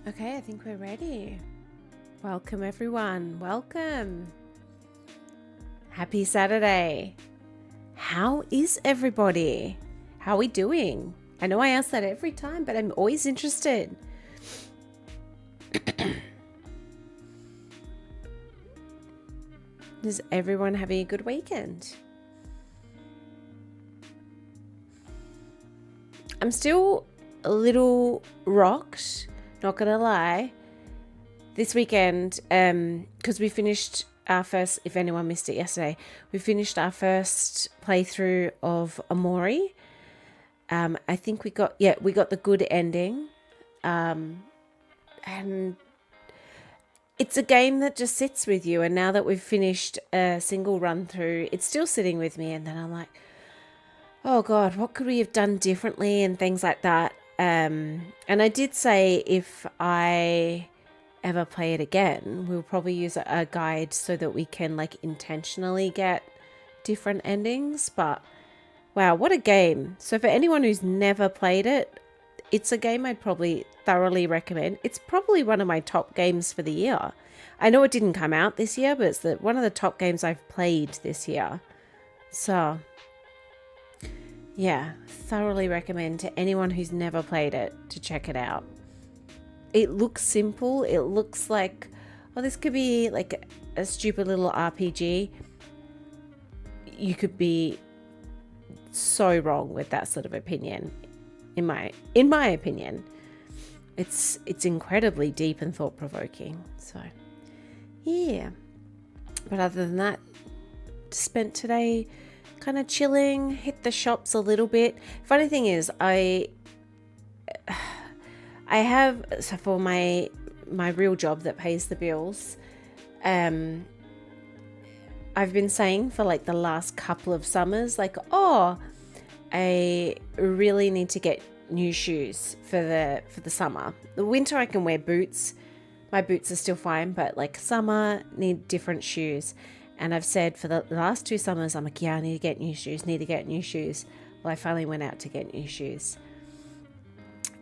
Okay, I think we're ready. Welcome everyone, welcome. Happy Saturday. How is everybody? How are we doing? I know I ask that every time, but I'm always interested. Is everyone having a good weekend? I'm still a little rocked, not gonna lie, this weekend, because we finished our first, if anyone missed it yesterday, we finished our first playthrough of Amori. I think we got the good ending. And it's a game that just sits with you. And now that we've finished a single run through, it's still sitting with me. And then I'm like, oh God, what could we have done differently and things like that. And I did say if I ever play it again, we'll probably use a guide so that we can like intentionally get different endings. But wow, what a game. So for anyone who's never played it, it's a game I'd probably thoroughly recommend. It's probably one of my top games for the year. I know it didn't come out this year, but it's one of the top games I've played this year. So yeah, thoroughly recommend to anyone who's never played it to check it out. It looks simple. It looks like, oh, this could be like a stupid little RPG. You could be so wrong with that sort of opinion. In my opinion, it's incredibly deep and thought-provoking. So yeah, but other than that, spent today kind of chilling, hit the shops a little bit. Funny thing is, I have, so for my real job that pays the bills, I've been saying for like the last couple of summers, like, oh, I really need to get new shoes for the summer. The winter I can wear boots. My boots are still fine, but like summer need different shoes. And I've said for the last 2 summers, I'm like, yeah, I need to get new shoes, Well, I finally went out to get new shoes.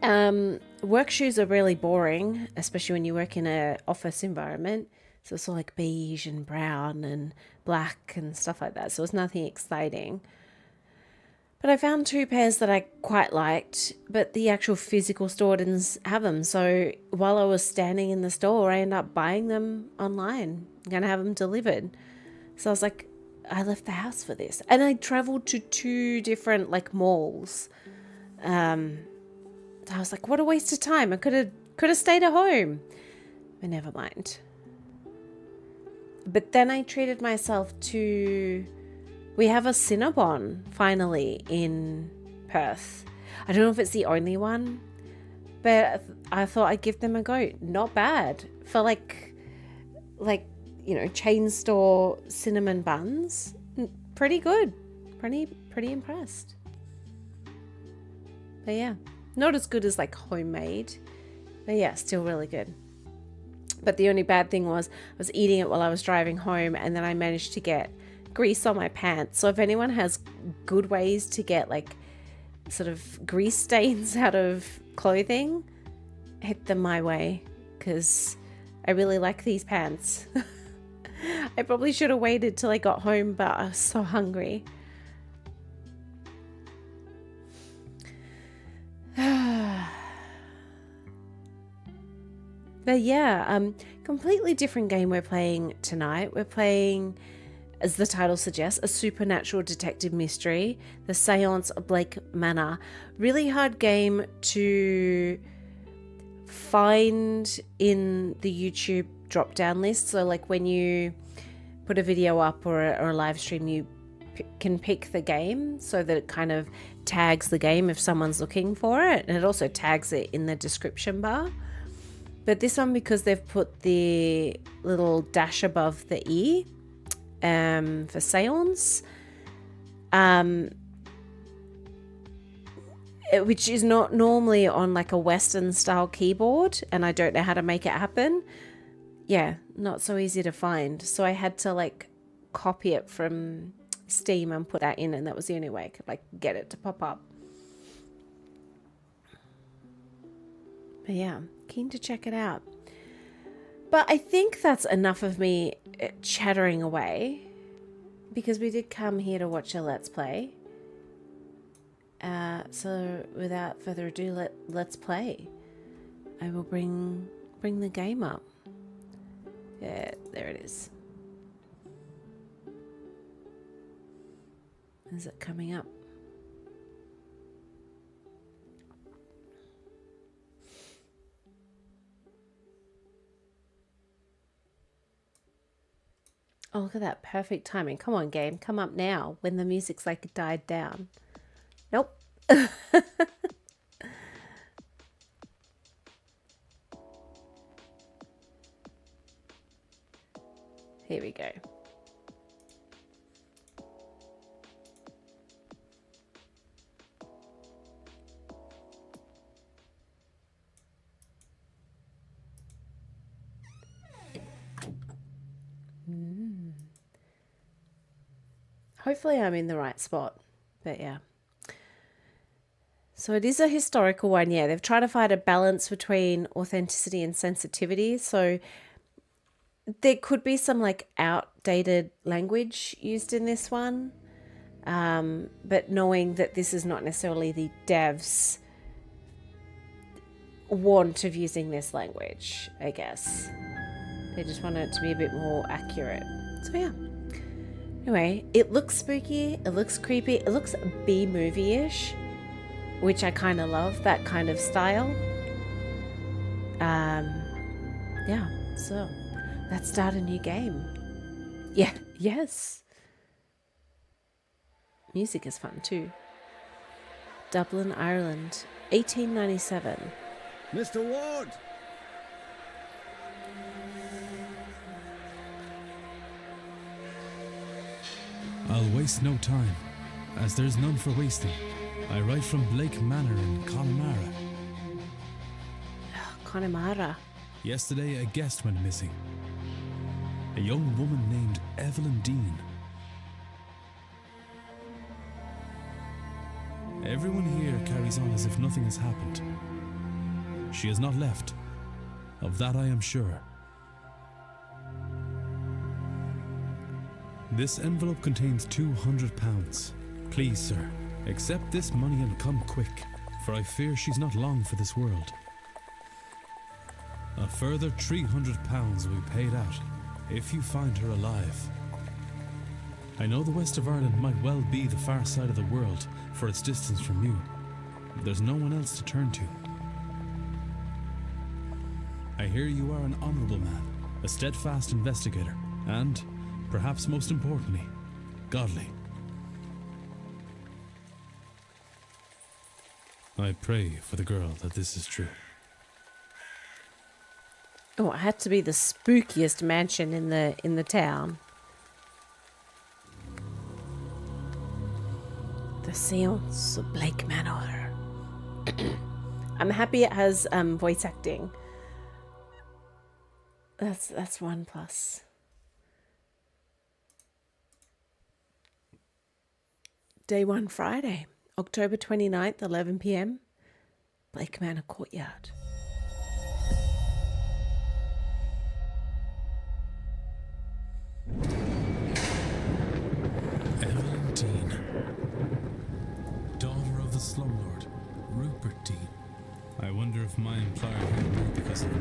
Work shoes are really boring, especially when you work in an office environment. So it's all like beige and brown and black and stuff like that. So it's nothing exciting. But I found 2 pairs that I quite liked, but the actual physical store didn't have them. So while I was standing in the store, I ended up buying them online. I'm going to have them delivered. So I was like, I left the house for this. And I traveled to 2 different like malls. So I was like, what a waste of time. I could have stayed at home. But never mind. But then I treated myself to... We have a Cinnabon finally in Perth. I don't know if it's the only one, but I thought I'd give them a go. Not bad for like chain store cinnamon buns. Pretty good. Pretty impressed. But yeah, not as good as like homemade, but yeah, still really good. But the only bad thing was I was eating it while I was driving home, and then I managed to get grease on my pants. So if anyone has good ways to get like sort of grease stains out of clothing, hit them my way, because I really like these pants. I probably should have waited till I got home, but I was so hungry. But yeah, completely different game we're playing tonight. We're playing, as the title suggests, a supernatural detective mystery, the Seance of Blake Manor. Really hard game to find in the YouTube drop-down list. So like when you put a video up or a live stream, you can pick the game so that it kind of tags the game if someone's looking for it. And it also tags it in the description bar. But this one, because they've put the little dash above the E, for seance, which is not normally on like a Western style keyboard, and I don't know how to make it happen. Yeah, not so easy to find. So I had to like copy it from Steam and put that in, and that was the only way I could like get it to pop up. But yeah, keen to check it out. But I think that's enough of me chattering away, because we did come here to watch a Let's Play. So without further ado, let's play. I will bring the game up. Yeah, there it is. Is it coming up? Oh, look at that. Perfect timing. Come on, game. Come up now when the music's like died down. Nope. Here we go. Hopefully I'm in the right spot, but yeah. So it is a historical one, yeah. They've tried to find a balance between authenticity and sensitivity. So there could be some like outdated language used in this one. But knowing that this is not necessarily the devs' want of using this language, I guess. They just want it to be a bit more accurate. So yeah. Anyway, it looks spooky, it looks creepy, it looks B-movie-ish, which I kind of love, that kind of style. Yeah, so let's start a new game. Yeah, yes. Music is fun too. Dublin, Ireland, 1897. Mr. Ward! I'll waste no time, as there's none for wasting. I write from Blake Manor in Connemara. Connemara. Yesterday a guest went missing. A young woman named Evelyn Dean. Everyone here carries on as if nothing has happened. She has not left. Of that I am sure. This envelope contains £200. Please, sir, accept this money and come quick, for I fear she's not long for this world. A further £300 will be paid out if you find her alive. I know the west of Ireland might well be the far side of the world for its distance from you, but there's no one else to turn to. I hear you are an honourable man, a steadfast investigator, and, perhaps most importantly, godly. I pray for the girl that this is true. Oh, it had to be the spookiest mansion in the town. The Seance of Blake Manor. I'm happy it has voice acting. That's 1+. Day 1 Friday, October 29th, 11 p.m. Blake Manor Courtyard. Evelyn Dean, daughter of the slumlord, Rupert Dean. I wonder if my employer hired me because of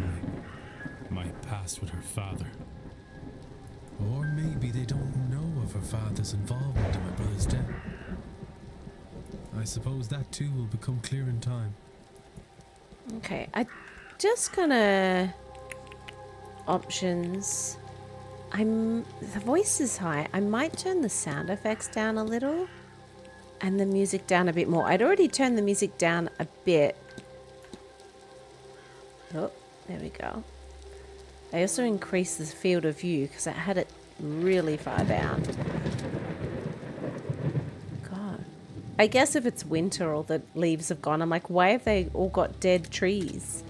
my past with her father. Or maybe they don't know of her father's involvement in my brother's death. I suppose that too will become clear in time. Okay, I just gonna options. The voice is high. I might turn the sound effects down a little and the music down a bit more. I'd already turned the music down a bit. Oh, there we go. I also increased the field of view because I had it really far down. God. I guess if it's winter, all the leaves have gone. I'm like, why have they all got dead trees?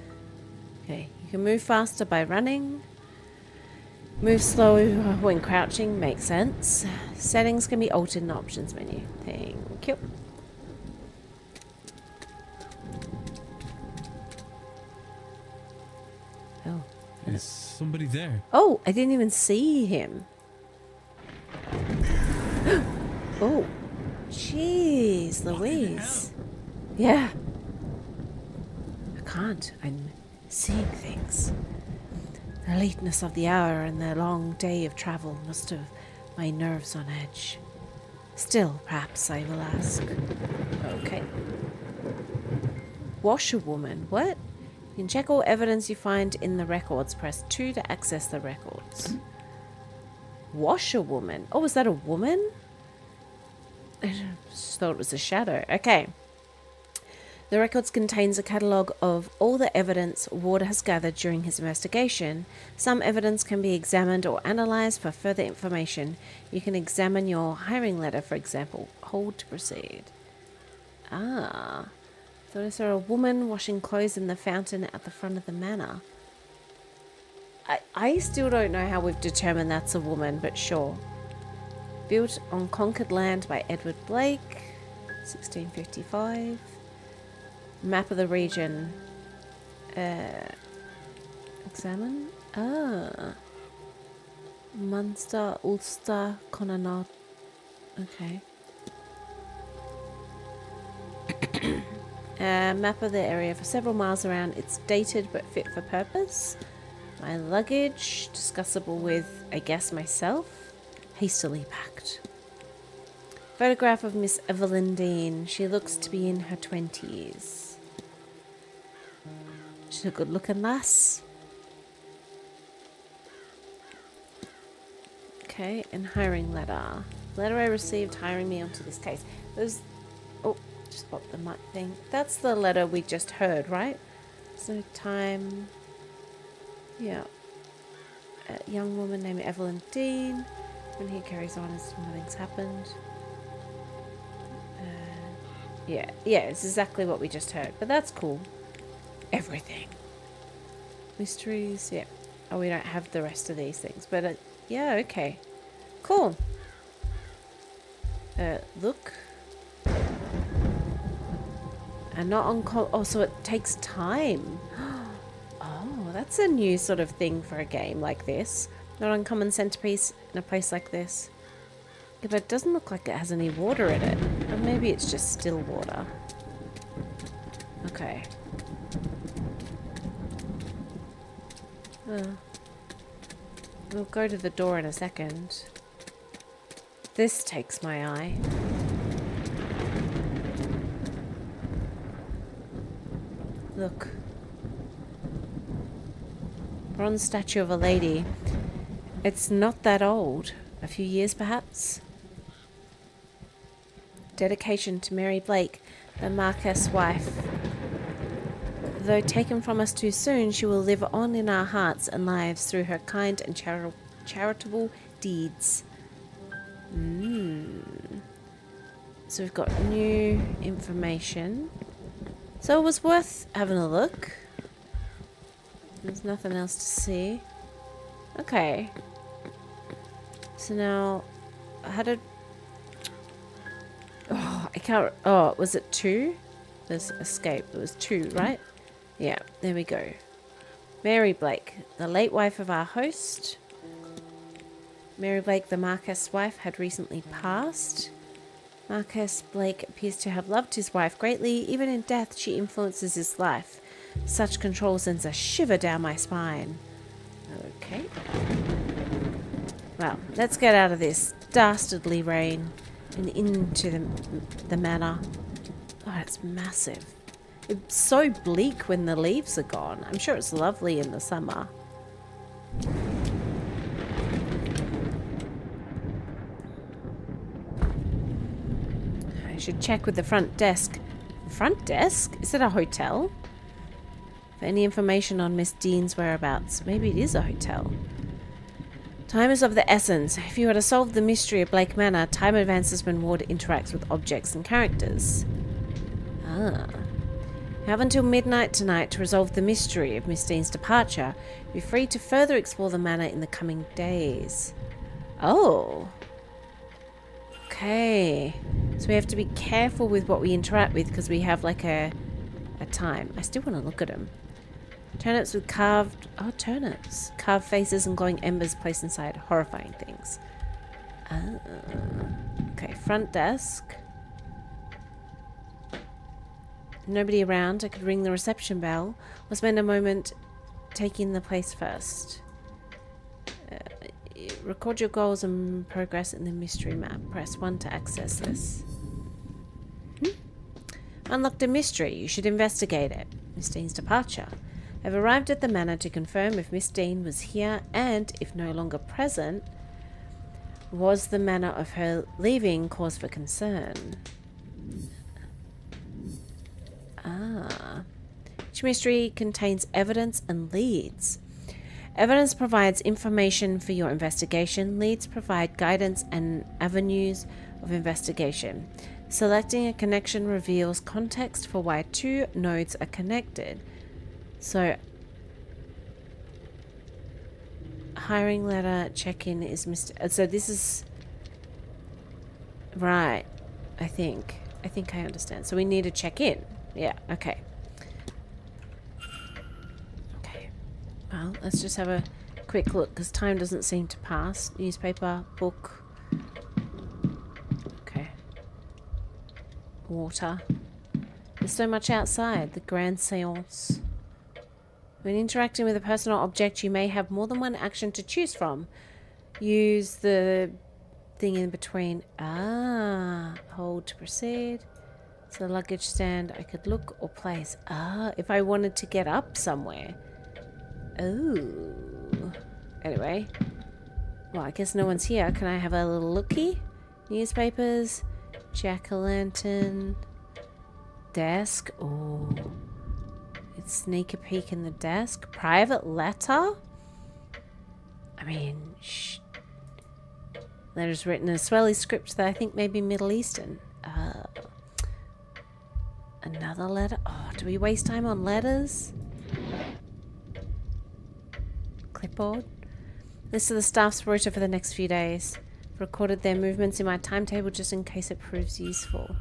Okay, you can move faster by running. Move slow when crouching, makes sense. Settings can be altered in the options menu. Thank you. Oh. Is somebody there? Oh, I didn't even see him. Oh. Jeez, Louise. Yeah. I can't. I'm seeing things. The lateness of the hour and the long day of travel must have my nerves on edge. Still, perhaps I will ask. Okay. Washerwoman. What? You can check all evidence you find in the records. Press 2 to access the records. Washerwoman. Oh, is that a woman? I just thought it was a shadow. Okay. The records contains a catalogue of all the evidence Ward has gathered during his investigation. Some evidence can be examined or analysed for further information. You can examine your hiring letter, for example. Hold to proceed. Ah. So is there a woman washing clothes in the fountain at the front of the manor? I still don't know how we've determined that's a woman, but sure. Built on conquered land by Edward Blake, 1655. Map of the region. Examine. Ah. Munster, Ulster, Connaught. Okay. Map of the area for several miles around. It's dated but fit for purpose. My luggage, discussable with, I guess, myself. Hastily packed. Photograph of Miss Evelyn Dean. She looks to be in her 20s. She's a good looking lass. Okay, and hiring letter. Letter I received hiring me onto this case. There's... Oh, just popped the mic thing. That's the letter we just heard, right? There's no time. Yeah. A young woman named Evelyn Dean. And he carries on as nothing's happened. Yeah, it's exactly what we just heard. But that's cool. Everything. Mysteries, yeah. Oh, we don't have the rest of these things. But, yeah, okay. Cool. Look. And not on call. Oh, so it takes time. Oh, that's a new sort of thing for a game like this. Not uncommon centerpiece in a place like this. Yeah, but it doesn't look like it has any water in it. Or maybe it's just still water. Okay. We'll go to the door in a second. This takes my eye. Look. Bronze statue of a lady. It's not that old. A few years, perhaps? Dedication to Mary Blake, the Marquess' wife. Though taken from us too soon, she will live on in our hearts and lives through her kind and charitable deeds. So we've got new information. So it was worth having a look. There's nothing else to see. Okay. So now, how did... Oh, I can't... Oh, was it 2? There's escape. It was 2, right? Yeah, there we go. Mary Blake, the late wife of our host. Mary Blake, the Marquess' wife, had recently passed. Marquess Blake appears to have loved his wife greatly. Even in death, she influences his life. Such control sends a shiver down my spine. Okay. Well, let's get out of this dastardly rain and into the manor. Oh, it's massive. It's so bleak when the leaves are gone. I'm sure it's lovely in the summer. I should check with the front desk. Front desk? Is it a hotel? For any information on Miss Dean's whereabouts. Maybe it is a hotel. Time is of the essence. If you are to solve the mystery of Blake Manor, time advances when Ward interacts with objects and characters. Ah. You have until midnight tonight to resolve the mystery of Miss Dean's departure. Be free to further explore the manor in the coming days. Oh. Okay. So we have to be careful with what we interact with because we have like a time. I still want to look at him. Turnips with turnips. Carved faces and glowing embers placed inside. Horrifying things. Okay, front desk. Nobody around. I could ring the reception bell or spend a moment taking the place first. Record your goals and progress in the mystery map. Press 1 to access this. Unlocked a mystery. You should investigate it. Miss Dean's departure. I've arrived at the manor to confirm if Miss Dean was here and, if no longer present, was the manner of her leaving cause for concern. Each mystery contains evidence and leads. Evidence provides information for your investigation. Leads provide guidance and avenues of investigation. Selecting a connection reveals context for why two nodes are connected. So, hiring letter check-in is so this is right. I think I understand. So we need to check in. Yeah. Okay. Okay. Well, let's just have a quick look because time doesn't seem to pass. Newspaper, book. Okay. Water. There's so much outside. The grand seance. When interacting with a person or object, you may have more than one action to choose from. Use the thing in between. Hold to proceed. So luggage stand, I could look or place. If I wanted to get up somewhere. Oh. Anyway. Well, I guess no one's here. Can I have a little looky? Newspapers. Jack-o'-lantern. Desk. Oh. Sneak a peek in the desk. Private letter? I mean, letters written in a swelly script that I think may be Middle Eastern. Another letter? Oh, do we waste time on letters? Clipboard. List of the staff's rota for the next few days. Recorded their movements in my timetable just in case it proves useful.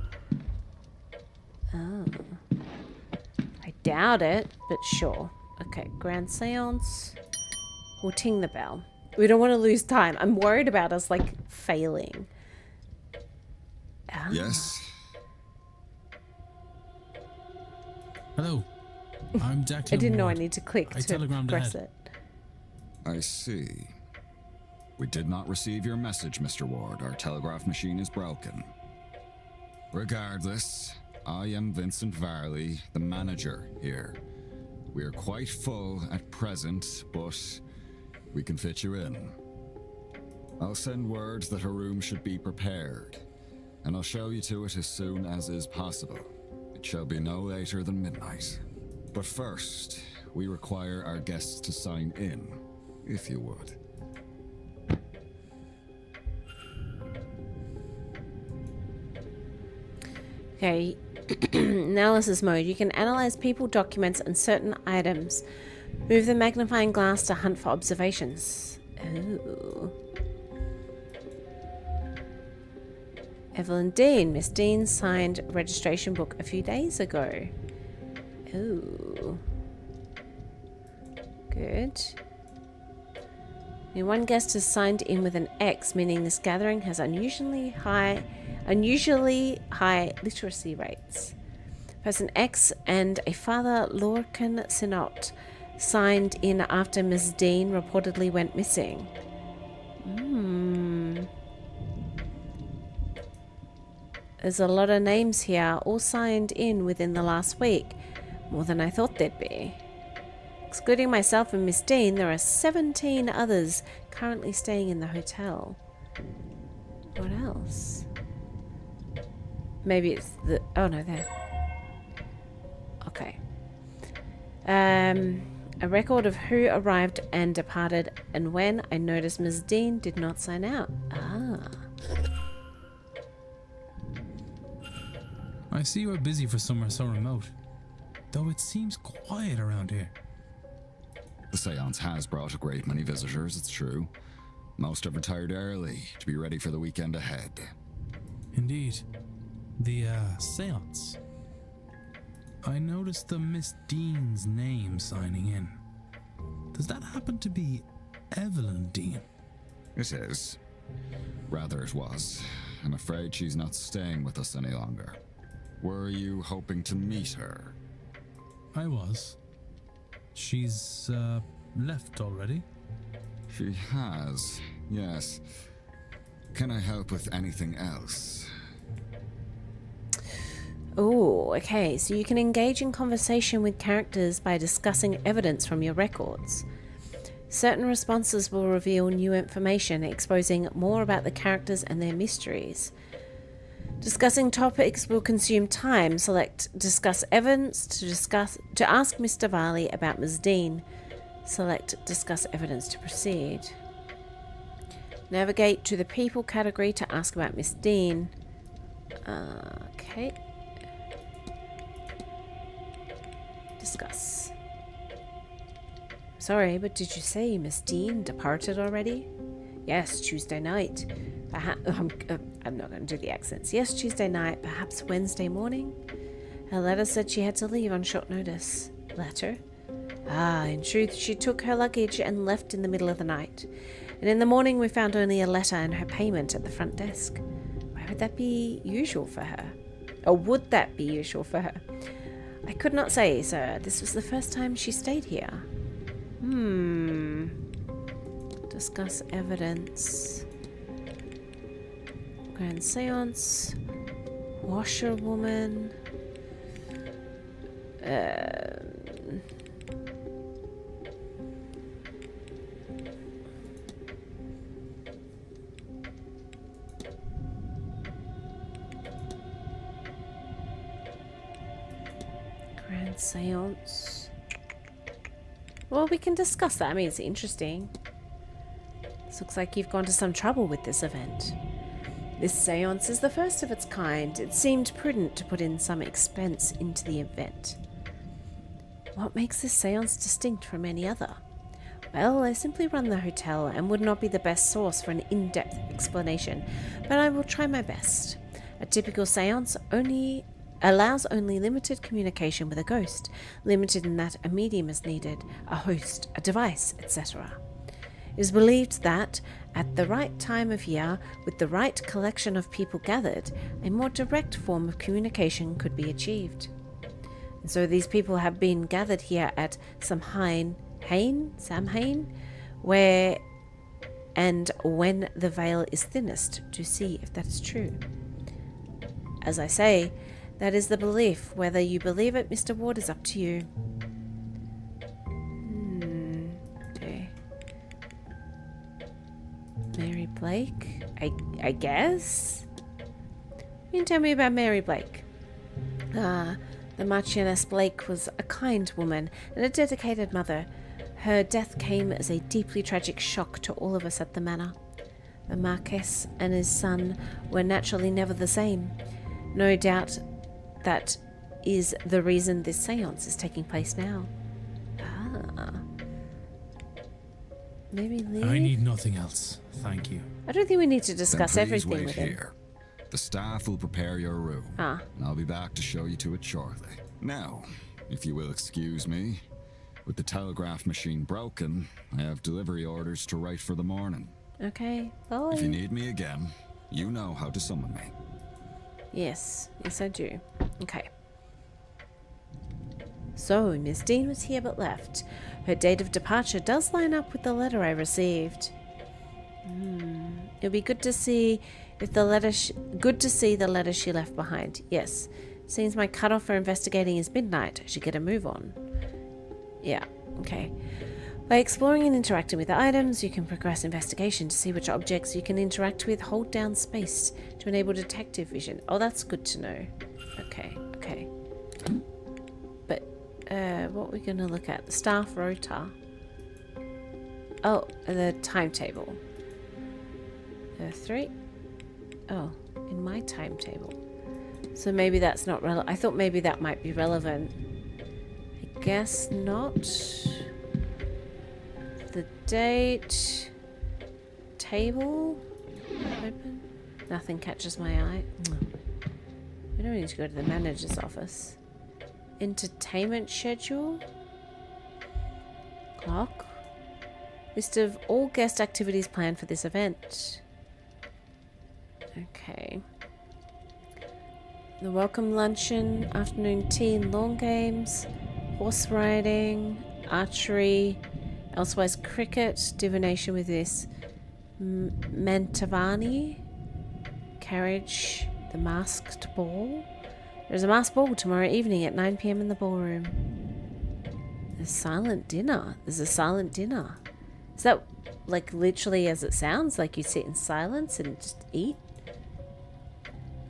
Oh. Doubt it, but sure. Okay, grand seance. We'll ting the bell. We don't want to lose time. I'm worried about us, like, failing. Yes? Hello. I'm Declan I didn't know I Ward. need to click I to telegrammed press ahead. it. I see. We did not receive your message, Mr. Ward. Our telegraph machine is broken. Regardless, I am Vincent Varley, the manager here. We are quite full at present, but we can fit you in. I'll send word that her room should be prepared, and I'll show you to it as soon as is possible. It shall be no later than midnight. But first, we require our guests to sign in, if you would. Okay, analysis mode. You can analyze people, documents, and certain items. Move the magnifying glass to hunt for observations. Ooh. Evelyn Dean. Miss Dean signed a registration book a few days ago. Ooh. Good. Now, one guest has signed in with an X, meaning this gathering has unusually high literacy rates. Person X and a father, Lorcan Sinot, signed in after Miss Dean reportedly went missing. There's a lot of names here, all signed in within the last week. More than I thought there'd be. Excluding myself and Miss Dean, there are 17 others currently staying in the hotel. What else? Maybe it's the... Oh, no, there. Okay. A record of who arrived and departed and when. I noticed Ms. Dean did not sign out. I see you are busy for somewhere so remote, though it seems quiet around here. The seance has brought a great many visitors, it's true. Most have retired early to be ready for the weekend ahead. Indeed. The, seance. I noticed the Miss Dean's name signing in. Does that happen to be Evelyn Dean? It is. Rather, it was. I'm afraid she's not staying with us any longer. Were you hoping to meet her? I was. She's, left already? She has, yes. Can I help with anything else? Oh, okay. So you can engage in conversation with characters by discussing evidence from your records. Certain responses will reveal new information, exposing more about the characters and their mysteries. Discussing topics will consume time. Select discuss evidence to ask Mr. Varley about Ms. Dean. Select discuss evidence to proceed. Navigate to the people category to ask about Miss Dean. Okay. Discuss. Sorry, but did you say Miss Dean departed already? Yes, Tuesday night. I'm not going to do the accents. Yes, Tuesday night, perhaps Wednesday morning. Her letter said she had to leave on short notice. Letter? Ah, in truth, she took her luggage and left in the middle of the night. And in the morning we found only a letter and her payment at the front desk. Why would that be usual for her? Or would that be usual for her? I could not say, sir. This was the first time she stayed here. Discuss evidence. Grand Seance. Washerwoman. Grand Seance. Well, we can discuss that. I mean, it's interesting. This looks like you've gone to some trouble with this event. This seance is the first of its kind. It seemed prudent to put in some expense into the event. What makes this seance distinct from any other? Well, I simply run the hotel and would not be the best source for an in-depth explanation, but I will try my best. A typical seance allows only limited communication with a ghost, limited in that a medium is needed, a host, a device, etc. It is believed that, at the right time of year, with the right collection of people gathered, a more direct form of communication could be achieved. And so these people have been gathered here at Samhain, where and when the veil is thinnest, to see if that is true. As I say, that is the belief. Whether you believe it, Mr. Ward, is up to you. Okay. Mary Blake? I guess? You can tell me about Mary Blake. The Marchioness Blake was a kind woman and a dedicated mother. Her death came as a deeply tragic shock to all of us at the manor. The Marquess and his son were naturally never the same. No doubt that is the reason this seance is taking place now. Maybe leave? I need nothing else, thank you. I don't think we need to discuss Then please everything wait with him. here. The staff will prepare your room, and I'll be back to show you to it shortly. Now, if you will excuse me, with the telegraph machine broken, I have delivery orders to write for the morning. Okay, bye. If you need me again, you know how to summon me. Yes, I do. Okay. So, Miss Dean was here but left. Her date of departure does line up with the letter I received. It'll be good to see if the letter. Good to see the letter she left behind. Yes. Seems my cutoff for investigating is midnight. I should get a move on. Yeah. Okay. By exploring and interacting with the items, you can progress investigation to see which objects you can interact with. Hold down space to enable detective vision. Oh, that's good to know. Okay. But what we're going to look at? The staff rota. Oh, the timetable. 3. Oh, in my timetable. So maybe that's not relevant. I thought maybe that might be relevant. I guess not. The date. Table. Open. Nothing catches my eye. We don't need to go to the manager's office. Entertainment schedule. Clock. List of all guest activities planned for this event. Okay. The welcome luncheon, afternoon tea and lawn games, horse riding, archery, elsewise cricket, divination with this Mantavani, carriage, the masked ball. There's a masked ball tomorrow evening at 9 p.m. in the ballroom. A silent dinner. There's a silent dinner. Is that like literally as it sounds? Like you sit in silence and just eat?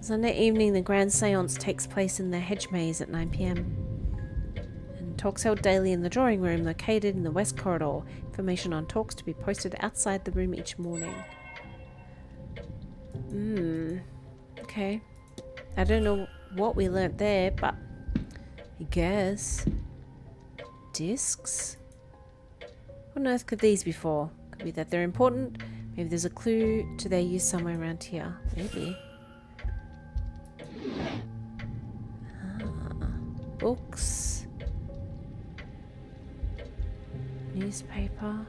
Sunday evening, the grand seance takes place in the hedge maze at 9 p.m. And talks held daily in the drawing room located in the west corridor. Information on talks to be posted outside the room each morning. Okay. I don't know what we learnt there, but I guess. Discs? What on earth could these be for? Could be that they're important. Maybe there's a clue to their use somewhere around here. Maybe. Books. Newspaper.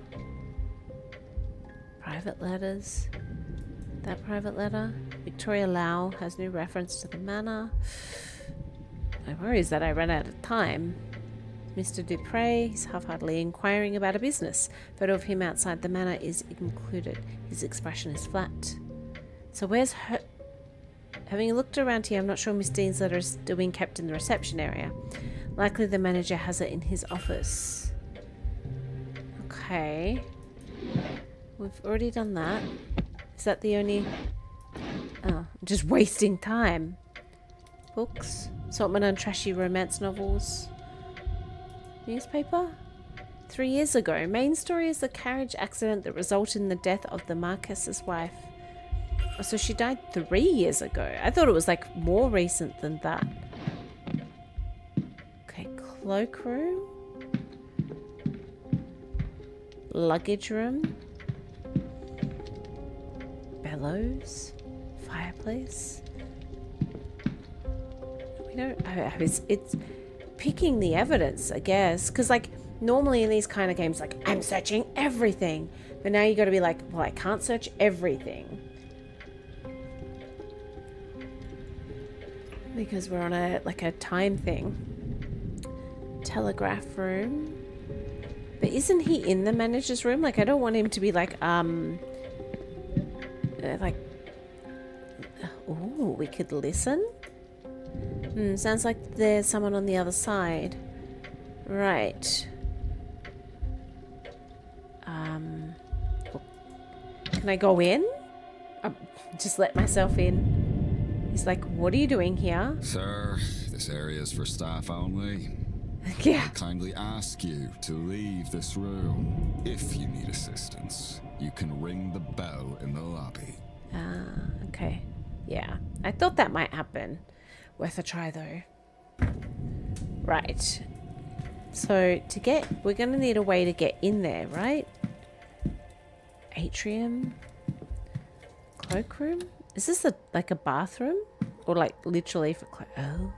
Private letters. That private letter. Victoria Lau has no reference to the manor. My worry is that I ran out of time. Mr. Dupre, he's half-heartedly inquiring about a business. Photo of him outside the manor is included. His expression is flat. So where's her... Having looked around here, I'm not sure Miss Dean's letter is still being kept in the reception area. Likely the manager has it in his office. Okay. We've already done that. Is that the only... Oh, I'm just wasting time. Books. Assortment on trashy romance novels. Newspaper? 3 years ago. Main story is the carriage accident that resulted in the death of the Marquess's wife. Oh, so she died 3 years ago. I thought it was like more recent than that. Okay, cloakroom. Luggage room. Bellows. Fireplace. We don't... It's picking the evidence, I guess. Because, like, normally in these kind of games, like, I'm searching everything. But now you got to be like, well, I can't search everything. Because we're on a, like, a time thing. Telegraph room. But isn't he in the manager's room? Like, I don't want him to be like, oh, we could listen? Sounds like there's someone on the other side. Right. Can I go in? Just let myself in. He's like, what are you doing here? Sir, this area is for staff only. Yeah. I kindly ask you to leave this room. If you need assistance, you can ring the bell in the lobby. Okay. Yeah. I thought that might happen. Worth a try, though. Right. So, we're going to need a way to get in there, right? Atrium. Cloakroom? Is this like a bathroom? Or like literally for oh.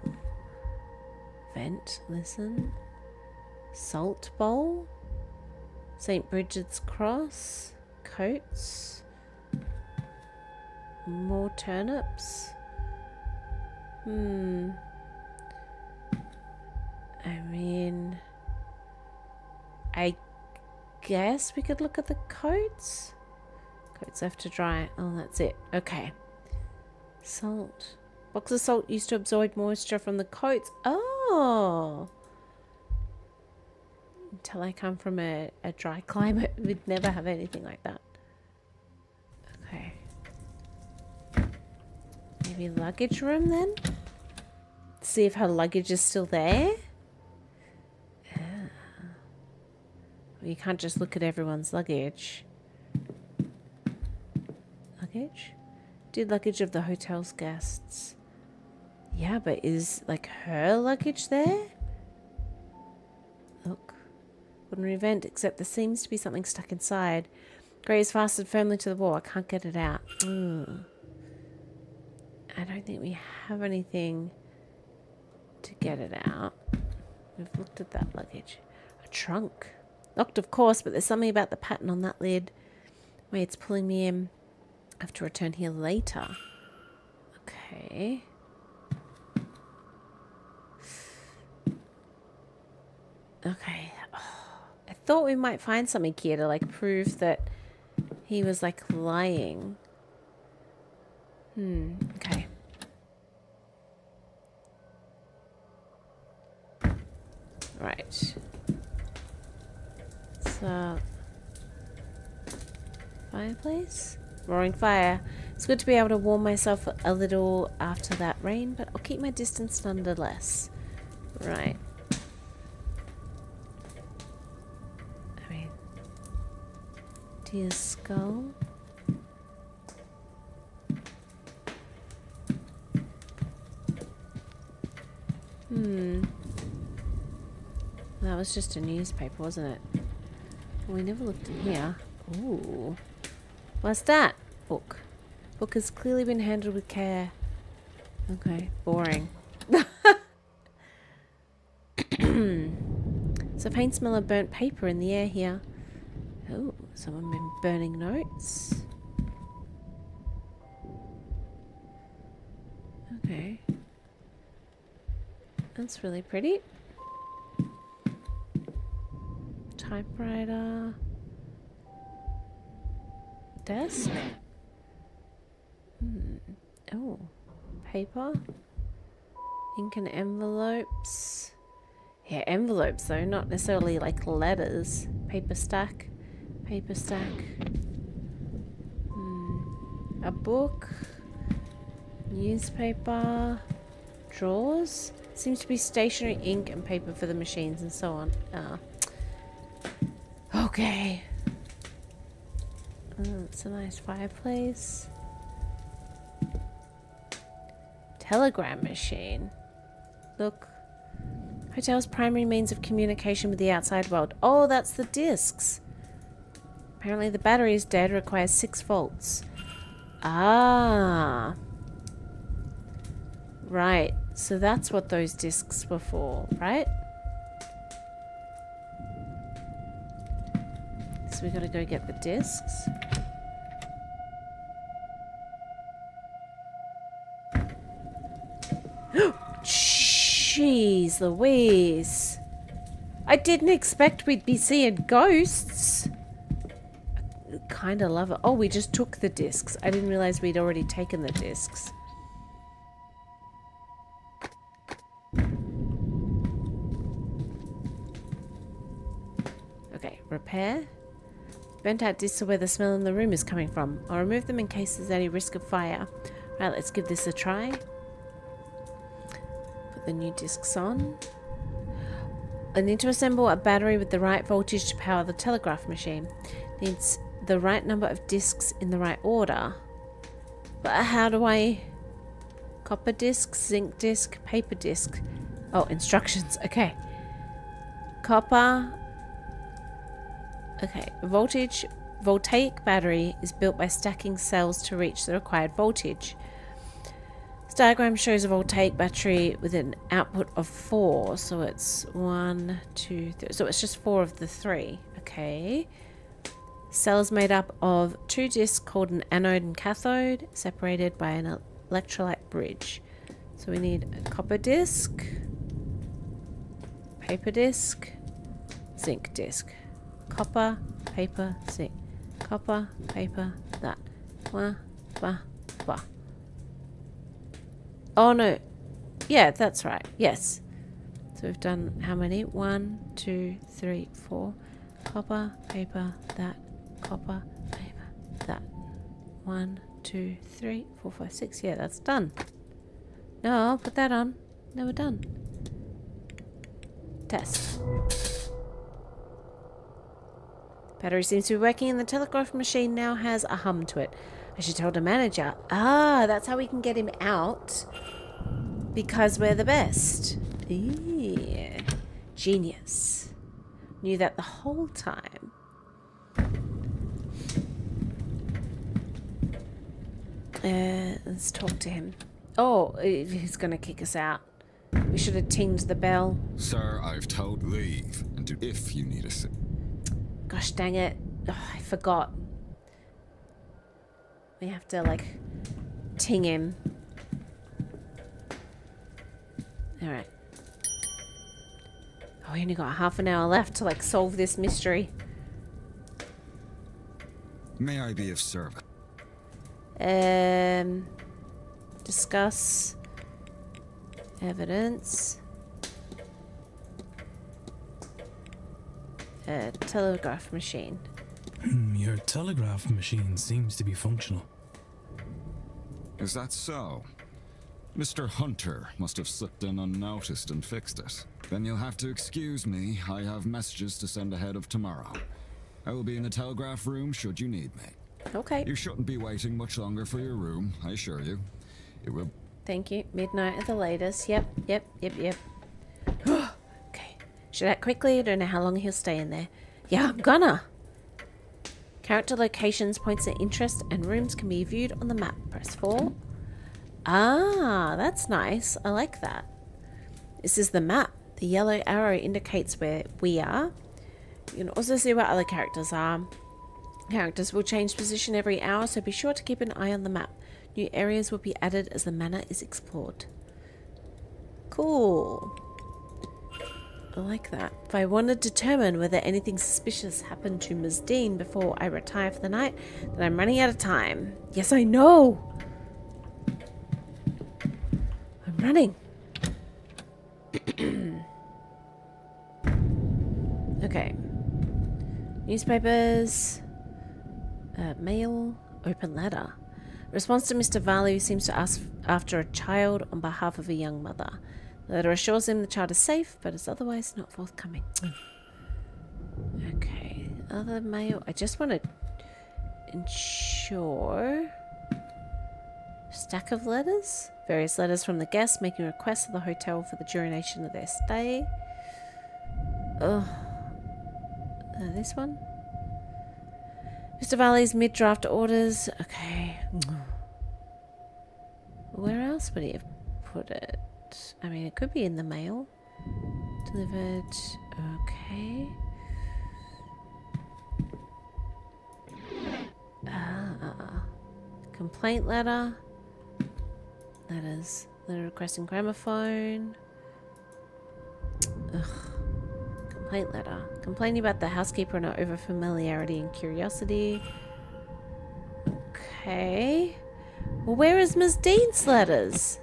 Vent, listen. Salt bowl. St. Bridget's Cross. Coats. More turnips. I mean, I guess we could look at the coats. Coats left to dry. Oh, that's it. Okay. Salt. Box of salt used to absorb moisture from the coats. Oh. Until I come from a dry climate, we'd never have anything like that. Okay. Maybe luggage room then? See if her luggage is still there. Well, you can't just look at everyone's luggage. Luggage? Did luggage of the hotel's guests. Yeah, but is like her luggage there? Look. Ordinary event, except there seems to be something stuck inside. Grey is fastened firmly to the wall. I can't get it out. I don't think we have anything to get it out. We've looked at that luggage. A trunk. Locked, of course, but there's something about the pattern on that lid. Wait, it's pulling me in. I have to return here later. Okay. Okay. Oh, I thought we might find something here to, like, prove that he was, like, lying. Okay. Right. So, fireplace? Roaring fire. It's good to be able to warm myself a little after that rain, but I'll keep my distance nonetheless. Right. I mean, deer's skull. That was just a newspaper, wasn't it? Well, we never looked in here. Ooh. What's that? Book. Book has clearly been handled with care. Okay, boring. So faint smell of burnt paper in the air here. Oh, someone been burning notes. Okay. That's really pretty. Typewriter. Desk. Oh, paper. Ink and envelopes. Yeah, envelopes though, not necessarily like letters. Paper stack. Paper stack. A book. Newspaper. Drawers. Seems to be stationery, ink, and paper for the machines and so on. Okay. Oh, it's a nice fireplace. Telegram machine. Look. Hotel's primary means of communication with the outside world. Oh, that's the discs. Apparently the battery is dead, requires 6 volts. Ah. Right. So that's what those discs were for, right? So we gotta go get the discs. Jeez Louise. I didn't expect we'd be seeing ghosts. I kinda love it. Oh, we just took the discs. I didn't realize we'd already taken the discs. Okay, repair. Burnt out discs are where the smell in the room is coming from. I'll remove them in case there's any risk of fire. Right, let's give this a try. Put the new discs on. I need to assemble a battery with the right voltage to power the telegraph machine. Needs the right number of discs in the right order. But how do I... Copper disc, zinc disc, paper disc. Oh, instructions. Okay. Copper... Okay, voltaic battery is built by stacking cells to reach the required voltage. This diagram shows a voltaic battery with an output of 4, so it's 1, 2, 3. So it's just 4 of the 3. Okay. Cell is made up of 2 discs called an anode and cathode, separated by an electrolyte bridge. So we need a copper disc, paper disc, zinc disc. Copper, paper, zinc. Copper, paper, that. Wah, bah, bah. Oh no. Yeah, that's right. Yes. So we've done how many? 1, 2, 3, 4. Copper, paper, that. Copper, paper, that. 1, 2, 3, 4, 5, 6. Yeah, that's done. No, I'll put that on. No, we're done. Test. Battery seems to be working and the telegraph machine now has a hum to it. I should tell the manager. Ah, that's how we can get him out. Because we're the best. Yeah. Genius. Knew that the whole time. Let's talk to him. Oh, he's going to kick us out. We should have tinged the bell. Sir, I've told leave, and do if you need a Gosh dang it. Oh, I forgot. We have to, like, ting him. Alright. Oh, we only got half an hour left to, like, solve this mystery. May I be of service? Discuss evidence. Telegraph machine. Your telegraph machine seems to be functional. Is that so? Mr. Hunter must have slipped in unnoticed and fixed it. Then you'll have to excuse me. I have messages to send ahead of tomorrow. I will be in the telegraph room should you need me. Okay. You shouldn't be waiting much longer for your room, I assure you. It will... Thank you. Midnight at the latest. Yep. Okay. Should act quickly. I don't know how long he'll stay in there. Yeah, I'm gonna. Character locations, points of interest, and rooms can be viewed on the map. Press 4. Ah, that's nice. I like that. This is the map. The yellow arrow indicates where we are. You can also see where other characters are. Characters will change position every hour, so be sure to keep an eye on the map. New areas will be added as the manor is explored. Cool. I like that. If I want to determine whether anything suspicious happened to Ms. Dean before I retire for the night, then I'm running out of time. Yes, I know. I'm running. Okay. Newspapers. Mail. Open letter. Response to Mr. Varley, who seems to ask after a child on behalf of a young mother. The letter assures him the child is safe, but is otherwise not forthcoming. Okay. Other mail. I just want to ensure. Stack of letters. Various letters from the guests making requests of the hotel for the duration of their stay. This one. Mr. Varley's mid-draft orders. Okay. Where else would he have put it? I mean, it could be in the mail. Delivered. Okay. Complaint letter. Letters. Letter requesting gramophone. Ugh. Complaint letter. Complaining about the housekeeper and her over familiarity and curiosity. Okay. Well, where is Ms. Dean's letters?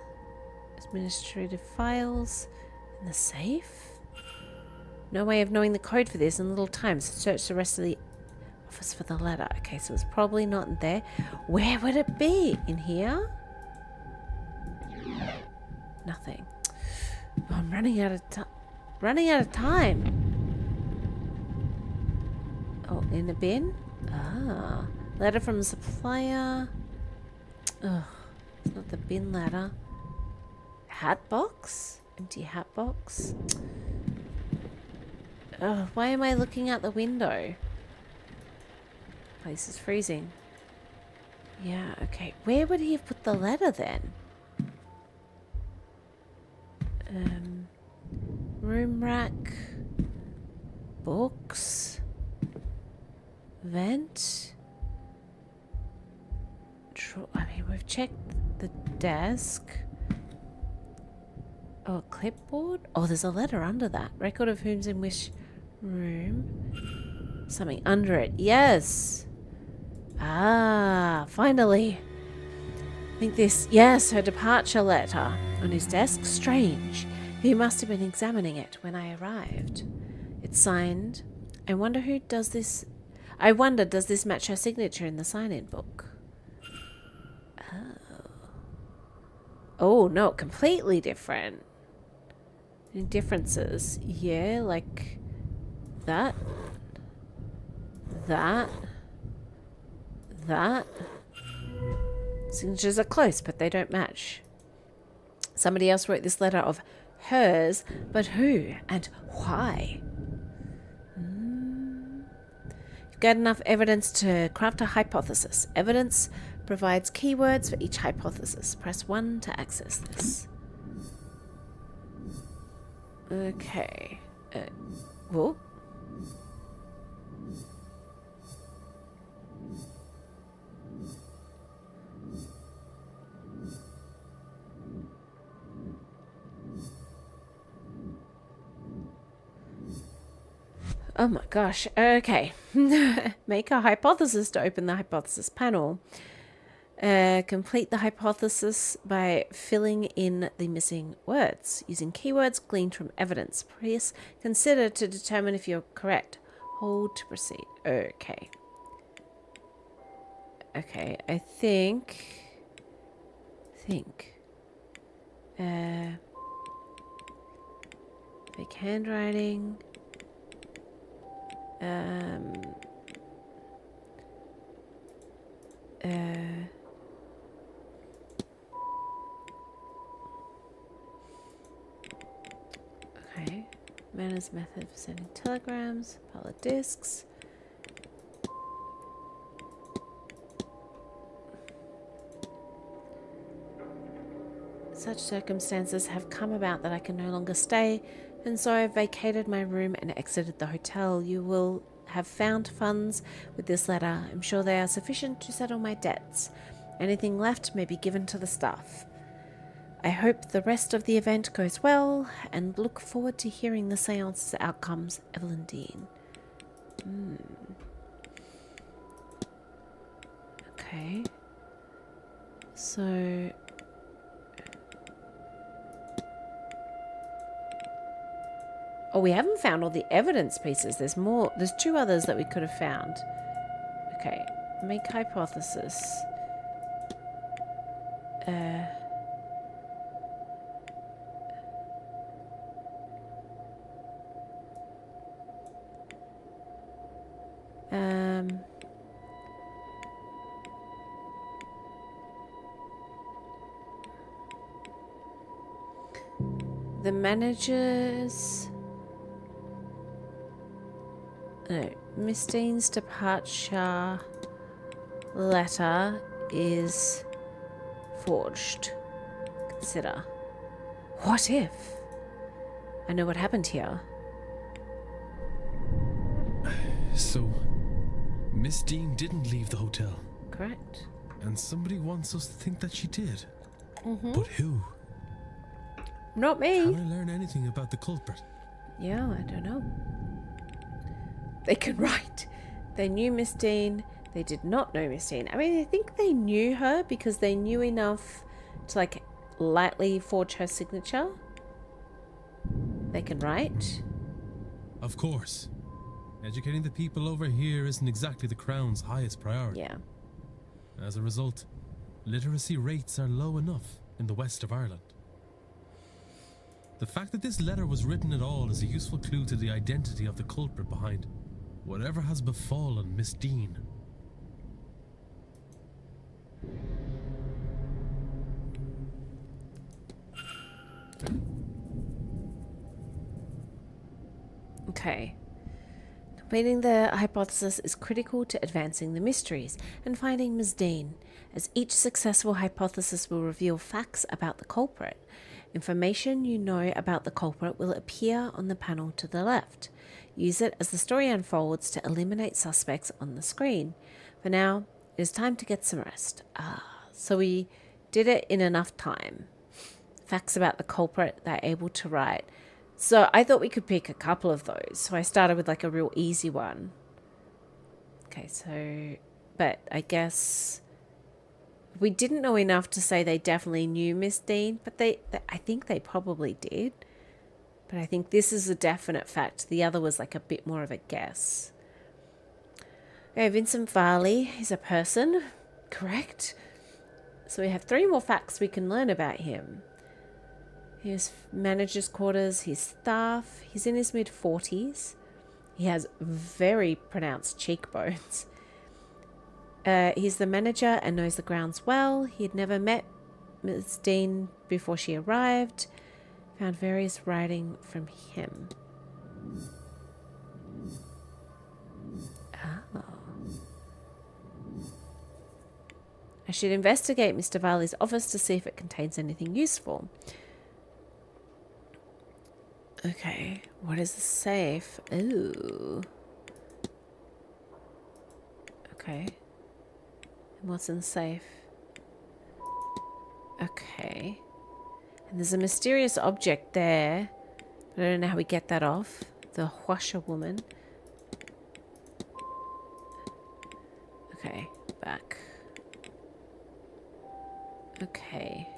Administrative files. In the safe? No way of knowing the code for this in little time, so search the rest of the office for the letter. Okay, so it's probably not in there. Where would it be? In here? Nothing. Oh, I'm running out of time. Running out of time. Oh, in a bin? Ah. Letter from the supplier. Ugh. It's not the bin letter. Hat box? Empty hat box? Ugh, why am I looking out the window? Place is freezing. Yeah, okay. Where would he have put the letter then? Room rack. Books. Vent. I mean, we've checked the desk. Oh, a clipboard? Oh, there's a letter under that. Record of whom's in which room. Something under it. Yes. Ah, finally. I think this... Yes, her departure letter. On his desk. Strange. He must have been examining it when I arrived. It's signed. I wonder who does this... I wonder, does this match her signature in the sign-in book? Oh. Oh, no, completely different. Any differences? Yeah, like that. That. That. Signatures are close, but they don't match. Somebody else wrote this letter of hers, but who and why? You've got enough evidence to craft a hypothesis. Evidence provides keywords for each hypothesis. Press 1 to access this. Okay. Whoa. Oh my gosh. Okay. Make a hypothesis to open the hypothesis panel. Complete the hypothesis by filling in the missing words using keywords gleaned from evidence. Please consider to determine if you're correct. Hold to proceed. Okay. Okay, I think. Fake handwriting. Okay. Manor's method for sending telegrams. Pile of discs. Such circumstances have come about that I can no longer stay, and so I vacated my room and exited the hotel. You will have found funds with this letter. I'm sure they are sufficient to settle my debts. Anything left may be given to the staff. I hope the rest of the event goes well, and look forward to hearing the seance's outcomes. Evelyn Dean. Okay. So... Oh, we haven't found all the evidence pieces. There's more. There's 2 others that we could have found. Okay. Make hypothesis. The manager's... No, Miss Dean's departure letter is forged. Consider. What if? I know what happened here. So, Miss Dean didn't leave the hotel. Correct. And somebody wants us to think that she did. Mm-hmm. But who? Not me. Can I learn anything about the culprit? Yeah, I don't know. They can write. They knew Miss Dean. They did not know Miss Dean. I mean, I think they knew her because they knew enough to, like, lightly forge her signature. They can write. Of course. Educating the people over here isn't exactly the Crown's highest priority. Yeah. As a result, literacy rates are low enough in the west of Ireland. The fact that this letter was written at all is a useful clue to the identity of the culprit behind whatever has befallen Miss Dean. Okay. Completing the hypothesis is critical to advancing the mysteries and finding Ms. Dean, as each successful hypothesis will reveal facts about the culprit. Information you know about the culprit will appear on the panel to the left. Use it as the story unfolds to eliminate suspects on the screen. For now, it is time to get some rest. So we did it in enough time. Facts about the culprit they're able to write. So I thought we could pick a couple of those. So I started with like a real easy one. Okay, so, but I guess we didn't know enough to say they definitely knew Miss Dean, but I think they probably did. But I think this is a definite fact. The other was like a bit more of a guess. Okay, Vincent Varley is a person, correct? So we have 3 more facts we can learn about him. His manager's quarters, his staff. He's in his mid-40s. He has very pronounced cheekbones. He's the manager and knows the grounds well. He had never met Ms. Dean before she arrived. Found various writing from him. Oh. I should investigate Mr. Varley's office to see if it contains anything useful. Okay, what is the safe? Ooh. Okay. And what's in the safe? Okay. And there's a mysterious object there. But I don't know how we get that off. The washerwoman. Okay, back. Okay.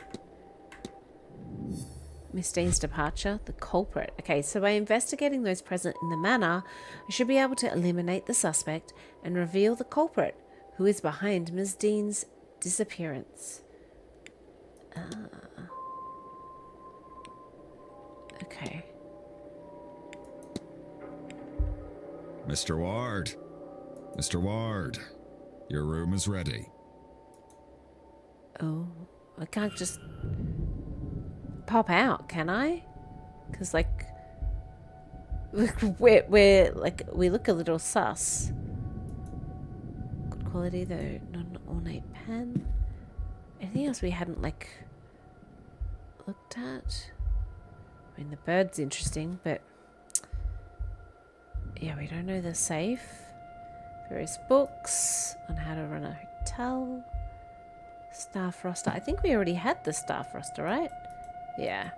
Miss Dean's departure, the culprit. Okay, so by investigating those present in the manor, I should be able to eliminate the suspect and reveal the culprit, who is behind Miss Dean's disappearance. Okay. Mr. Ward. Mr. Ward. Your room is ready. Oh, I can't just pop out, can I? Because, like, we're like, we look a little sus. Good quality, though, not an ornate pen. Anything else we hadn't, like, looked at? I mean, the bird's interesting, but yeah, we don't know the safe. Various books on how to run a hotel. Staff roster. I think we already had the staff roster, right? Yeah.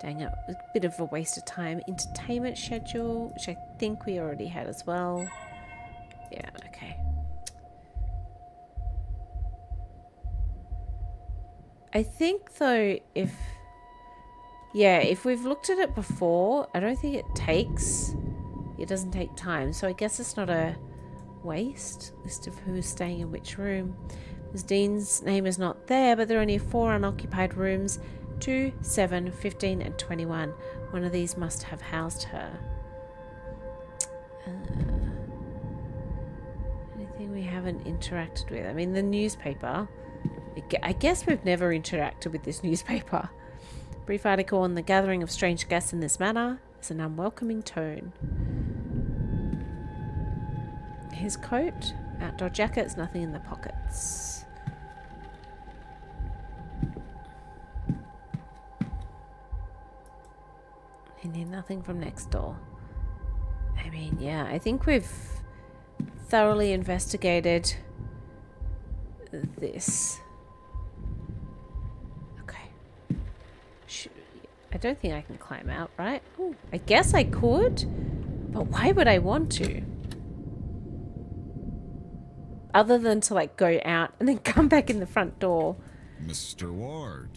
Dang it. A bit of a waste of time. Entertainment schedule, which I think we already had as well. Yeah, okay. I think, though, if we've looked at it before, I don't think it doesn't take time. So I guess it's not a waste. List of who's staying in which room. Ms. Dean's name is not there, but there are only 4 unoccupied rooms. 2, 7, 15 and 21. One of these must have housed her. Anything we haven't interacted with? I mean, the newspaper. I guess we've never interacted with this newspaper. Brief article on the gathering of strange guests in this manor is an unwelcoming tone. His coat, outdoor jackets, nothing in the pockets. He knew nothing from next door. I mean, yeah, I think we've thoroughly investigated this. Okay. I don't think I can climb out, right? Ooh, I guess I could, but why would I want to? Other than to, like, go out and then come back in the front door. Mr. Ward,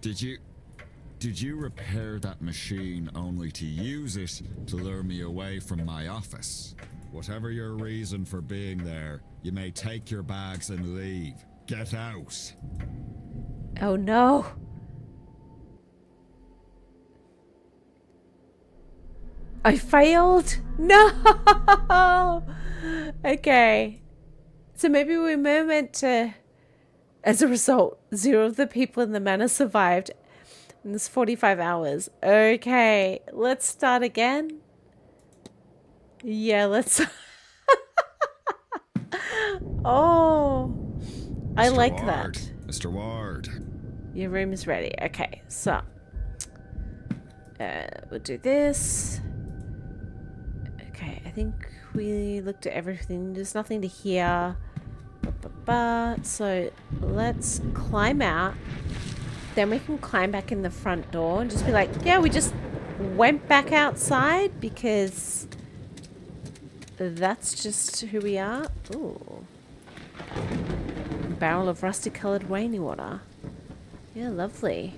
did you repair that machine only to use it to lure me away from my office? Whatever your reason for being there, you may take your bags and leave. Get out. Oh no. I failed? No! Okay. So maybe we were meant to... As a result, 0 of the people in the manor survived in this 45 hours. Okay, let's start again. Yeah, let's... Oh, I Mr. like Ward, that. Mr. Ward. Your room is ready. Okay, so... we'll do this. Okay, I think we looked at everything. There's nothing to hear. So let's climb out. Then we can climb back in the front door and just be like, yeah, we just went back outside because that's just who we are. Ooh. Barrel of rusty coloured rainy water. Yeah, lovely.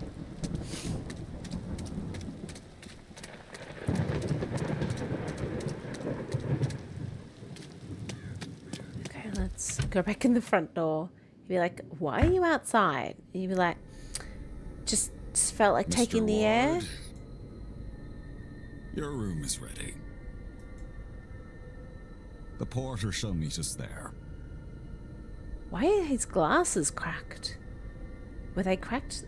Let's go back in the front door. You'd be like, why are you outside? And you'd be like, just felt like taking the air. Your room is ready. The porter shall meet us there. Why are his glasses cracked? Were they cracked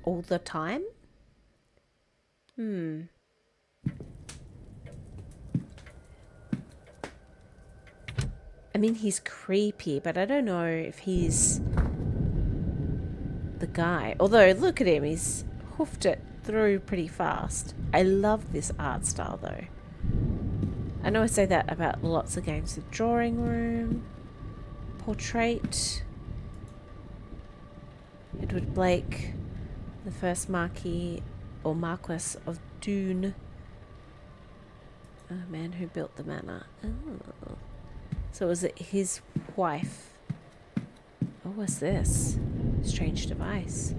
all the time? I mean, he's creepy, but I don't know if he's the guy. Although, look at him. He's hoofed it through pretty fast. I love this art style though. I know I say that about lots of games. The drawing room, portrait, Edward Blake, the first Marquis or Marquess of Doon, a man who built the manor. Oh. So was it his wife? Oh, what's this? Strange device.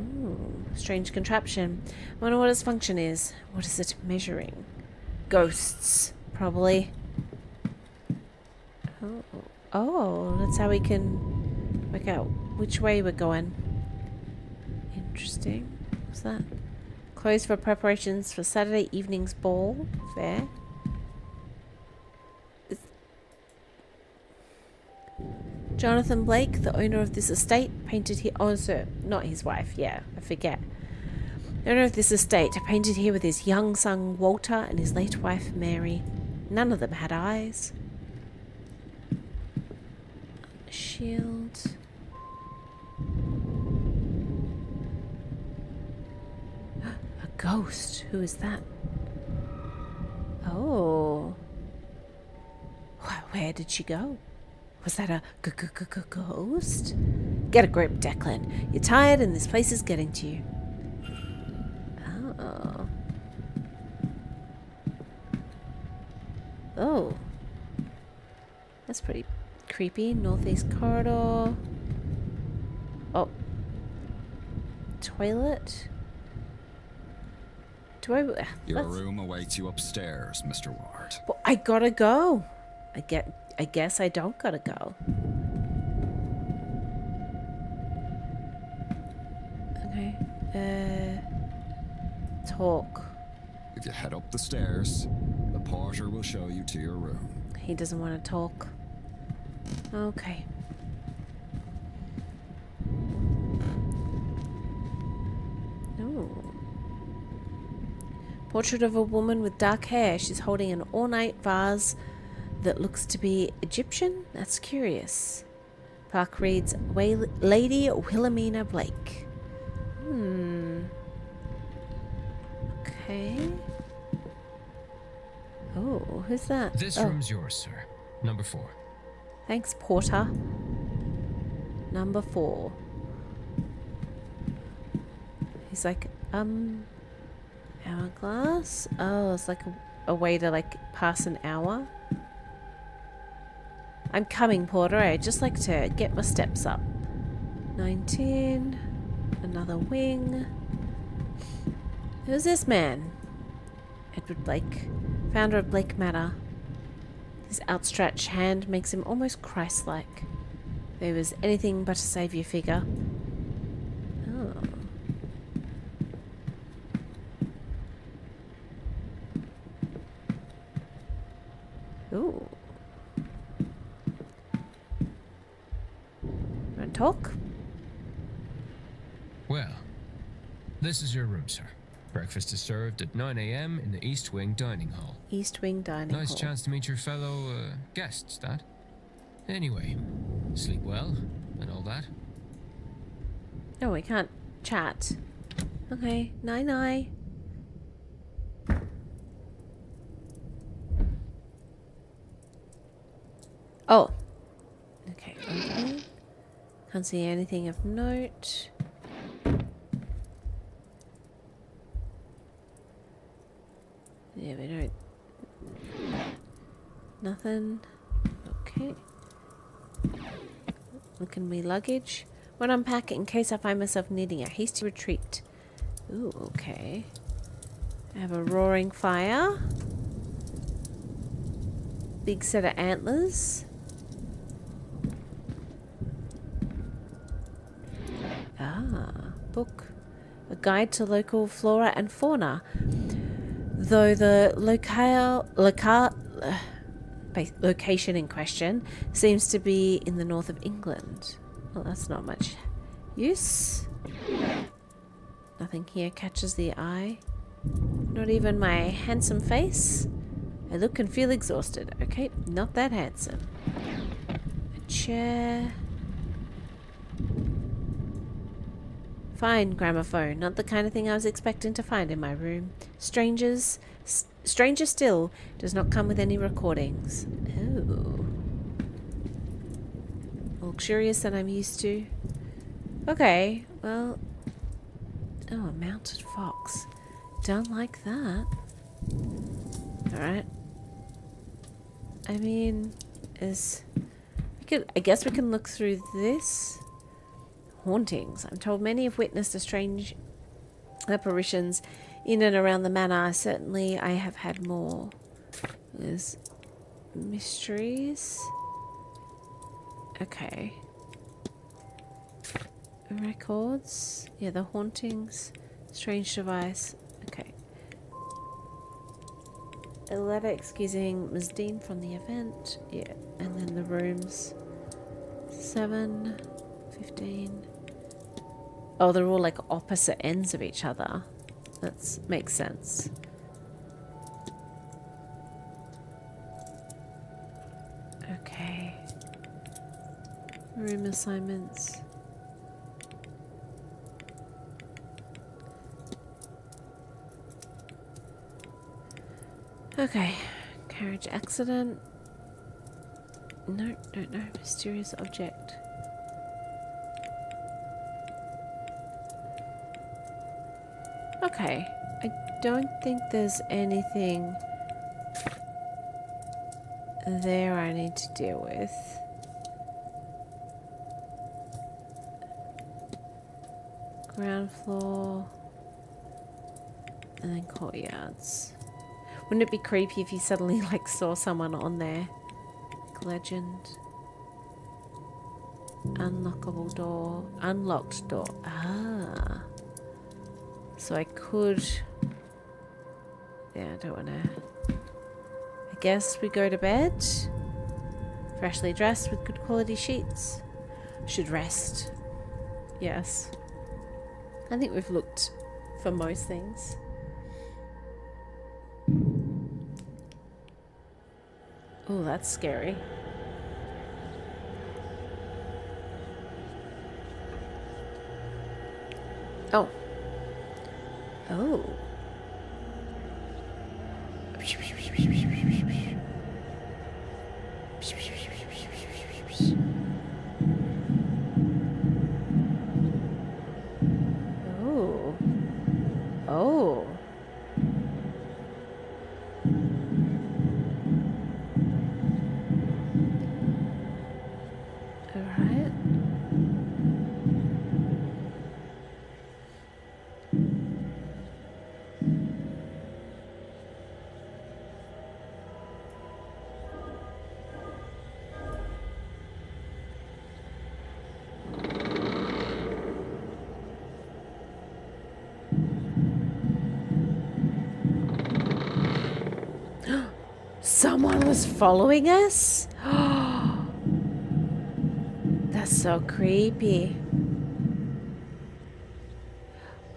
Ooh, strange contraption. I wonder what its function is. What is it measuring? Ghosts, probably. Oh, that's how we can work out which way we're going. Interesting. What's that? Closed for preparations for Saturday evening's ball. Fair. Jonathan Blake, the owner of this estate, painted here. Oh, sir, not his wife. Yeah, I forget. The owner of this estate painted here with his young son Walter and his late wife Mary. None of them had eyes. Shield. A ghost. Who is that? Oh. Where did she go? Was that a ghost? Get a grip, Declan. You're tired and this place is getting to you. Oh. Oh. That's pretty creepy. Northeast corridor. Oh. Toilet. Do I... Your room awaits you upstairs, Mr. Ward. Well, I gotta go. I guess I don't gotta go. Okay. Talk. If you head up the stairs, the porter will show you to your room. He doesn't want to talk. Okay. Ooh. Portrait of a woman with dark hair. She's holding an ornate vase that looks to be Egyptian. That's curious. Plaque reads, Lady Wilhelmina Blake. Okay. Oh, who's that? This room's yours, sir. Number 4. Thanks, Porter. Number 4. He's like, hourglass? Oh, it's like a way to, like, pass an hour. I'm coming, Porter. I'd just like to get my steps up. 19. Another wing. Who's this man? Edward Blake, founder of Blake Manor. His outstretched hand makes him almost Christ-like. If he was anything but a saviour figure. Oh. Ooh. Want to talk? Well, this is your room, sir. Breakfast is served at 9 a.m. in the East Wing Dining Hall. East Wing Dining Hall. Nice chance to meet your fellow guests, that. Anyway, sleep well and all that. Oh, we can't chat. Okay, night-night. Oh. Okay, open. Can't see anything of note. Yeah, we don't... Nothing. Okay. Look in me luggage. When unpack it in case I find myself needing a hasty retreat. Ooh, okay. I have a roaring fire. Big set of antlers. Ah, book. A guide to local flora and fauna. Though the location in question seems to be in the north of England. Well, that's not much use. Nothing here catches the eye. Not even my handsome face. I look and feel exhausted. Okay, not that handsome. A chair. Fine gramophone, not the kind of thing I was expecting to find in my room. Stranger still, does not come with any recordings. Oh. More luxurious than I'm used to. Okay, well... Oh, a mounted fox. Don't like that. Alright. I mean, I guess we can look through this. Hauntings. I'm told many have witnessed a strange apparitions in and around the manor. Certainly I have had more. There's mysteries. Okay. Records. Yeah, the hauntings. Strange device. Okay. A letter excusing Ms. Dean from the event. Yeah. And then the rooms. 7, 15. Oh, they're all like opposite ends of each other. That makes sense. Okay. Room assignments. Okay. Carriage accident. No, don't know. Mysterious object. Okay. I don't think there's anything there I need to deal with. Ground floor. And then courtyards. Wouldn't it be creepy if you suddenly like saw someone on there? Like legend. Unlockable door. Unlocked door. Ah. So I could... Yeah, I don't want to... I guess we go to bed. Freshly dressed with good quality sheets. Should rest. Yes. I think we've looked for most things. Oh, that's scary. Oh. Oh. Oh. Oh. All right. Someone was following us? That's so creepy.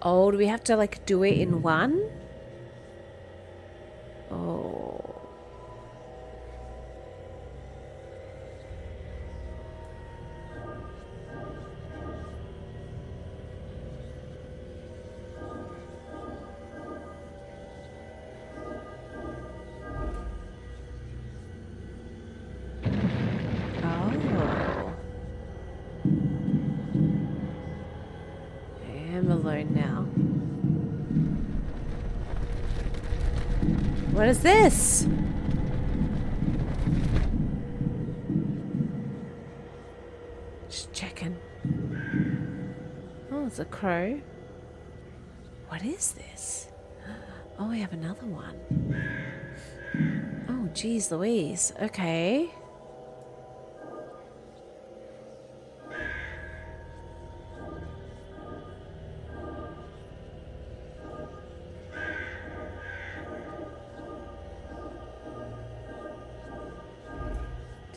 Oh, do we have to like do it in one? Oh. Oh. I am alone now. What is this? Just checking. Oh, it's a crow. What is this? Oh, we have another one. Oh, geez Louise. Okay.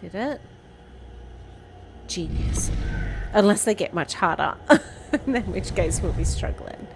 Did it? Genius. Unless they get much harder. In which case we'll be struggling.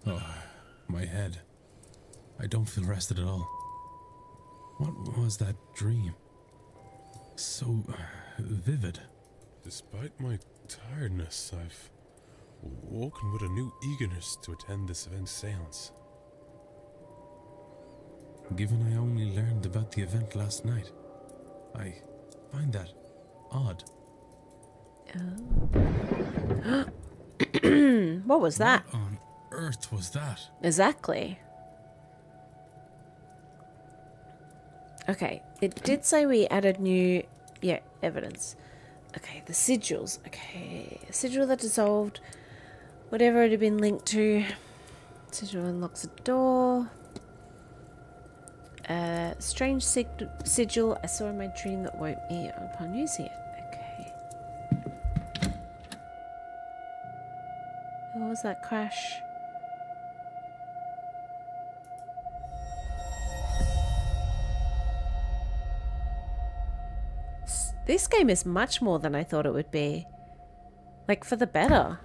Oh, my head. I don't feel rested at all. What was that dream? So vivid. Despite my tiredness, I've woken with a new eagerness to attend this event seance. Given I only learned about the event last night, I find that odd. What was that? What on earth was that? Exactly. Okay, it did say we added new, evidence. Okay, the sigils. Okay, a sigil that dissolved, whatever it had been linked to. Sigil unlocks a door. Strange sigil I saw in my dream that woke me upon using it. Okay. What was that crash? This game is much more than I thought it would be. Like, for the better.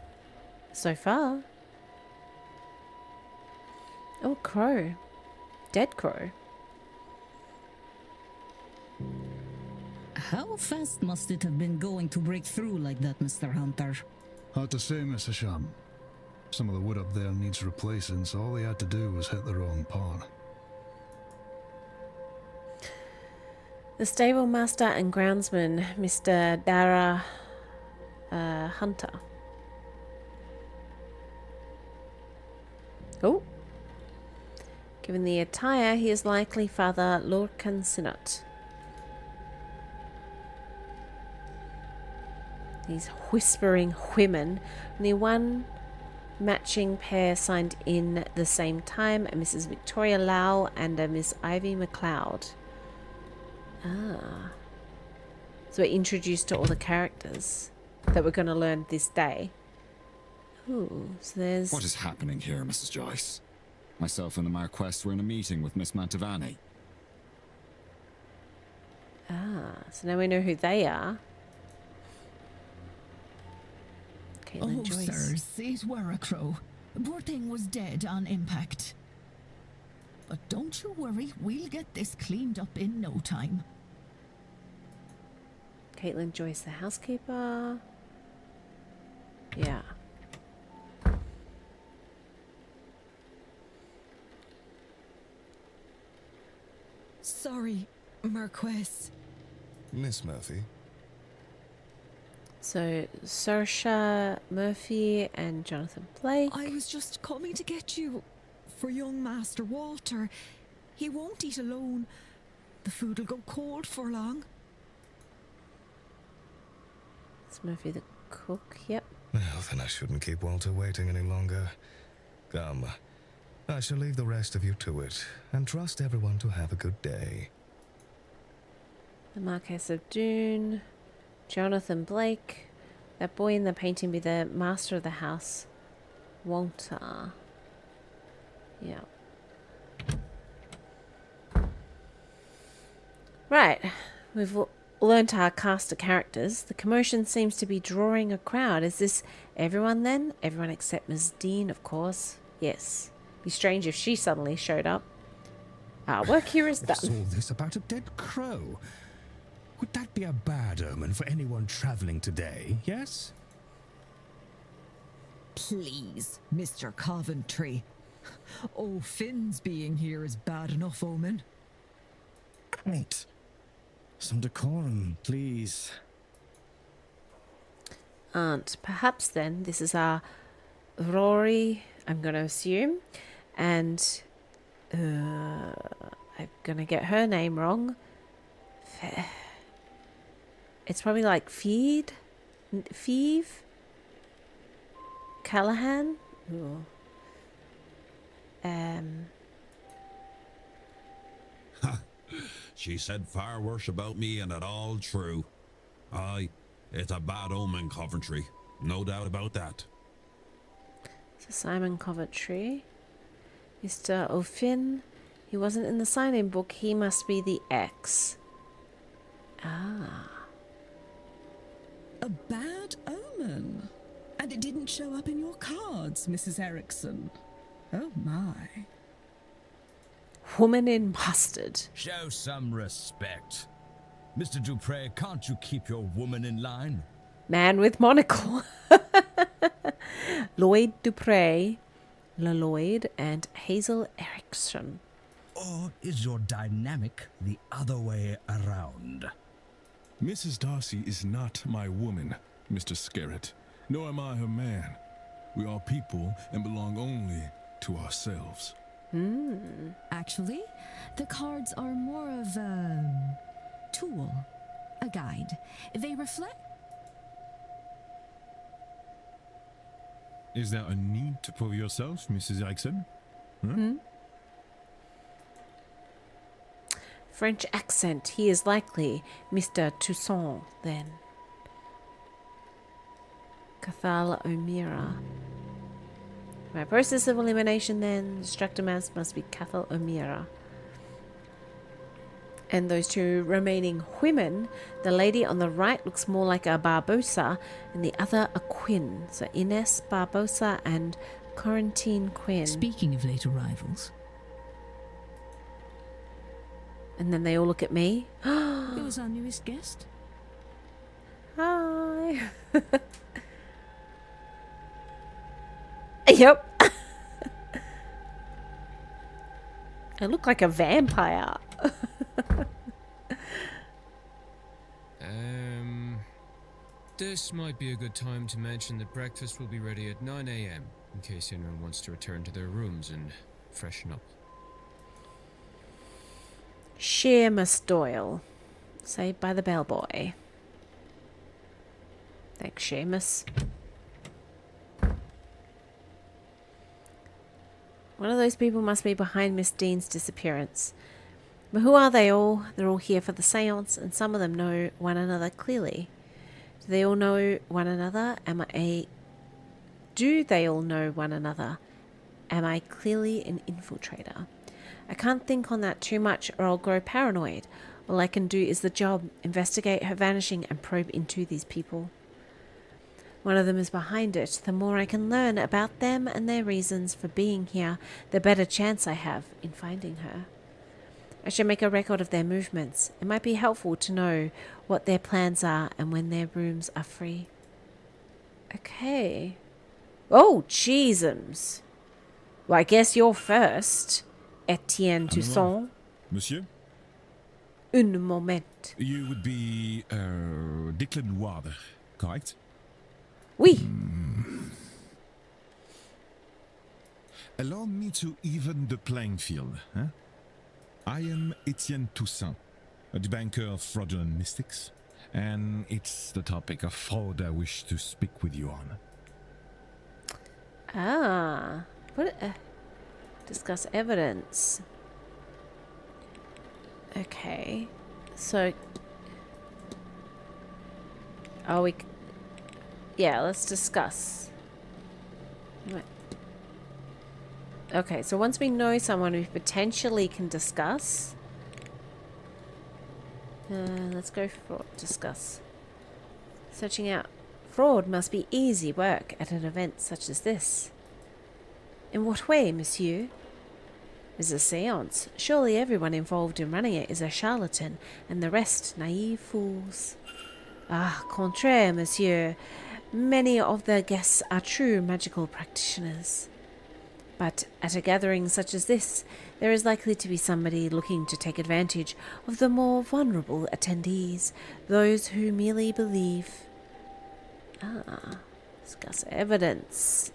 So far. Oh, crow. Dead crow. How fast must it have been going to break through like that, Mr. Hunter? Hard to say, Mr. Sham. Some of the wood up there needs replacing, so all they had to do was hit the wrong part. The stable master and groundsman, Mr. Dara Hunter. Oh. Given the attire, he is likely Father Lorcan Sinnott. These whispering women. Only one matching pair signed in the same time, a Mrs. Victoria Lau and a Miss Ivy MacLeod. Ah. So we're introduced to all the characters that we're going to learn this day. Ooh, so there's... What is happening here, Mrs. Joyce? Myself and the Marquess were in a meeting with Miss Mantovani. Ah, so now we know who they are. Caitlin Joyce. Sirs, it were a crow. Poor thing was dead on impact. But don't you worry, we'll get this cleaned up in no time. Caitlin Joyce, the housekeeper. Yeah. Sorry, Marquess. Miss Murphy. So, Saoirse Murphy and Jonathan Blake. I was just coming to get you for young Master Walter. He won't eat alone. The food'll go cold for long. It's Murphy the cook, yep. Well, then I shouldn't keep Walter waiting any longer. Come, I shall leave the rest of you to it, and trust everyone to have a good day. The Marquess of Doon. Jonathan Blake. That boy in the painting be the master of the house. Walter. Yeah. Right. We've learned our cast of characters. The commotion seems to be drawing a crowd. Is this everyone then? Everyone except Ms. Dean, of course. Yes. Be strange if she suddenly showed up. Our work here is What's done. all this about a dead crow? Would that be a bad omen for anyone traveling today, yes? Please, Mr. Coventry. Oh, Finn's being here is bad enough omen. Wait. Some decorum, please. Aunt, perhaps then this is our Rory, I'm going to assume, and I'm going to get her name wrong. It's probably like Feeve Callahan. Ooh. She said far worse about me, and it all true. Aye, it's a bad omen, Coventry. No doubt about that. So Simon Coventry. Mr. O'Finn. He wasn't in the sign-in book. He must be the ex. Ah. A bad omen. And it didn't show up in your cards, Mrs. Erickson. Oh my. Woman in mustard. Show some respect. Mr. Dupre, can't you keep your woman in line? Man with monocle. Lloyd Dupre, Lloyd, and Hazel Erickson. Or is your dynamic the other way around? Mrs. Darcy is not my woman, Mr. Scarrett, nor am I her man. We are people and belong only to ourselves. Actually, the cards are more of a tool, a guide. They reflect. Is there a need to prove yourself, Mrs. Erickson? French accent. He is likely Mr. Toussaint, then. Cathal O'Meara. My process of elimination, then. Destructor mass must be Cathal O'Meara. And those two remaining women, the lady on the right looks more like a Barbosa and the other a Quinn. So Ines Barbosa and Corentine Quinn. Speaking of late arrivals. And then they all look at me. Who's our newest guest? Hi. Yep. I look like a vampire. This might be a good time to mention that breakfast will be ready at 9 a.m. in case anyone wants to return to their rooms and freshen up. Seamus Doyle. Saved by the bellboy. Thanks, Seamus. One of those people must be behind Miss Dean's disappearance. But who are they all? They're all here for the seance, and some of them know one another clearly. Do they all know one another? Do they all know one another? Am I clearly an infiltrator? I can't think on that too much or I'll grow paranoid. All I can do is the job, investigate her vanishing and probe into these people. One of them is behind it. The more I can learn about them and their reasons for being here, the better chance I have in finding her. I should make a record of their movements. It might be helpful to know what their plans are and when their rooms are free. Okay. Oh, jeezums. Well, I guess you're first, Etienne Toussaint. Monsieur? Un moment. You would be, Declan Water, correct? Oui. Allow me to even the playing field, huh? I am Etienne Toussaint, a debunker of fraudulent mystics, and it's the topic of fraud I wish to speak with you on. Ah. What? Discuss evidence. Okay. So. Oh, we. Yeah, let's discuss. What? Okay, so once we know someone we potentially can discuss. Let's go for discuss. Searching out fraud must be easy work at an event such as this. In what way, monsieur? It's a seance. Surely everyone involved in running it is a charlatan, and the rest naive fools. Ah, contraire, monsieur. Many of the guests are true magical practitioners. But at a gathering such as this, there is likely to be somebody looking to take advantage of the more vulnerable attendees, those who merely believe. Ah, discuss evidence.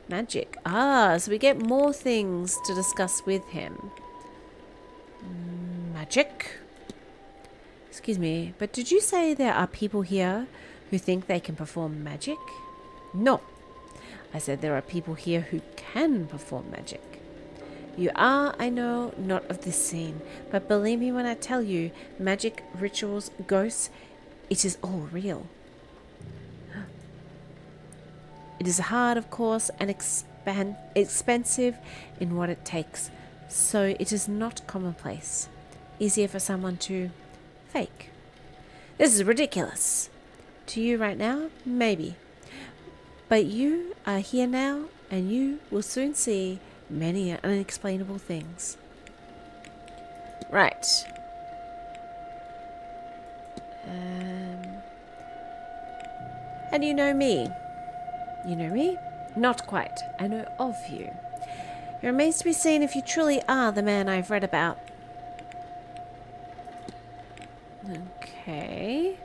Magic. Ah, so we get more things to discuss with him. Magic. Excuse me, but did you say there are people here who think they can perform magic? No. I said there are people here who can perform magic. You are, I know, not of this scene, but believe me when I tell you, magic, rituals, ghosts, it is all real. It is hard, of course, and expensive in what it takes, so it is not commonplace. Easier for someone to fake. This is ridiculous. To you right now, maybe. But you are here now, and you will soon see many unexplainable things. Right. And you know me. You know me? Not quite. I know of you. It remains to be seen if you truly are the man I've read about. Okay.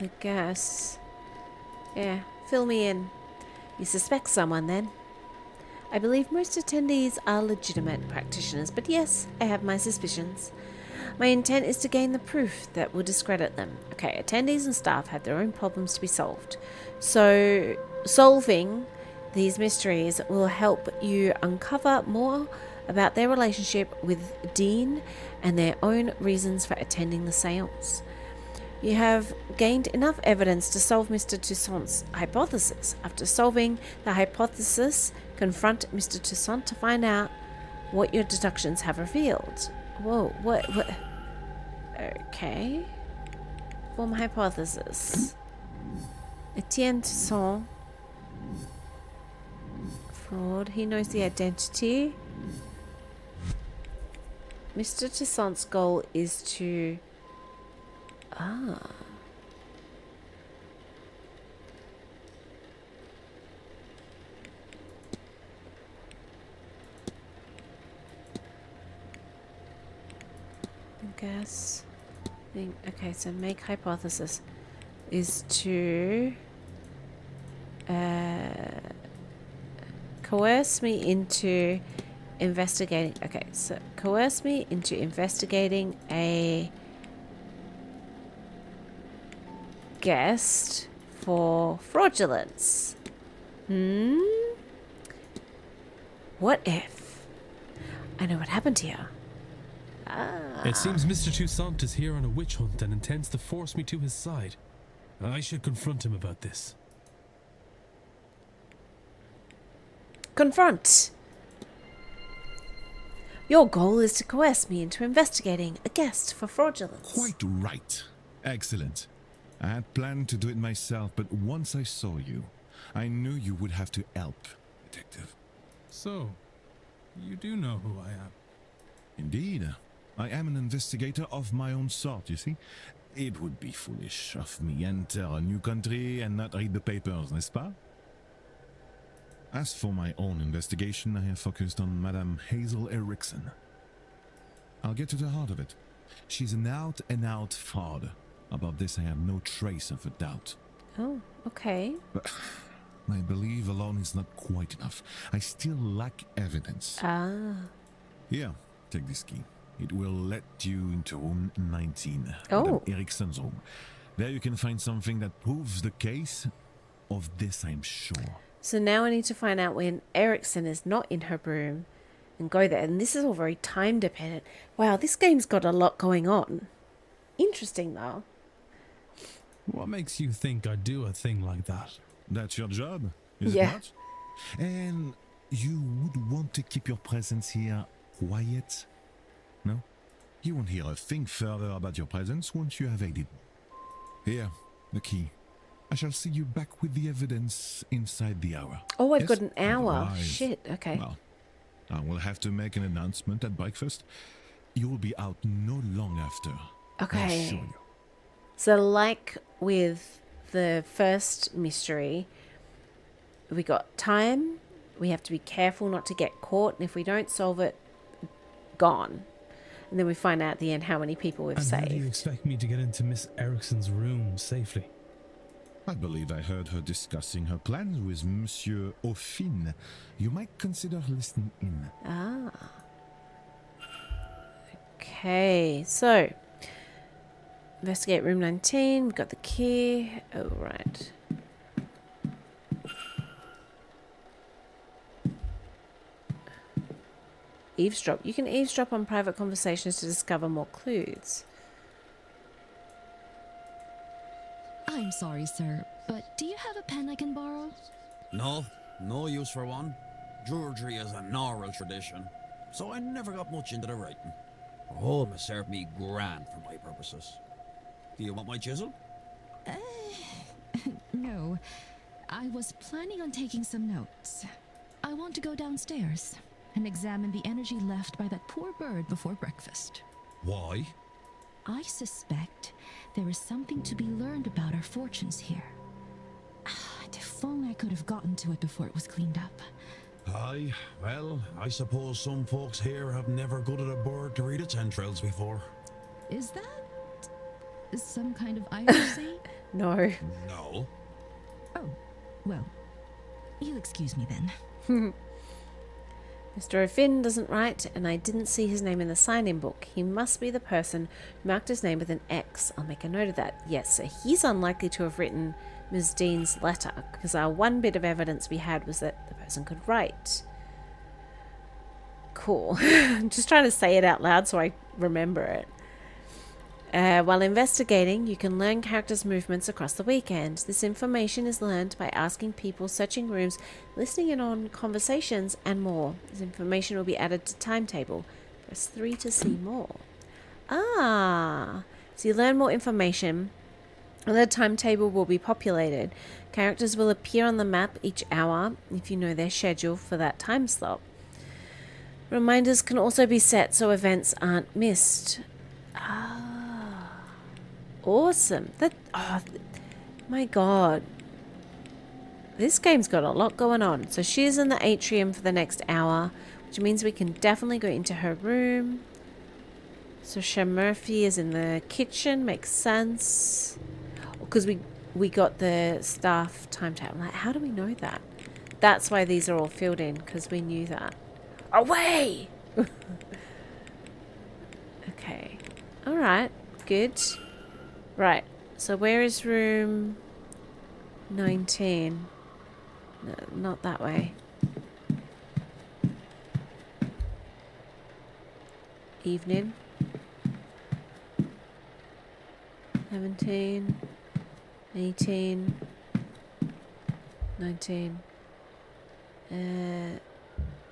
I guess. Yeah, fill me in. You suspect someone then? I believe most attendees are legitimate practitioners, but yes, I have my suspicions. My intent is to gain the proof that will discredit them. Okay, attendees and staff have their own problems to be solved. So, solving these mysteries will help you uncover more about their relationship with Dean and their own reasons for attending the seance. You have gained enough evidence to solve Mr. Toussaint's hypothesis. After solving the hypothesis, confront Mr. Toussaint to find out what your deductions have revealed. Whoa, what? Okay. Form hypothesis. Etienne Toussaint. Fraud. He knows the identity. Mr. Toussaint's goal is to... guess. Okay, so make hypothesis is to coerce me into investigating. Okay, so coerce me into investigating a guest for fraudulence. What if I know what happened here? It seems Mr. Toussaint is here on a witch hunt and intends to force me to his side. I should confront him about this. Confront! Your goal is to coerce me into investigating a guest for fraudulence. Quite right. Excellent. I had planned to do it myself, but once I saw you, I knew you would have to help, Detective. So, you do know who I am? Indeed. I am an investigator of my own sort, you see. It would be foolish of me enter a new country and not read the papers, n'est-ce pas? As for my own investigation, I have focused on Madame Hazel Erickson. I'll get to the heart of it. She's an out-and-out fraud. About this, I have no trace of a doubt. Oh, okay. But my belief alone is not quite enough. I still lack evidence. Here, take this key. It will let you into room 19. Oh. Madame Erickson's room. There you can find something that proves the case. Of this, I'm sure. So now I need to find out when Erickson is not in her room and go there. And this is all very time dependent. Wow, this game's got a lot going on. Interesting, though. What makes you think I'd do a thing like that? That's your job, is it not? And you would want to keep your presence here quiet? No? You won't hear a thing further about your presence once you have aided. Here, the key. I shall see you back with the evidence inside the hour. Oh, I've got an hour. Otherwise, Shit, okay. Well, I will have to make an announcement at breakfast. You will be out no long after. Okay. I assure you. So like with the first mystery, we got time. We have to be careful not to get caught. And if we don't solve it, gone. And then we find out at the end how many people we've saved. How do you expect me to get into Miss Erickson's room safely? I believe I heard her discussing her plans with Monsieur Aufin. You might consider listening in. Okay, so investigate room 19. We've got the key. Oh, right. Eavesdrop. You can eavesdrop on private conversations to discover more clues. I'm sorry, sir, but do you have a pen I can borrow? No, no use for one. Drudgery is an oral tradition, so I never got much into the writing. Home has served me grand for my purposes. Do you want my chisel? No. I was planning on taking some notes. I want to go downstairs and examine the energy left by that poor bird before breakfast. Why? I suspect there is something to be learned about our fortunes here. If only I could have gotten to it before it was cleaned up. Aye, well, I suppose some folks here have never gutted a bird to read its entrails before. Is that some kind of irony? No. No. Oh, well, you'll excuse me then. Mr. O'Finn doesn't write, and I didn't see his name in the sign-in book. He must be the person who marked his name with an X. I'll make a note of that. Yes, so he's unlikely to have written Ms. Dean's letter, because our one bit of evidence we had was that the person could write. Cool. I'm just trying to say it out loud so I remember it. While investigating, you can learn characters' movements across the weekend. This information is learned by asking people, searching rooms, listening in on conversations, and more. This information will be added to timetable. Press 3 to see more. Ah, so you learn more information, and the timetable will be populated. Characters will appear on the map each hour if you know their schedule for that time slot. Reminders can also be set so events aren't missed. Awesome. My god. This game's got a lot going on. So she's in the atrium for the next hour, which means we can definitely go into her room. So Sha Murphy is in the kitchen. Makes sense. Because we got the staff timetable. Like, how do we know that? That's why these are all filled in, because we knew that. Away! Okay. Alright. Good. Right, so where is room 19? No, not that way. Evening. 17, 18, 19.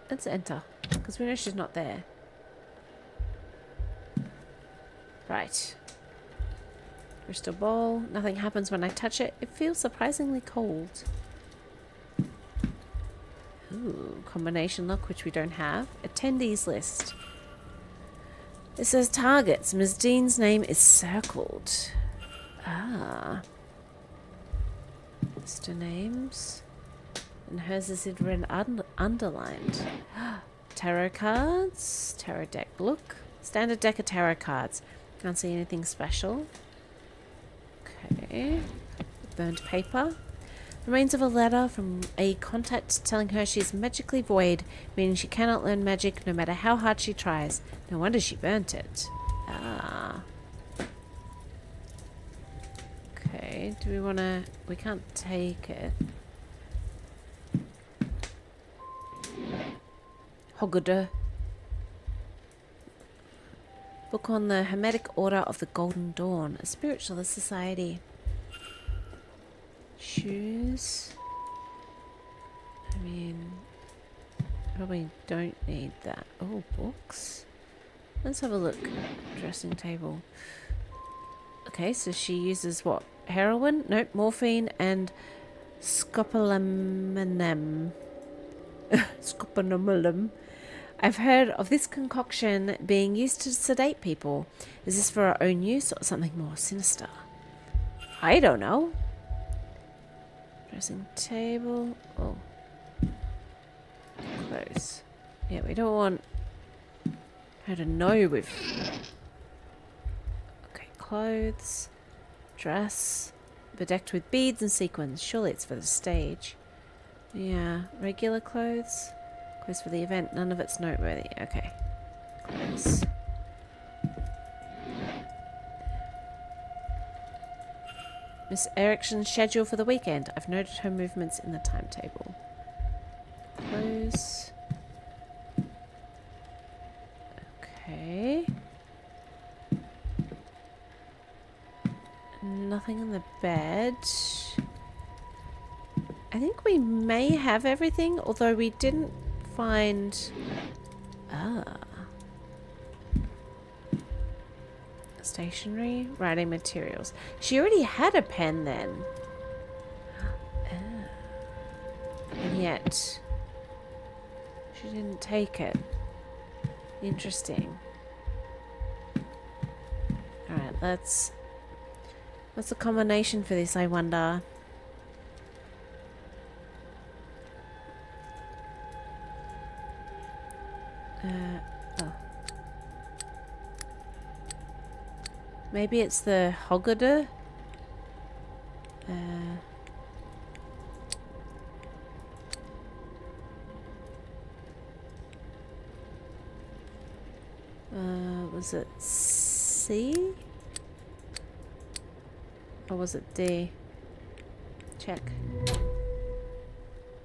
Let's enter, because we know she's not there. Right. Crystal ball. Nothing happens when I touch it. It feels surprisingly cold. Ooh, combination lock, which we don't have. Attendees list. It says targets. Ms. Dean's name is circled. Ah. Mr. Names. And hers is in red underlined. Tarot cards. Tarot deck. Look. Standard deck of tarot cards. Can't see anything special. Okay. Burnt paper. Remains of a letter from a contact telling her she is magically void, meaning she cannot learn magic no matter how hard she tries. No wonder she burnt it. Ah. Okay, do we want to... We can't take it. Hoguda. Book on the Hermetic Order of the Golden Dawn, a spiritualist society. Shoes. I mean, probably don't need that. Oh, books. Let's have a look. Dressing table. Okay, so she uses what? Heroin? Nope, morphine and scopolaminem. Scopolaminem. I've heard of this concoction being used to sedate people. Is this for our own use or something more sinister? I don't know. Dressing table. Oh. Clothes. Yeah, we don't want her to know we've... Okay, clothes. Dress. Bedecked with beads and sequins. Surely it's for the stage. Yeah, regular clothes. Clothes for the event. None of it's noteworthy. Okay. Clothes. Miss Erickson's schedule for the weekend. I've noted her movements in the timetable. Clothes. Okay. Nothing in the bed. I think we may have everything, although we didn't find... Ah. Stationery, writing materials. She already had a pen then. And yet, she didn't take it. Interesting. Alright, what's the combination for this, I wonder? Oh. Maybe it's the Hoggadah? Was it C? Or was it D? Check.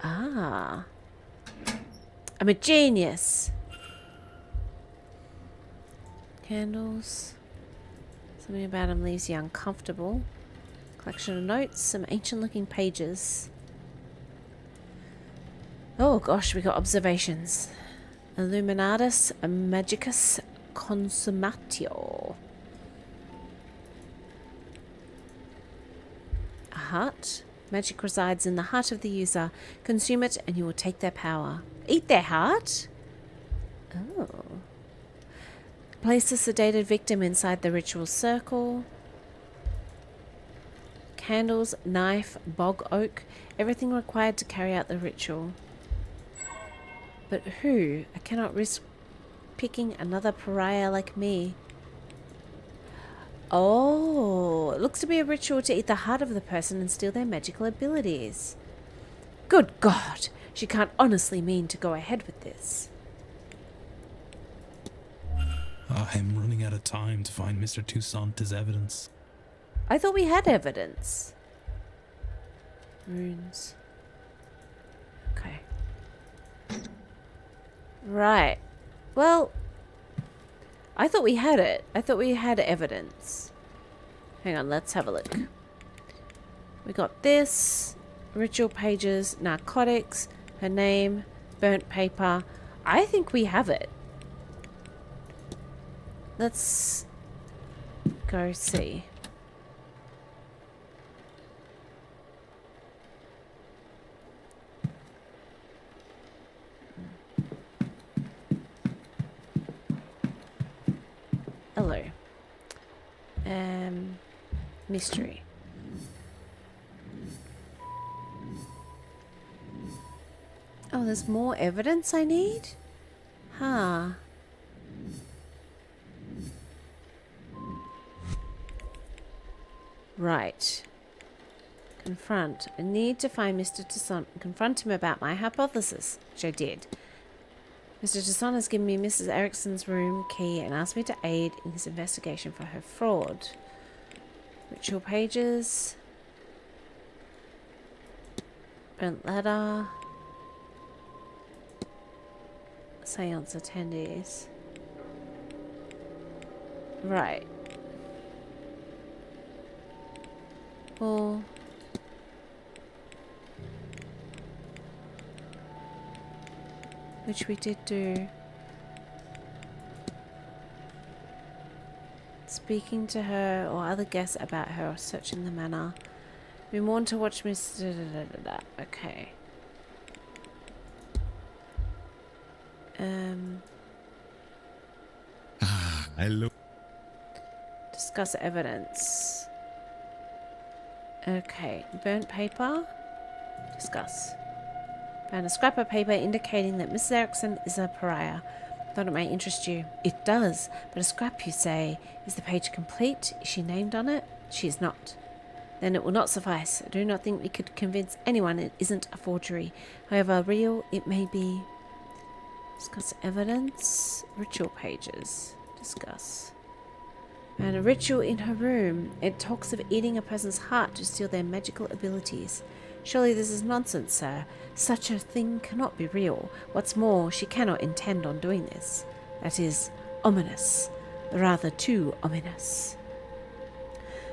Ah. I'm a genius. Candles. Something about him leaves you uncomfortable. Collection of notes, some ancient looking pages. Oh gosh, we got observations. Illuminatus Magicus Consumatio. A heart. Magic resides in the heart of the user. Consume it and you will take their power. Eat their heart? Oh. Place a sedated victim inside the ritual circle. Candles, knife, bog oak. Everything required to carry out the ritual. But who? I cannot risk picking another pariah like me. Oh, it looks to be a ritual to eat the heart of the person and steal their magical abilities. Good God, she can't honestly mean to go ahead with this. I'm running out of time to find Mr. Toussaint as evidence. I thought we had evidence. Runes. Okay. Right. Well, I thought we had it. I thought we had evidence. Hang on, let's have a look. We got this. Ritual pages, narcotics, her name, burnt paper. I think we have it. Let's go see. Hello. Mystery. Oh, there's more evidence I need? Huh. Right. Confront. I need to find Mr. Toussaint and confront him about my hypothesis, which I did. Mr. Toussaint has given me Mrs. Erickson's room key and asked me to aid in his investigation for her fraud. Ritual pages. Burnt letter. Seance attendees. Right. Well, which we did do. Speaking to her or other guests about her or searching the manor. We want to watch Miss. Okay. Hello. Discuss evidence. Okay. Burnt paper. Discuss. Found a scrap of paper indicating that Mrs. Erickson is a pariah. Thought it might interest you. It does, but a scrap, you say. Is the page complete? Is she named on it? She is not. Then it will not suffice. I do not think we could convince anyone it isn't a forgery. However real it may be. Discuss evidence. Ritual pages. Discuss. And a ritual in her room. It talks of eating a person's heart to steal their magical abilities. Surely this is nonsense, sir. Such a thing cannot be real. What's more, she cannot intend on doing this. That is ominous. Rather too ominous.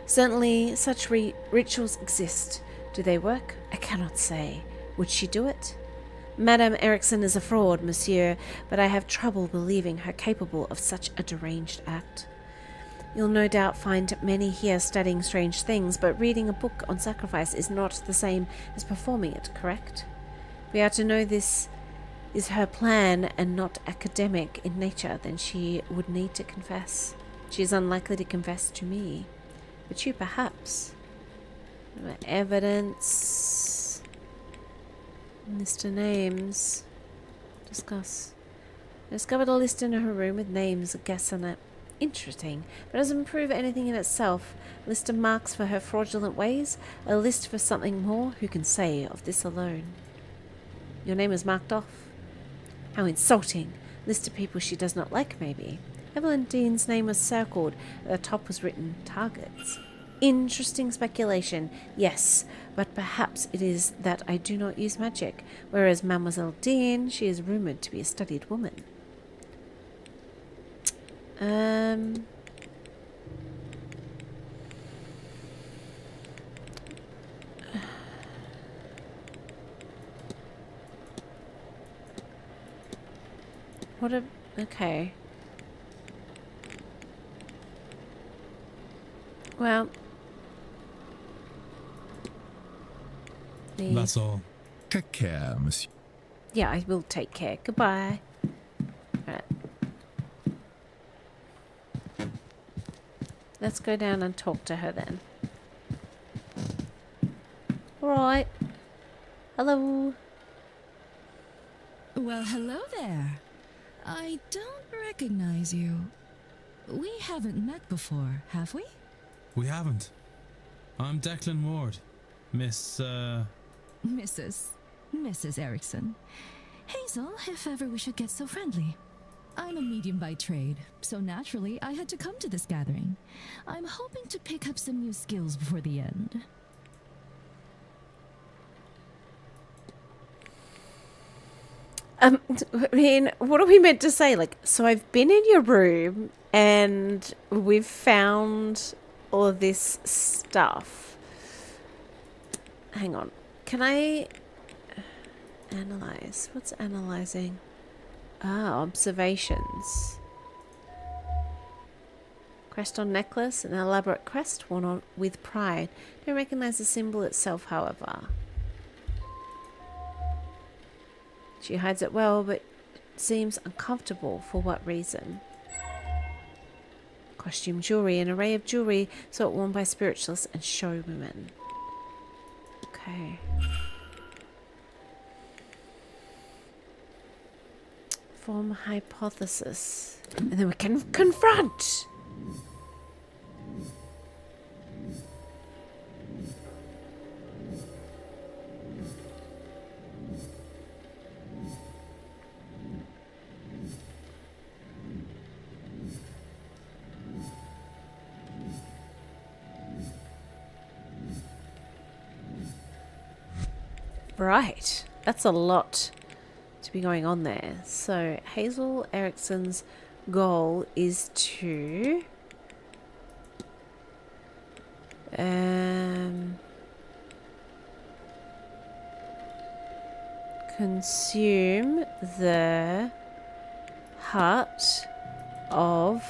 Certainly such rituals exist. Do they work? I cannot say. Would she do it? Madame Erickson is a fraud, monsieur, but I have trouble believing her capable of such a deranged act. You'll no doubt find many here studying strange things, but reading a book on sacrifice is not the same as performing it, correct? we are to know this is her plan and not academic in nature, then she would need to confess. She is unlikely to confess to me, but you perhaps. Evidence. List of names. Discuss. I discovered a list in her room with names of guests on it. Interesting, but doesn't prove anything in itself. A list of marks for her fraudulent ways. A list for something more. Who can say of this alone? Your name is marked off. How insulting. List of people she does not like, maybe. Evelyn Dean's name was circled. At the top was written targets. Interesting speculation, yes, but perhaps it is that I do not use magic, whereas Mademoiselle Dean, she is rumoured to be a studied woman. Okay. Well. That's all. Take care, monsieur. Yeah, I will take care. Goodbye. Alright. Let's go down and talk to her then. Alright. Hello. Well, hello there. I don't recognize you. We haven't met before, have we? We haven't. I'm Declan Ward. Mrs. Erickson. Hazel, if ever we should get so friendly. I'm a medium by trade, so naturally I had to come to this gathering. I'm hoping to pick up some new skills before the end. I mean, what are we meant to say? Like, so I've been in your room and we've found all of this stuff. Hang on. Can I analyze? What's analyzing? Ah, observations. Crest on necklace, an elaborate crest worn on with pride. Don't recognize the symbol itself, however. She hides it well, but seems uncomfortable. For what reason? Costume jewelry, an array of jewelry sought worn by spiritualists and show women. Okay. Form hypothesis. And then we can confront! Right. That's a lot to be going on there. So Hazel Erickson's goal is to consume the heart of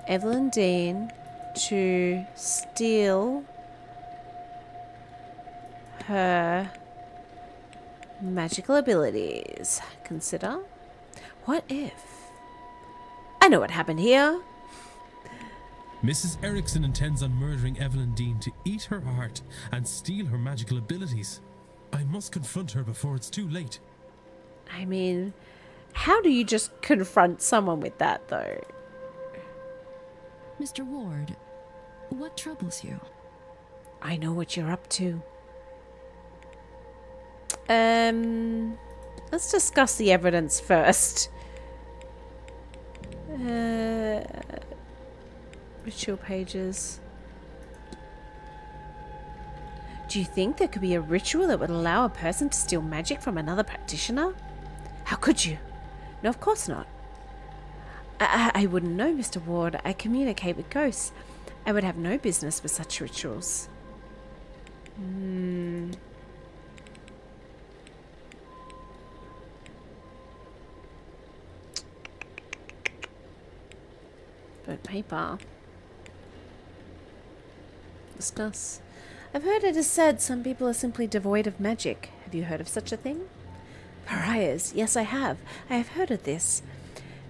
Evelyn Dean to steal her magical abilities. Consider. What if? I know what happened here. Mrs. Erickson intends on murdering Evelyn Dean to eat her heart and steal her magical abilities. I must confront her before it's too late. I mean, how do you just confront someone with that, though? Mr. Ward, what troubles you? I know what you're up to. Let's discuss the evidence first. Ritual pages. Do you think there could be a ritual that would allow a person to steal magic from another practitioner? How could you? No, of course not. I wouldn't know, Mr. Ward. I communicate with ghosts. I would have no business with such rituals. But paper. Discuss. I've heard it is said some people are simply devoid of magic. Have you heard of such a thing? Pariahs. Yes, I have. I have heard of this.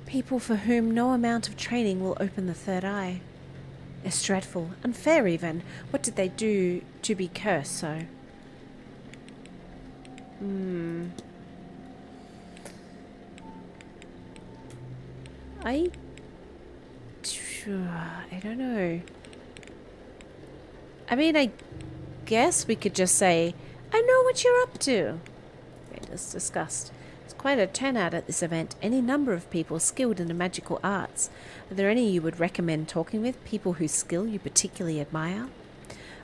People for whom no amount of training will open the third eye. It's dreadful. Unfair even. What did they do to be cursed so? I don't know. I mean, I guess we could just say, I know what you're up to. Okay, as discussed. It's quite a turnout at this event. Any number of people skilled in the magical arts. Are there any you would recommend talking with? People whose skill you particularly admire?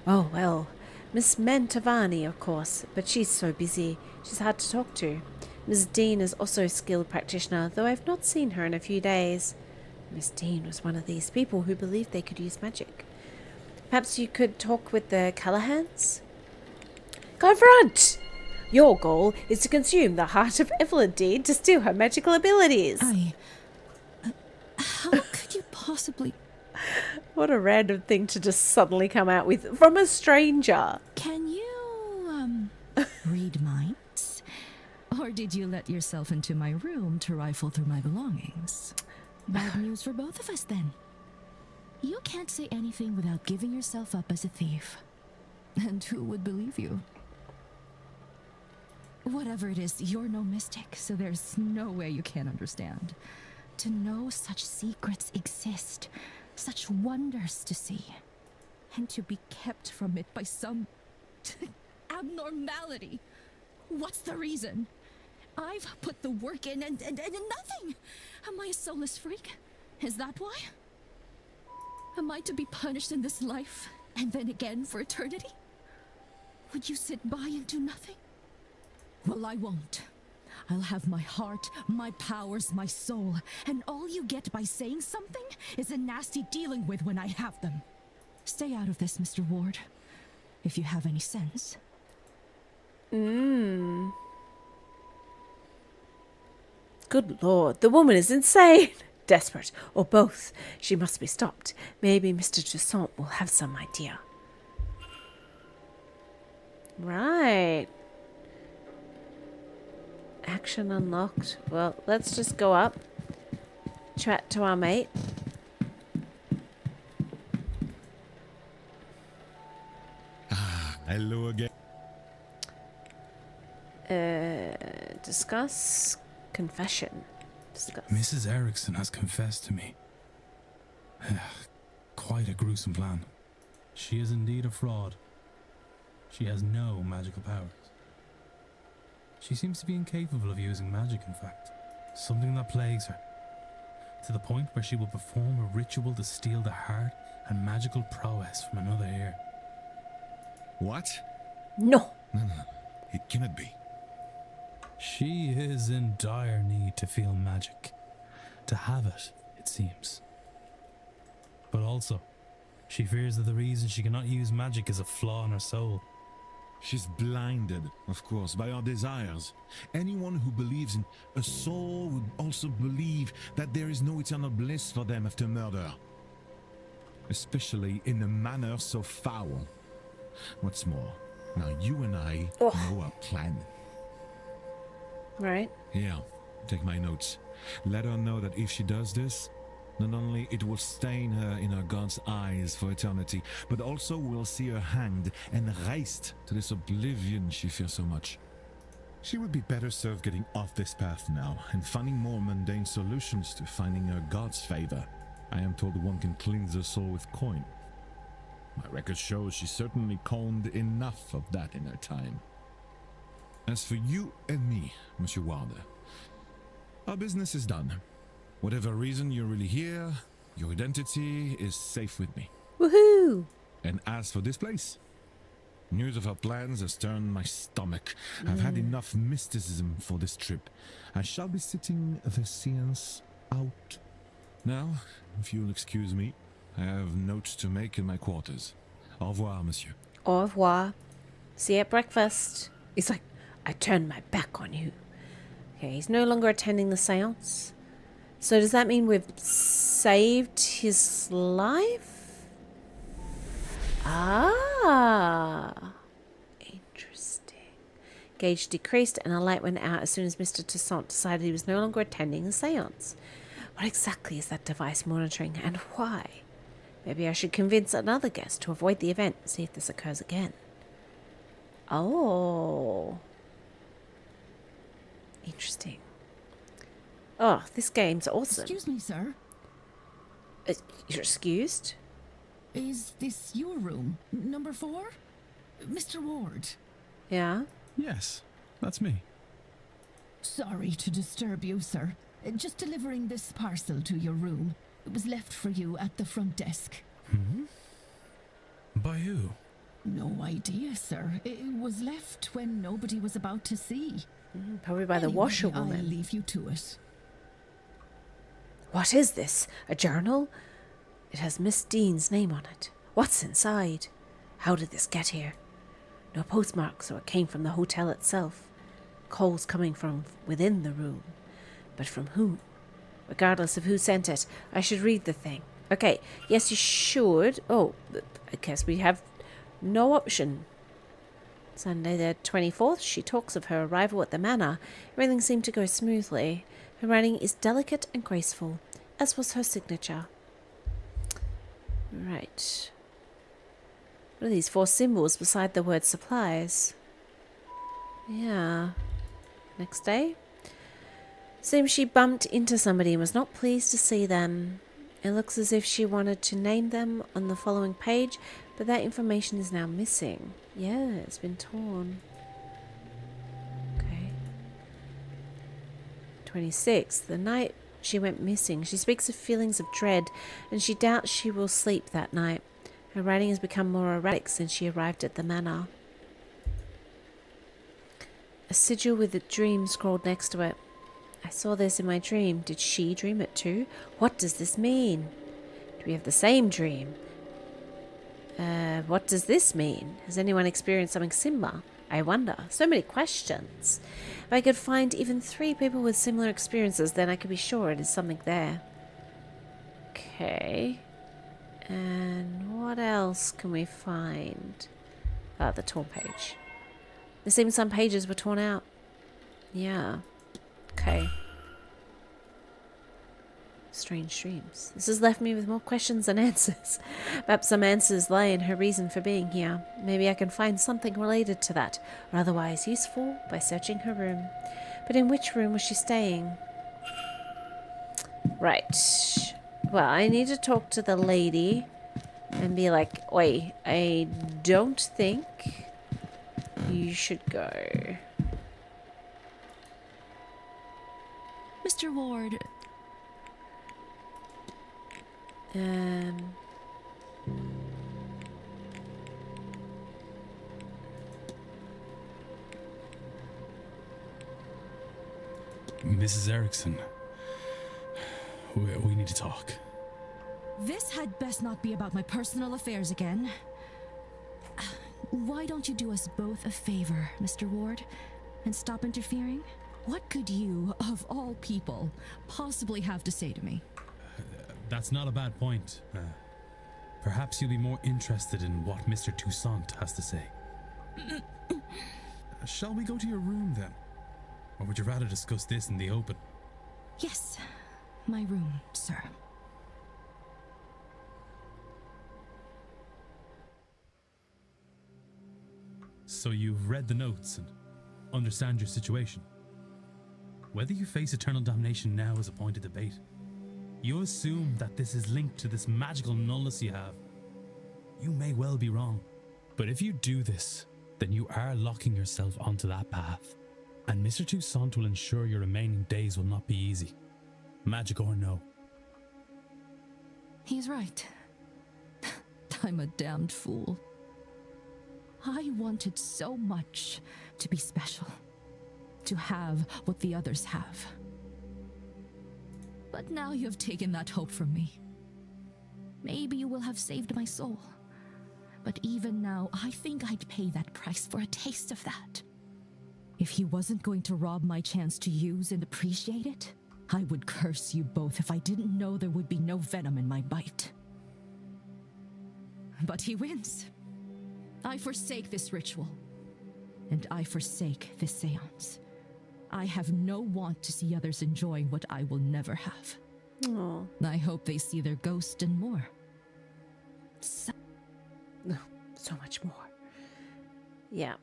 Oh, well, Miss Mantavani, of course, but she's so busy. She's hard to talk to. Miss Dean is also a skilled practitioner, though I've not seen her in a few days. Miss Dean was one of these people who believed they could use magic. Perhaps you could talk with the Callahans? Go front! Your goal is to consume the heart of Evelyn Dean to steal her magical abilities. How could you possibly... What a random thing to just suddenly come out with from a stranger. Can you, read minds? Or did you let yourself into my room to rifle through my belongings? Bad news for both of us, then. You can't say anything without giving yourself up as a thief. And who would believe you? Whatever it is, you're no mystic, so there's no way you can't understand. To know such secrets exist, such wonders to see, and to be kept from it by some abnormality. What's the reason? I've put the work in and nothing. Am I a soulless freak? Is that why? Am I to be punished in this life and then again for eternity? Would you sit by and do nothing? Well, I won't. I'll have my heart, my powers, my soul, and all you get by saying something is a nasty dealing with when I have them. Stay out of this, Mr. Ward, if you have any sense. Good lord, the woman is insane. Desperate, or both. She must be stopped. Maybe Mr. Toussaint will have some idea. Right. Action unlocked. Well, let's just go up. Chat to our mate. Hello again. Discuss. Confession. Discuss. Mrs. Erickson has confessed to me. Quite a gruesome plan. She is indeed a fraud. She has no magical powers. She seems to be incapable of using magic, in fact. Something that plagues her. To the point where she will perform a ritual to steal the heart and magical prowess from another ear. What? No. No. It cannot be. She is in dire need to feel magic. To have it, it seems. But also, she fears that the reason she cannot use magic is a flaw in her soul. She's blinded, of course, by our desires. Anyone who believes in a soul would also believe that there is no eternal bliss for them after murder. Especially in a manner so foul. What's more, now you and I know our plan. Right. Here, take my notes. Let her know that if she does this, not only it will stain her in her God's eyes for eternity, but also we'll see her hanged and raised to this oblivion she fears so much. She would be better served getting off this path now and finding more mundane solutions to finding her God's favor. I am told one can cleanse her soul with coin. My record shows she certainly coined enough of that in her time. As for you and me, Monsieur Ward, our business is done. Whatever reason you're really here, your identity is safe with me. Woohoo! And as for this place, news of our plans has turned my stomach. I've had enough mysticism for this trip. I shall be sitting the seance out. Now, if you'll excuse me, I have notes to make in my quarters. Au revoir, monsieur. Au revoir. See you at breakfast. He's like, I turned my back on you. Okay, he's no longer attending the seance. So does that mean we've saved his life? Ah, interesting. Gauge decreased and a light went out as soon as Mr. Toussaint decided he was no longer attending the seance. What exactly is that device monitoring and why? Maybe I should convince another guest to avoid the event and see if this occurs again. Oh. Interesting. Oh, this game's awesome. Excuse me, sir. You're excused? Is this your room? Number 4? Mr. Ward. Yeah? Yes, that's me. Sorry to disturb you, sir. Just delivering this parcel to your room. It was left for you at the front desk. By who? No idea, sir. It was left when nobody was about to see. Probably by the washerwoman. I'll leave you to it. What is this? A journal? It has Miss Dean's name on it. What's inside? How did this get here? No postmark, so it came from the hotel itself. Calls coming from within the room. But from whom? Regardless of who sent it, I should read the thing. Okay, yes, you should. Oh, I guess we have no option. Sunday the 24th, she talks of her arrival at the manor. Everything seemed to go smoothly. Her writing is delicate and graceful, as was her signature. Right. What are these 4 symbols beside the word supplies? Yeah. Next day. Seems she bumped into somebody and was not pleased to see them. It looks as if she wanted to name them on the following page, but that information is now missing. Yeah, it's been torn. Okay. 26th, the night she went missing. She speaks of feelings of dread, and she doubts she will sleep that night. Her writing has become more erratic since she arrived at the manor. A sigil with a dream scrawled next to it. I saw this in my dream. Did she dream it too? What does this mean? Do we have the same dream? What does this mean? Has anyone experienced something similar? I wonder. So many questions. If I could find even 3 people with similar experiences, then I could be sure it is something there. Okay. And what else can we find? Ah, the torn page. There seems some pages were torn out. Yeah. Okay. Strange dreams. This has left me with more questions than answers. Perhaps some answers lie in her reason for being here. Maybe I can find something related to that, or otherwise useful, by searching her room. But in which room was she staying? Right. Well, I need to talk to the lady and be like, wait, I don't think you should go. Mr. Ward. Mrs. Erickson. We need to talk. This had best not be about my personal affairs again. Why don't you do us both a favor, Mr. Ward, and stop interfering? What could you, of all people, possibly have to say to me? That's not a bad point. Perhaps you'll be more interested in what Mr. Toussaint has to say. Shall we go to your room then? Or would you rather discuss this in the open? Yes, my room, sir. So you've read the notes and understand your situation. Whether you face eternal damnation now is a point of debate. You assume that this is linked to this magical nullness you have. You may well be wrong. But if you do this, then you are locking yourself onto that path. And Mr. Toussaint will ensure your remaining days will not be easy. Magic or no. He's right. I'm a damned fool. I wanted so much to be special. To have what the others have. But now you have taken that hope from me. Maybe you will have saved my soul. But even now, I think I'd pay that price for a taste of that. If he wasn't going to rob my chance to use and appreciate it, I would curse you both if I didn't know there would be no venom in my bite. But he wins. I forsake this ritual. And I forsake this seance. I have no want to see others enjoying what I will never have. Oh. I hope they see their ghost and more. So much more. Yeah.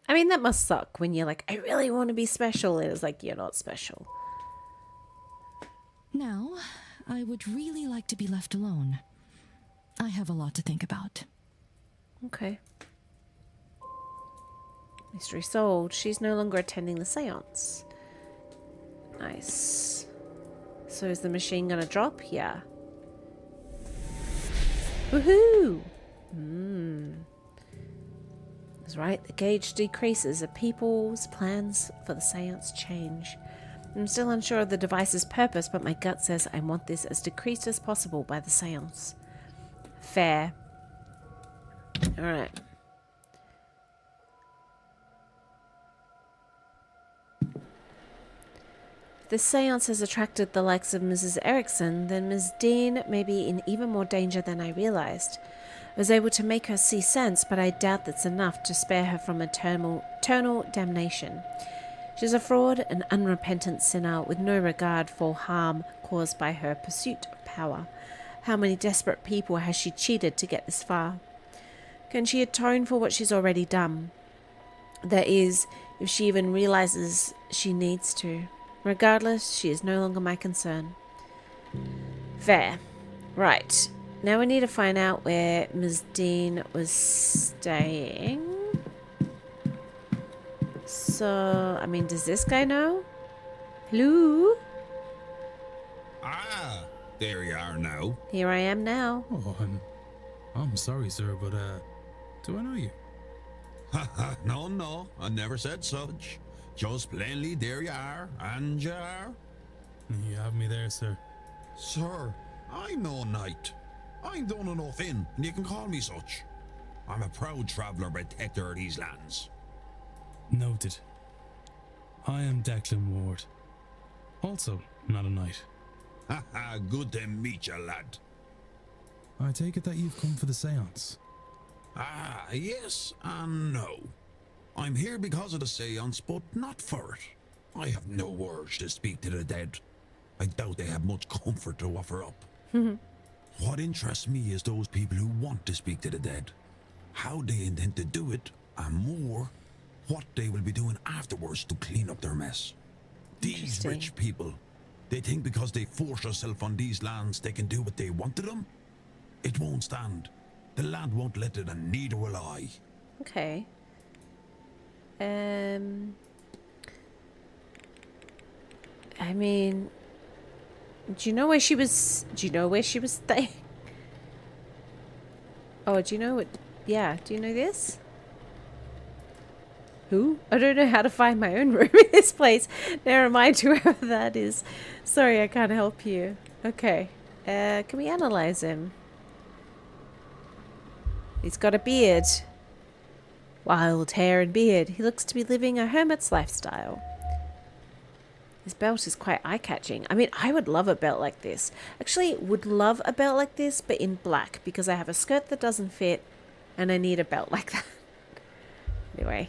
I mean, that must suck when you're like, I really want to be special. And it's like, you're not special. Now, I would really like to be left alone. I have a lot to think about. Okay. Mystery solved. She's no longer attending the seance. Nice. So is the machine gonna drop? Yeah. Woohoo! That's right, the gauge decreases as people's plans for the seance change. I'm still unsure of the device's purpose, but my gut says I want this as decreased as possible by the seance. Fair. Alright. If this seance has attracted the likes of Mrs. Erickson, then Ms. Dean may be in even more danger than I realized. I was able to make her see sense, but I doubt that's enough to spare her from eternal damnation. She's a fraud, an unrepentant sinner with no regard for harm caused by her pursuit of power. How many desperate people has she cheated to get this far? Can she atone for what she's already done? That is, if she even realizes she needs to. Regardless, she is no longer my concern. Fair. Right. Now we need to find out where Ms. Dean was staying. So, I mean, does this guy know? Hello? Ah, there you are now. Here I am now. Oh, I'm sorry, sir, but do I know you? Haha, no, I never said such. Just plainly, there you are, and you are. You have me there, sir. Sir, I'm no knight. I'm done enough in, and you can call me such. I'm a proud traveller protector of these lands. Noted. I am Declan Ward. Also, not a knight. Haha, good to meet you, lad. I take it that you've come for the seance. Ah, yes and no. I'm here because of the seance, but not for it. I have no urge to speak to the dead. I doubt they have much comfort to offer up. What interests me is those people who want to speak to the dead, how they intend to do it, and more, what they will be doing afterwards to clean up their mess. These rich people, they think because they force themselves on these lands they can do what they want to them? It won't stand. The land won't let it, and neither will I. Okay. I mean, do you know where she was staying? Oh, do you know what? Yeah, do you know this? Who? I don't know how to find my own room in this place. Never mind whoever that is. Sorry, I can't help you. Okay. Can we analyze him? He's got a beard. Wild hair and beard. He looks to be living a hermit's lifestyle. His belt is quite eye-catching. I mean, I would love a belt like this. Actually, would love a belt like this, but in black, because I have a skirt that doesn't fit, and I need a belt like that. Anyway.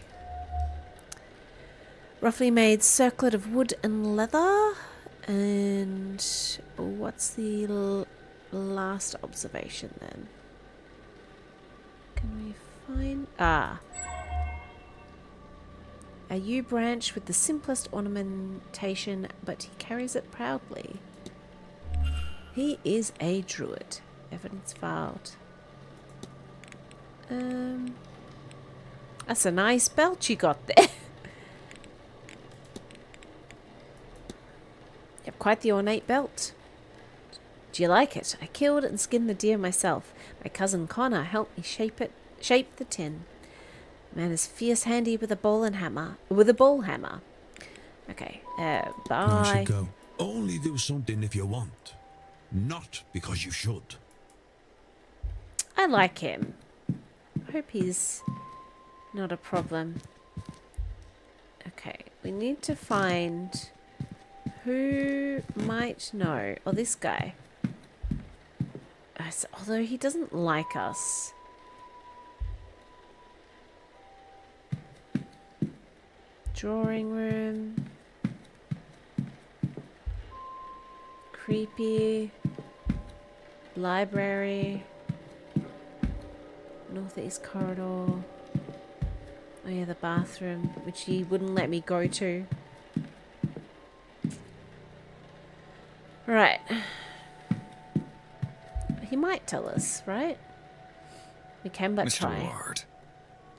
Roughly made circlet of wood and leather. And what's the last observation then? Can we find... Ah. A yew branch with the simplest ornamentation, but he carries it proudly. He is a druid. Evidence filed. That's a nice belt you got there. You have quite the ornate belt. Do you like it? I killed and skinned the deer myself. My cousin Connor helped me shape the tin. Man is fierce handy with a ball hammer. Okay. Bye. I should go. Only do something if you want, not because you should. I like him. I hope he's not a problem. Okay, we need to find who might know. Oh, this guy. Although he doesn't like us. Drawing room. Creepy. Library. Northeast corridor. Oh yeah, the bathroom, which he wouldn't let me go to. Right. He might tell us, right? We can but Mr. try. Ward,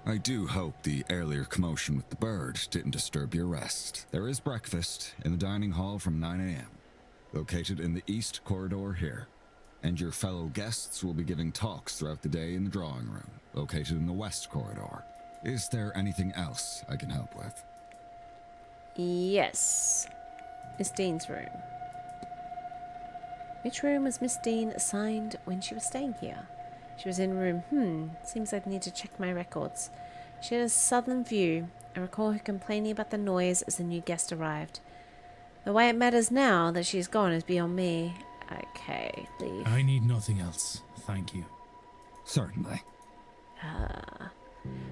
I do hope the earlier commotion with the bird didn't disturb your rest. There is breakfast in the dining hall from 9 a.m., located in the east corridor here. And your fellow guests will be giving talks throughout the day in the drawing room, located in the west corridor. Is there anything else I can help with? Yes. Miss Dean's room. Which room was Miss Dean assigned when she was staying here? She was in room, seems I'd need to check my records. She had a southern view. I recall her complaining about the noise as the new guest arrived. The way it matters now that she's gone is beyond me. Okay, leave. I need nothing else. Thank you. Certainly.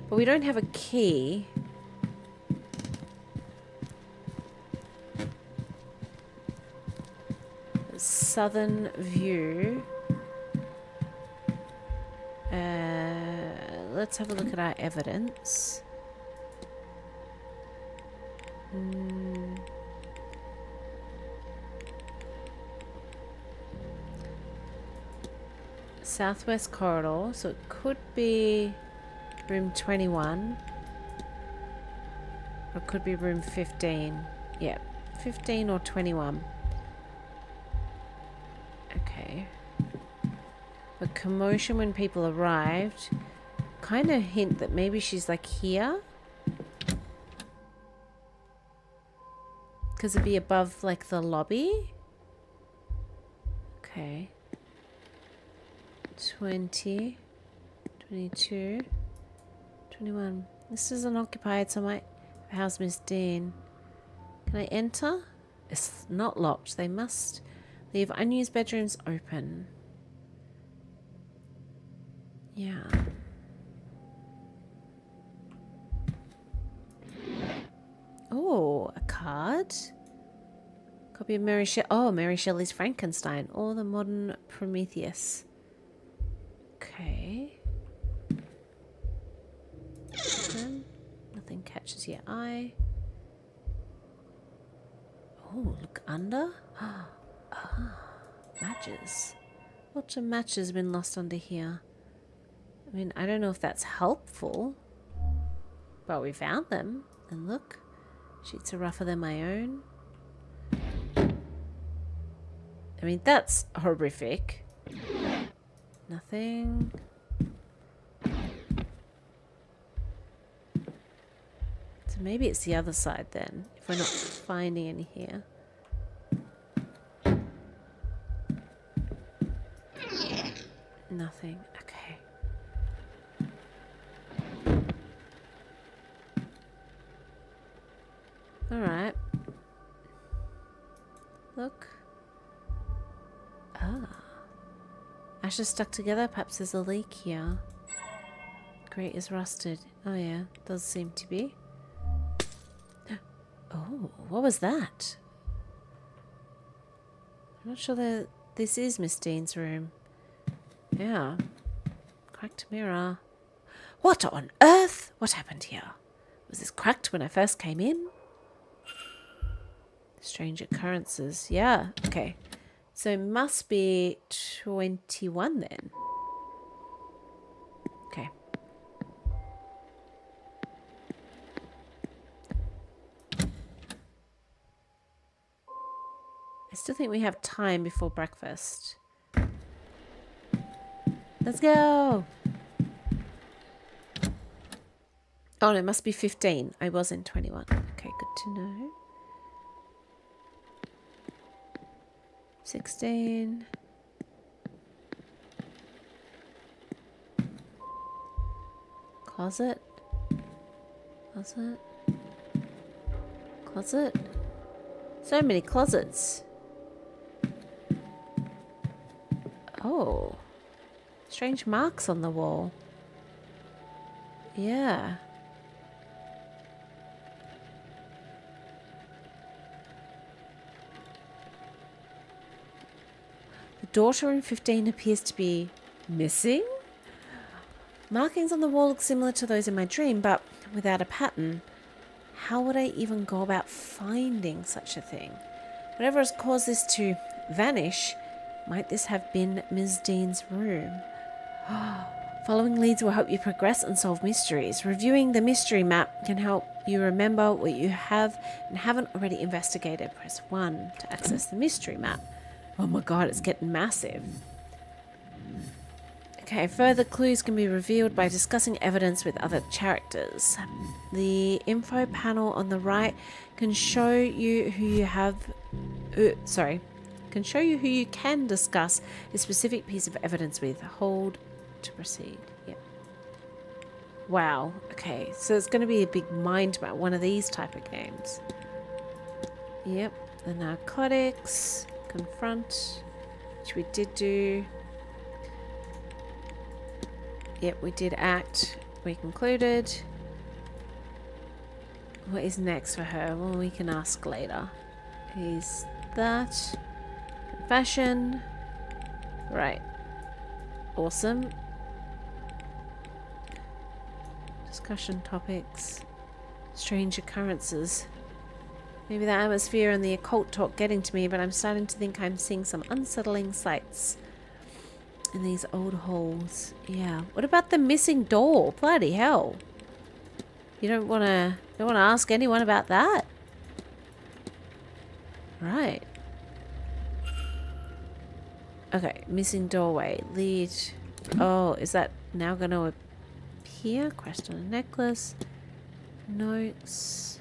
But we don't have a key. Southern view. Let's have a look at our evidence. Southwest corridor, so it could be room 21 or it could be room 15. Yeah, 15 or 21. Okay. But commotion when people arrived kind of hint that maybe she's like here, because it'd be above like the lobby. Okay. 20, 22, 21. This isn't occupied, so I might house Miss Dean. Can I enter? It's not locked. They must leave unused bedrooms open. Yeah. Oh, a card. Copy of Mary Shelley. Oh, Mary Shelley's Frankenstein or the modern Prometheus. Okay. Nothing catches your eye. Oh, look under. Ah, matches. Lots of matches have been lost under here. I mean, I don't know if that's helpful, but we found them. And look, sheets are rougher than my own. I mean, that's horrific. Nothing. So maybe it's the other side then, if we're not finding any here. Nothing. Okay. Alright. Look. Ah. Ashes stuck together. Perhaps there's a leak here. Grate is rusted. Oh yeah, does seem to be. Oh, what was that? I'm not sure that this is Miss Dean's room. Yeah. Cracked mirror. What on earth? What happened here? Was this cracked when I first came in? Strange occurrences. Yeah, okay. So it must be 21 then. Okay. I still think we have time before breakfast. Let's go! Oh no, it must be 15. I was in 21. Okay, good to know. 16. Closet. Closet. Closet. So many closets. Oh. Strange marks on the wall. Yeah. Daughter in 15 appears to be missing. Markings on the wall look similar to those in my dream, but without a pattern. How would I even go about finding such a thing? Whatever has caused this to vanish, might this have been Ms. Dean's room? Following leads will help you progress and solve mysteries. Reviewing the mystery map can help you remember what you have and haven't already investigated. Press 1 to access the mystery map. Oh my god, it's getting massive. Okay, further clues can be revealed by discussing evidence with other characters. The info panel on the right can show you who you have... can show you who you can discuss a specific piece of evidence with. Hold to proceed. Yep. Wow. Okay, so it's going to be a big mind map, one of these type of games. Yep. The narcotics. Confront. Which we did do. Yep, we did act. We concluded. What is next for her? Well, we can ask later. Is that... Confession. Right. Awesome. Discussion topics. Strange occurrences. Maybe the atmosphere and the occult talk getting to me, but I'm starting to think I'm seeing some unsettling sights in these old halls. Yeah. What about the missing door? Bloody hell. You don't wanna ask anyone about that? Right. Okay, missing doorway. Lead. Oh, is that now gonna appear? Crest on a necklace. Notes.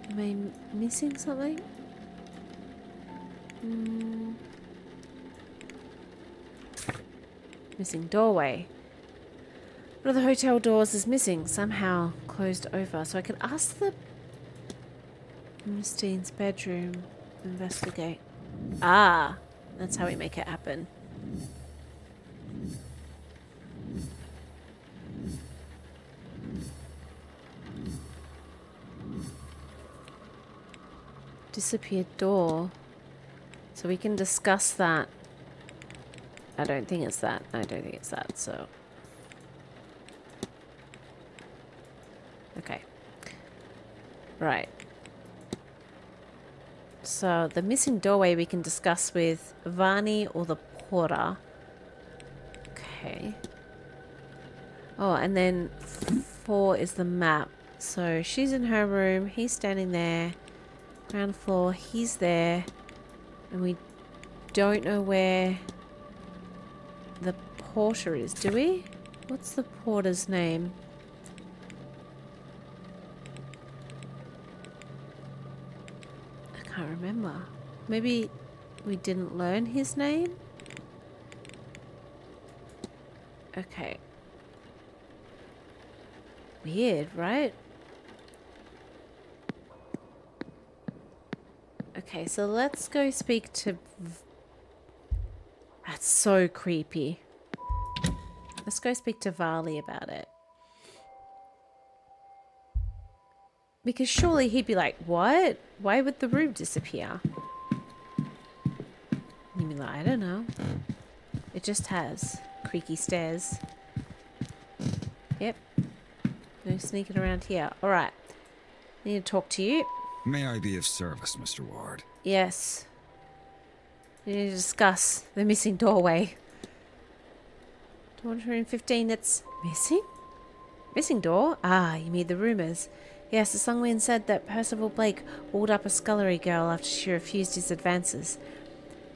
Am I missing something? Missing doorway. One of the hotel doors is missing, somehow closed over. So I could ask the Miss Dean's bedroom. Investigate. Ah, that's how we make it happen. Disappeared door. So we can discuss that. I don't think it's that. I don't think it's that, so. Okay. Right. So the missing doorway we can discuss with Varney or the porter. Okay. Oh, and then 4 is the map. So she's in her room. He's standing there. Ground floor, he's there, and we don't know where the porter is, do we? What's the porter's name? I can't remember. Maybe we didn't learn his name? Okay. Weird, right? Okay, so let's go speak to... That's so creepy. Let's go speak to Varley about it. Because surely he'd be like, what? Why would the room disappear? You'd be like, I don't know. It just has creaky stairs. Yep. No sneaking around here. Alright. I need to talk to you. May I be of service, Mr. Ward? Yes. We need to discuss the missing doorway. 215 that's missing? Missing door? Ah, you mean the rumours. Yes, the Songwind said that Percival Blake walled up a scullery girl after she refused his advances.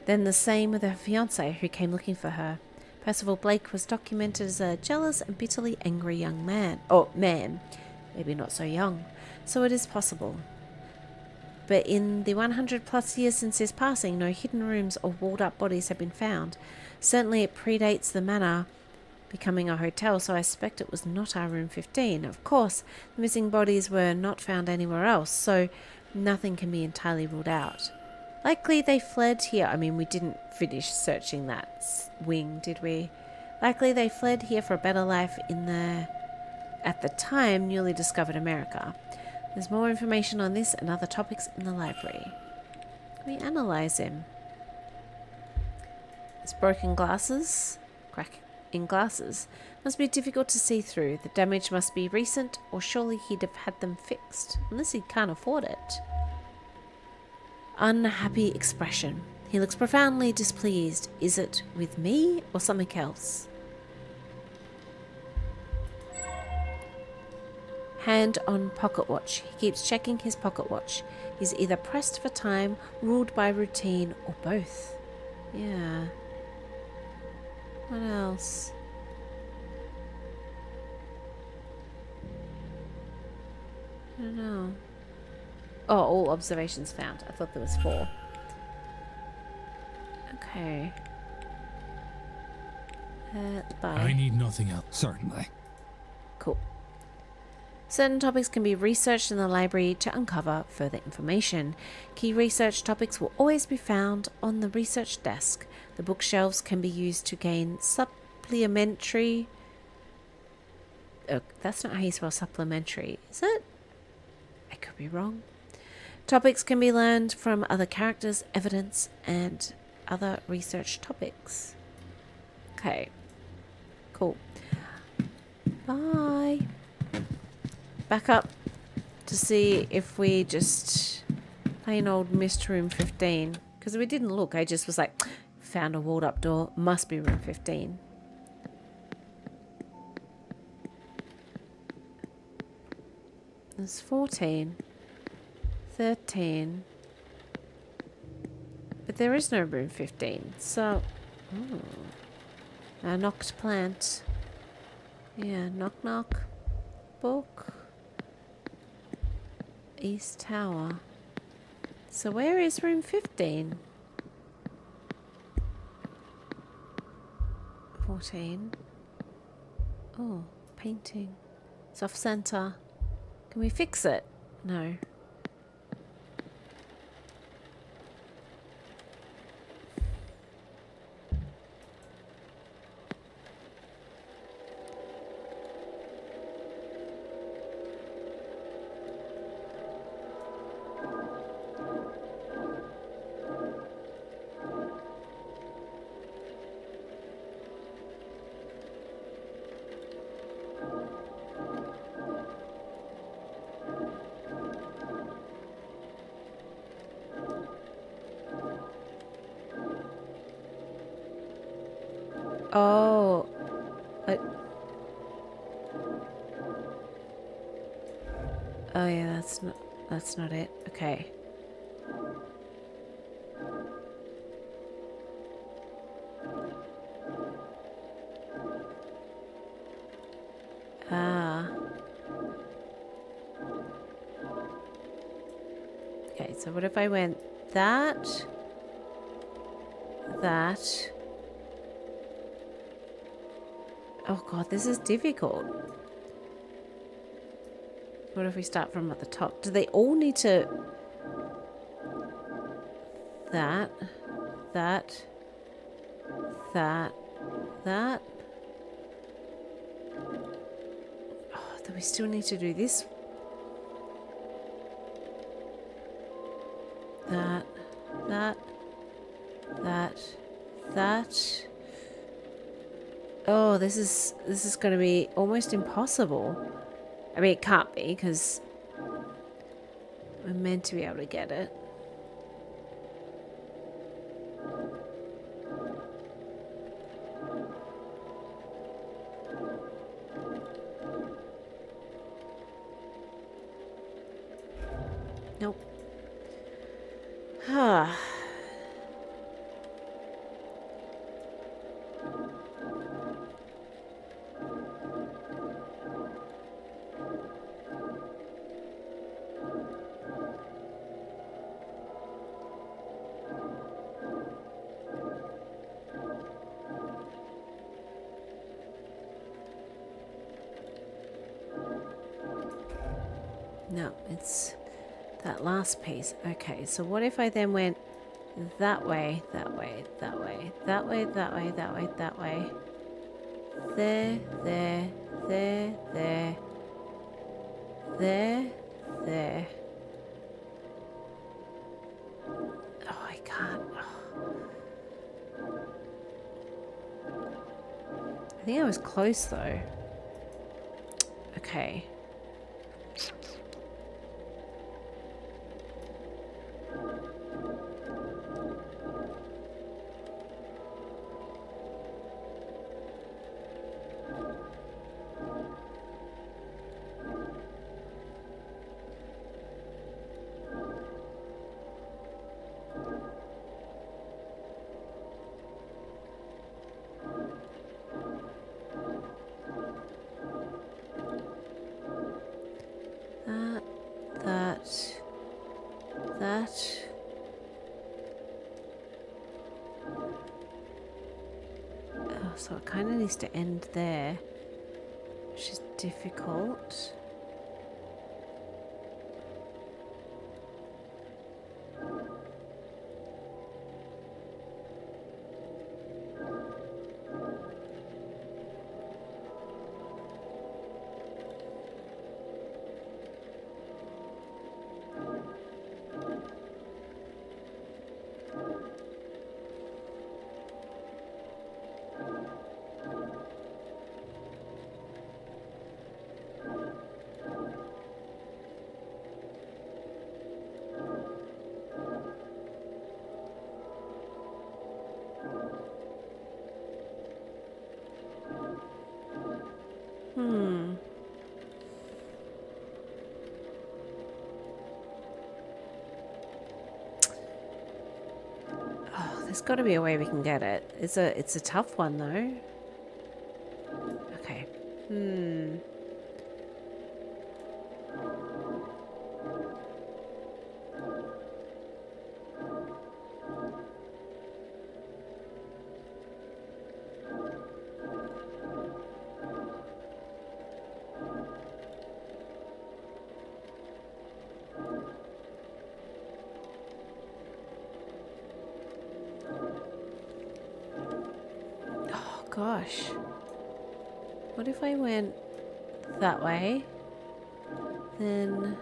Then the same with her fiancé who came looking for her. Percival Blake was documented as a jealous and bitterly angry young man. Oh, man. Maybe not so young. So it is possible. But in the 100 plus years since his passing, no hidden rooms or walled up bodies have been found. Certainly it predates the manor becoming a hotel, so I suspect it was not our room 15. Of course, the missing bodies were not found anywhere else, so nothing can be entirely ruled out. Likely they fled here. I mean, we didn't finish searching that wing, did we? Likely they fled here for a better life in the, at the time, newly discovered America. There's more information on this and other topics in the library. Can we analyze him? His broken glasses, crack in glasses, must be difficult to see through. The damage must be recent, or surely he'd have had them fixed, unless he can't afford it. Unhappy expression. He looks profoundly displeased. Is it with me or something else? Hand on pocket watch. He keeps checking his pocket watch. He's either pressed for time, ruled by routine, or both. Yeah. What else? I don't know. Oh, all observations found. I thought there was 4. Okay. Bye. I need nothing else. Certainly. Cool. Certain topics can be researched in the library to uncover further information. Key research topics will always be found on the research desk. The bookshelves can be used to gain supplementary... Oh, that's not how you spell supplementary, is it? I could be wrong. Topics can be learned from other characters, evidence, and other research topics. Okay. Cool. Bye. Back up to see if we just plain old missed room 15. Because we didn't look. I just was like, found a walled up door. Must be room 15. There's 14. 13. But there is no room 15. So, a knocked plant. Yeah, knock knock. Book. East Tower. So where is room 15? 14. Oh, painting. It's off center. Can we fix it? No. Oh. Oh yeah, that's not it. Okay. Ah. Okay, so what if I went that? Oh god, this is difficult. What if we start from at the top? Do they all need to... That. Oh, do we still need to do this? That. Oh, this is going to be almost impossible. I mean, it can't be because we're meant to be able to get it. Nope. Ah. No, it's that last piece. Okay, so what if I then went that way, that way, that way, that way, that way, that way, that way. There, there. Oh, I can't. Oh. I think I was close though. Okay. That. Oh, so it kind of needs to end there, which is difficult. Oh, there's got to be a way we can get it. It's a tough one though. Okay. Oh gosh. What if I went that way? Then no.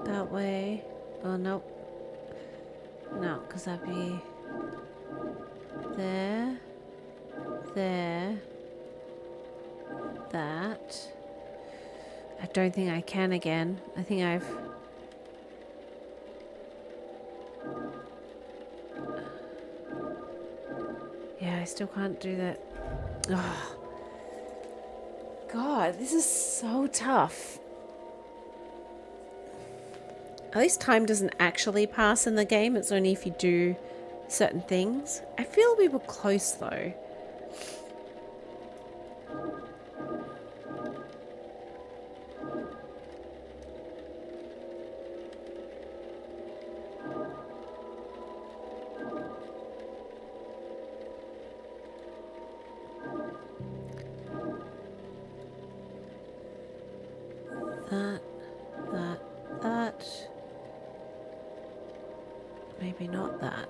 That way. Oh, no. No, because that'd be there, there, that. I don't think I can again. I think I've... Yeah, I still can't do that. Oh. God, this is so tough. At least time doesn't actually pass in the game. It's only if you do certain things. I feel we were close though. That. Maybe not that.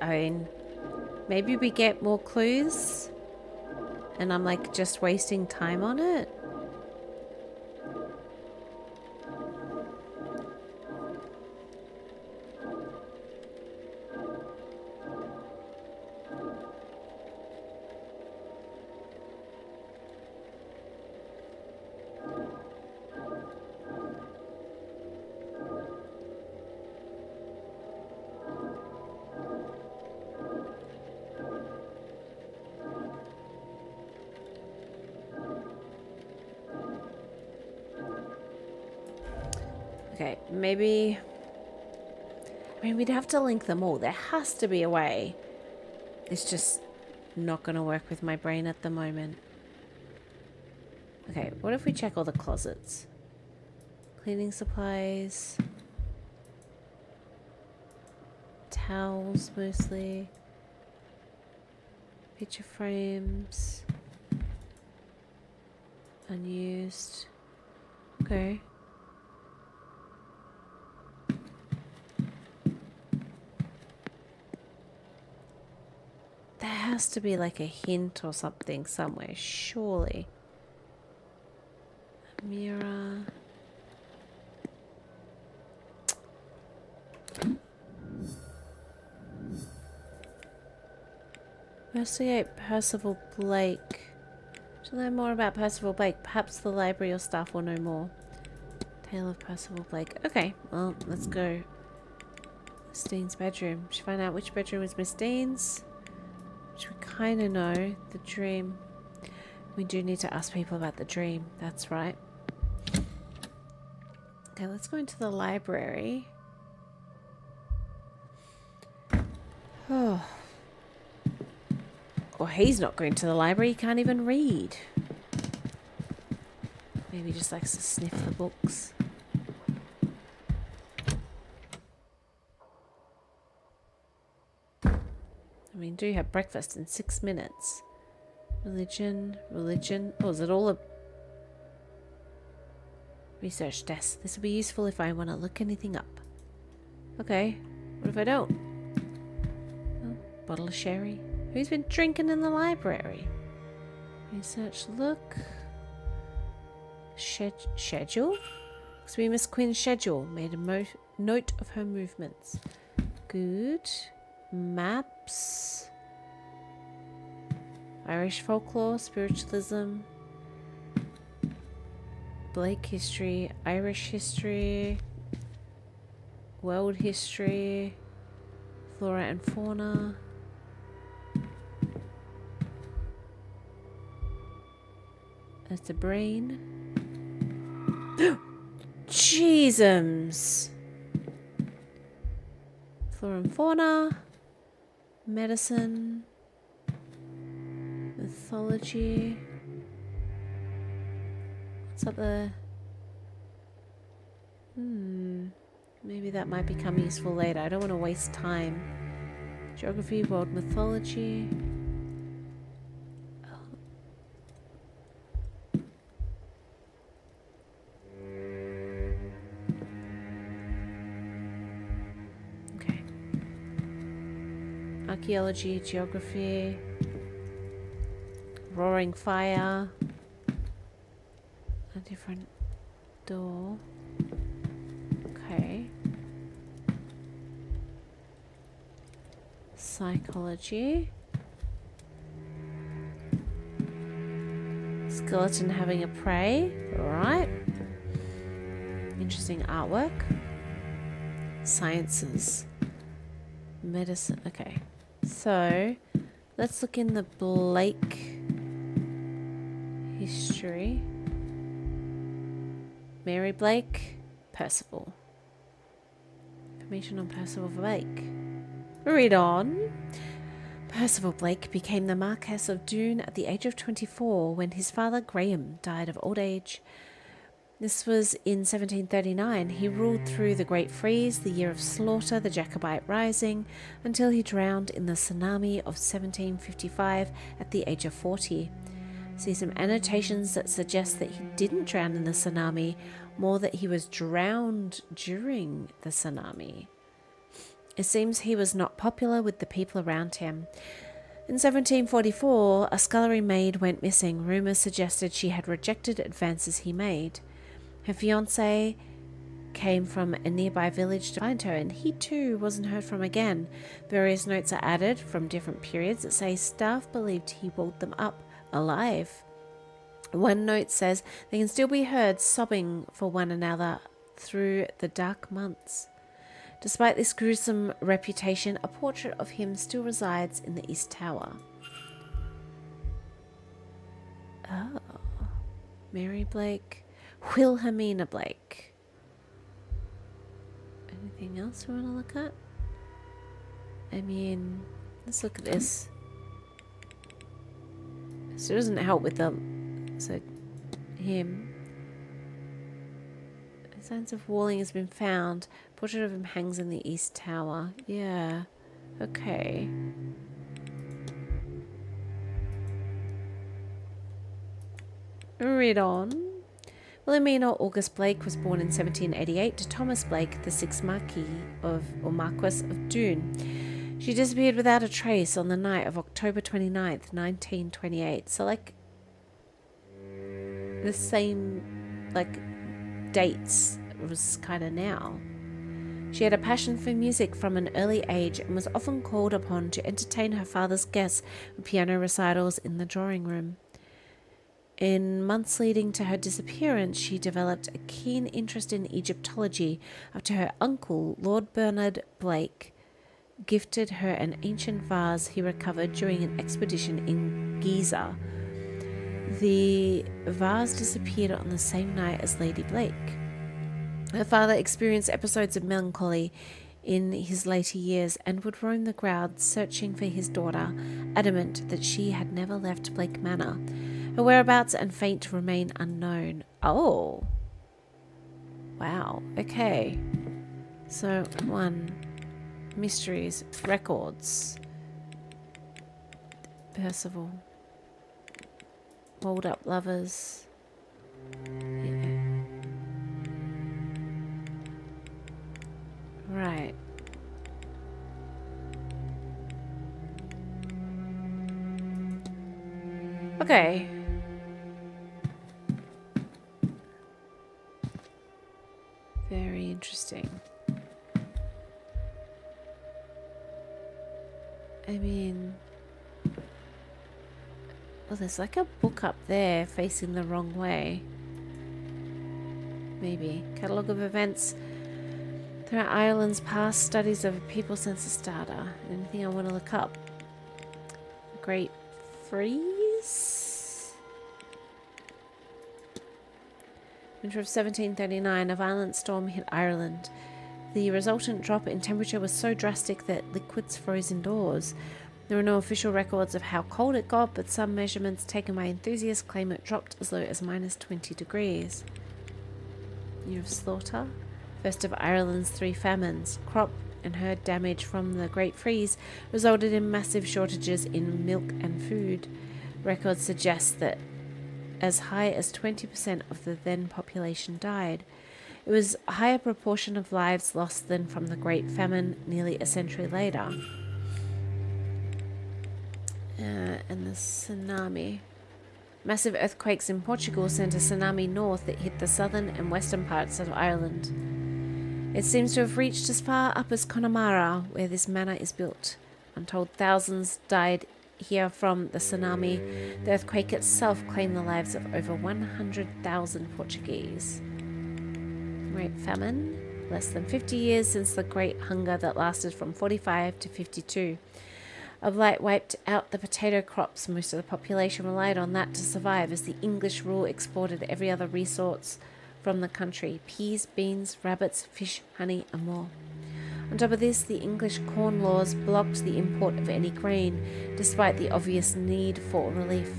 I mean, maybe we get more clues and I'm like just wasting time on it. Okay, maybe... I mean, we'd have to link them all. There has to be a way. It's just not going to work with my brain at the moment. Okay, what if we check all the closets? Cleaning supplies. Towels, mostly. Picture frames. Unused. Okay. There has to be like a hint or something somewhere, surely. A mirror. Investigate Percival Blake. To learn more about Percival Blake, perhaps the library or staff will know more. Tale of Percival Blake. Okay, well, let's go. Miss Dean's bedroom. Should find out which bedroom is Miss Dean's. Which we kind of know. The dream. We do need to ask people about the dream. That's right. Okay, let's go into the library. Oh. Well, he's not going to the library. He can't even read. Maybe he just likes to sniff the books. I mean, do have breakfast in 6 minutes. Religion. Oh, is it all a research desk? This will be useful if I want to look anything up. Okay, what if I don't? Oh, bottle of sherry. Who's been drinking in the library? Research look. Schedule? Looks to be Miss Quinn's schedule. Made a note of her movements. Good. Maps. Irish folklore, spiritualism. Blake history, Irish history. World history. Flora and fauna. That's a brain. Jeezums! Flora and fauna. Medicine. Mythology. What's up there? Maybe that might become useful later. I don't want to waste time. Geography, world mythology. Archaeology, geography, roaring fire, a different door. Okay. Psychology. Skeleton having a prey. Alright. Interesting artwork. Sciences. Medicine. Okay. So, let's look in the Blake history. Mary Blake, Percival. Information on Percival Blake. Read on. Percival Blake became the Marquess of Doon at the age of 24 when his father Graham died of old age. This was in 1739. He ruled through the Great Freeze, the Year of Slaughter, the Jacobite Rising, until he drowned in the tsunami of 1755 at the age of 40. See some annotations that suggest that he didn't drown in the tsunami, more that he was drowned during the tsunami. It seems he was not popular with the people around him. In 1744, a scullery maid went missing. Rumours suggested she had rejected advances he made. Her fiancé came from a nearby village to find her, and he too wasn't heard from again. Various notes are added from different periods that say staff believed he walled them up alive. One note says they can still be heard sobbing for one another through the dark months. Despite this gruesome reputation, a portrait of him still resides in the East Tower. Oh. Mary Blake. Wilhelmina Blake. Anything else we want to look at? I mean, let's look at this. So it doesn't help with the... So, him. Signs of walling has been found. Portrait of him hangs in the East Tower. Yeah. Okay. Read on. Wilhelmina August Blake was born in 1788 to Thomas Blake, the 6th Marquis of Doon. She disappeared without a trace on the night of October 29th, 1928. So, like, the same, like, dates was kind of now. She had a passion for music from an early age and was often called upon to entertain her father's guests with piano recitals in the drawing room. In months leading to her disappearance, she developed a keen interest in Egyptology after her uncle, Lord Bernard Blake, gifted her an ancient vase he recovered during an expedition in Giza. The vase disappeared on the same night as Lady Blake. Her father experienced episodes of melancholy in his later years and would roam the grounds searching for his daughter, adamant that she had never left Blake Manor. Her whereabouts and fate remain unknown. Oh. Wow. Okay. So, 1. Mysteries. Records. Percival. Hold up lovers. Yeah. Right. Okay. Very interesting. I mean... Oh, there's like a book up there facing the wrong way. Maybe. Catalogue of events throughout Ireland's past, studies of a people census data. Anything I want to look up? Great Freeze? Winter of 1739, a violent storm hit Ireland. The resultant drop in temperature was so drastic that liquids froze indoors. There are no official records of how cold it got, but some measurements taken by enthusiasts claim it dropped as low as minus 20 degrees. Year of slaughter. First of Ireland's 3 famines. Crop and herd damage from the Great Freeze resulted in massive shortages in milk and food. Records suggest that as high as 20% of the then population died. It was a higher proportion of lives lost than from the Great Famine nearly a century later. And the tsunami. Massive earthquakes in Portugal sent a tsunami north that hit the southern and western parts of Ireland. It seems to have reached as far up as Connemara, where this manor is built. Untold thousands died here from the tsunami. The earthquake itself claimed the lives of over 100,000 Portuguese. Great Famine. Less than 50 years since the Great Hunger that lasted from 45 to 52. A blight wiped out the potato crops. Most of the population relied on that to survive, as the English rule exported every other resource from the country: peas, beans, rabbits, fish, honey, and more. On top of this, the English corn laws blocked the import of any grain, despite the obvious need for relief.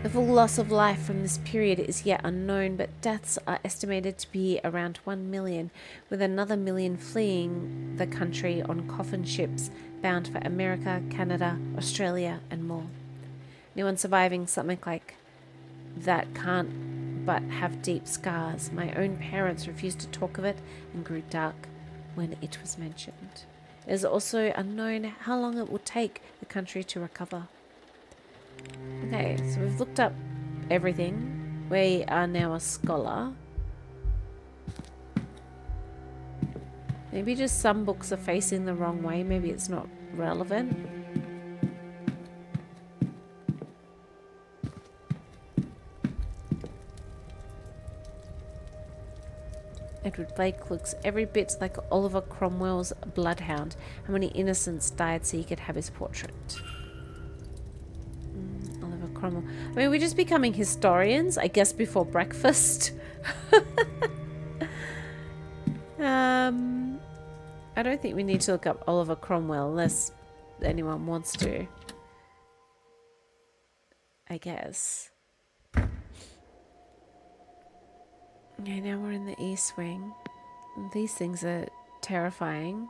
The full loss of life from this period is yet unknown, but deaths are estimated to be around 1 million, with another million fleeing the country on coffin ships bound for America, Canada, Australia, and more. Anyone surviving something like that can't but have deep scars. My own parents refused to talk of it and grew dark. when it was mentioned. It is also unknown how long it will take the country to recover. Okay, so we've looked up everything. We are now a scholar. Maybe just some books are facing the wrong way. Maybe it's not relevant. Edward Blake looks every bit like Oliver Cromwell's bloodhound. How many innocents died so he could have his portrait? Oliver Cromwell. I mean, we're just becoming historians, I guess, before breakfast. I don't think we need to look up Oliver Cromwell unless anyone wants to. I guess. Okay, now we're in the East Wing. These things are terrifying.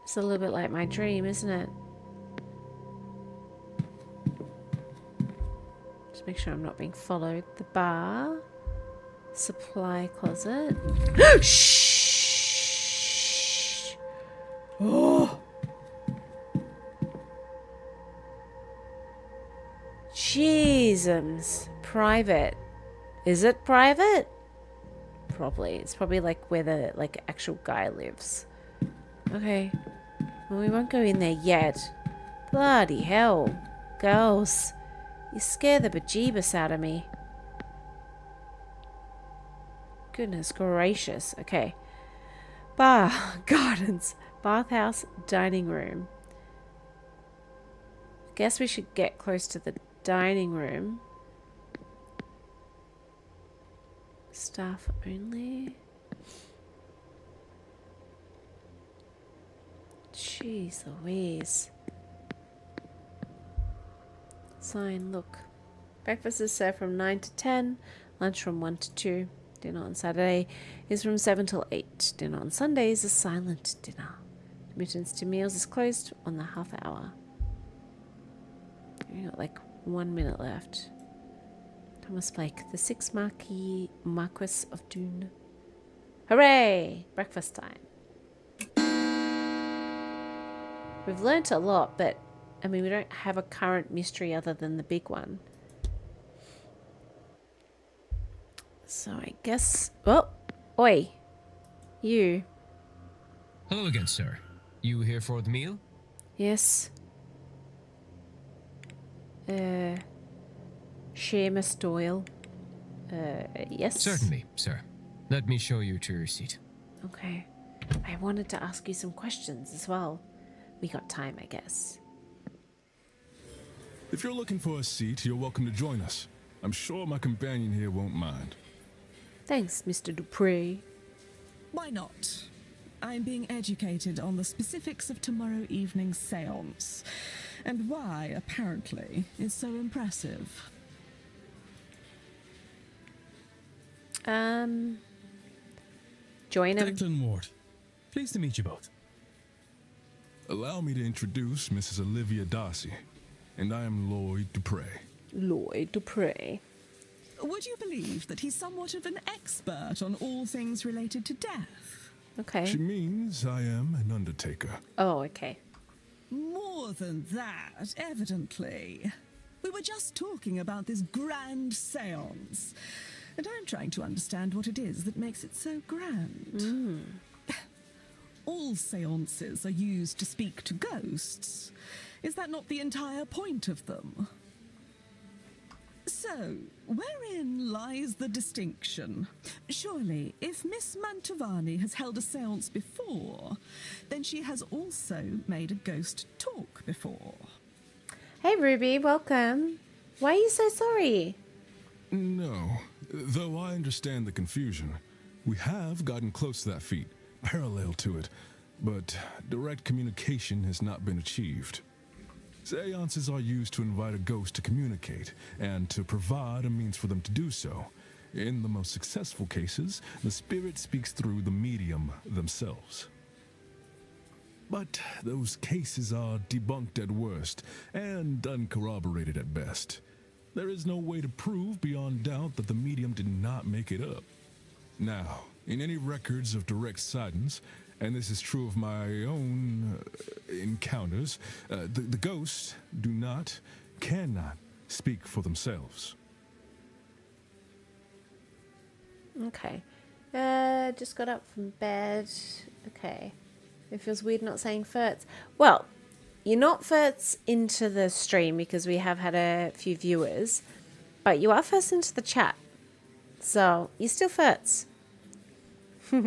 It's a little bit like my dream, isn't it? Just make sure I'm not being followed. The bar. Supply closet. Shh! Oh! Jeezums. Private. Is it private? Probably. It's probably like where the actual guy lives. Okay. Well, we won't go in there yet. Bloody hell. Girls. You scare the bejeebus out of me. Goodness gracious. Okay. Bar. Gardens. Bathhouse. Dining room. Guess we should get close to the dining room. Staff only. Jeez Louise. Sign, look. Breakfast is served from 9 to 10. Lunch from 1 to 2. Dinner on Saturday is from 7 till 8. Dinner on Sunday is a silent dinner. Admittance to meals is closed on the half hour. We got like 1 minute left. Thomas Blake, the 6th Marquis of Doon. Hooray! Breakfast time. We've learnt a lot, but I mean, we don't have a current mystery other than the big one. So I guess... Oh! Oi! You. Hello again, sir. You here for the meal? Yes. Seamus Doyle. Yes? Certainly, sir. Let me show you to your seat. Okay. I wanted to ask you some questions as well. We got time, I guess. If you're looking for a seat, you're welcome to join us. I'm sure my companion here won't mind. Thanks, Mr. Dupree. Why not? I'm being educated on the specifics of tomorrow evening's seance, and why, apparently, it's so impressive. Join him. Declan Ward. Pleased to meet you both. Allow me to introduce Mrs. Olivia Darcy, and I am Lloyd Dupre. Lloyd Dupre. Would you believe that he's somewhat of an expert on all things related to death? Okay. She means I am an undertaker. Oh, okay. More than that, evidently. We were just talking about this grand seance, and I'm trying to understand what it is that makes it so grand. All seances are used to speak to ghosts. Is that not the entire point of them? So, wherein lies the distinction? Surely, if Miss Mantovani has held a seance before, then she has also made a ghost talk before. Hey, Ruby, welcome. Why are you so sorry? No, though I understand the confusion. We have gotten close to that feat, parallel to it, but direct communication has not been achieved. Seances are used to invite a ghost to communicate, and to provide a means for them to do so. In the most successful cases, the spirit speaks through the medium themselves. But those cases are debunked at worst, and uncorroborated at best. There is no way to prove beyond doubt that the medium did not make it up. Now, In any records of direct sightings, and this is true of my own encounters, the ghosts cannot speak for themselves. Okay. Just got up from bed. Okay. It feels weird not saying Fertz. Well, you're not Fertz into the stream because we have had a few viewers, but you are first into the chat. So, you're still Fertz. No,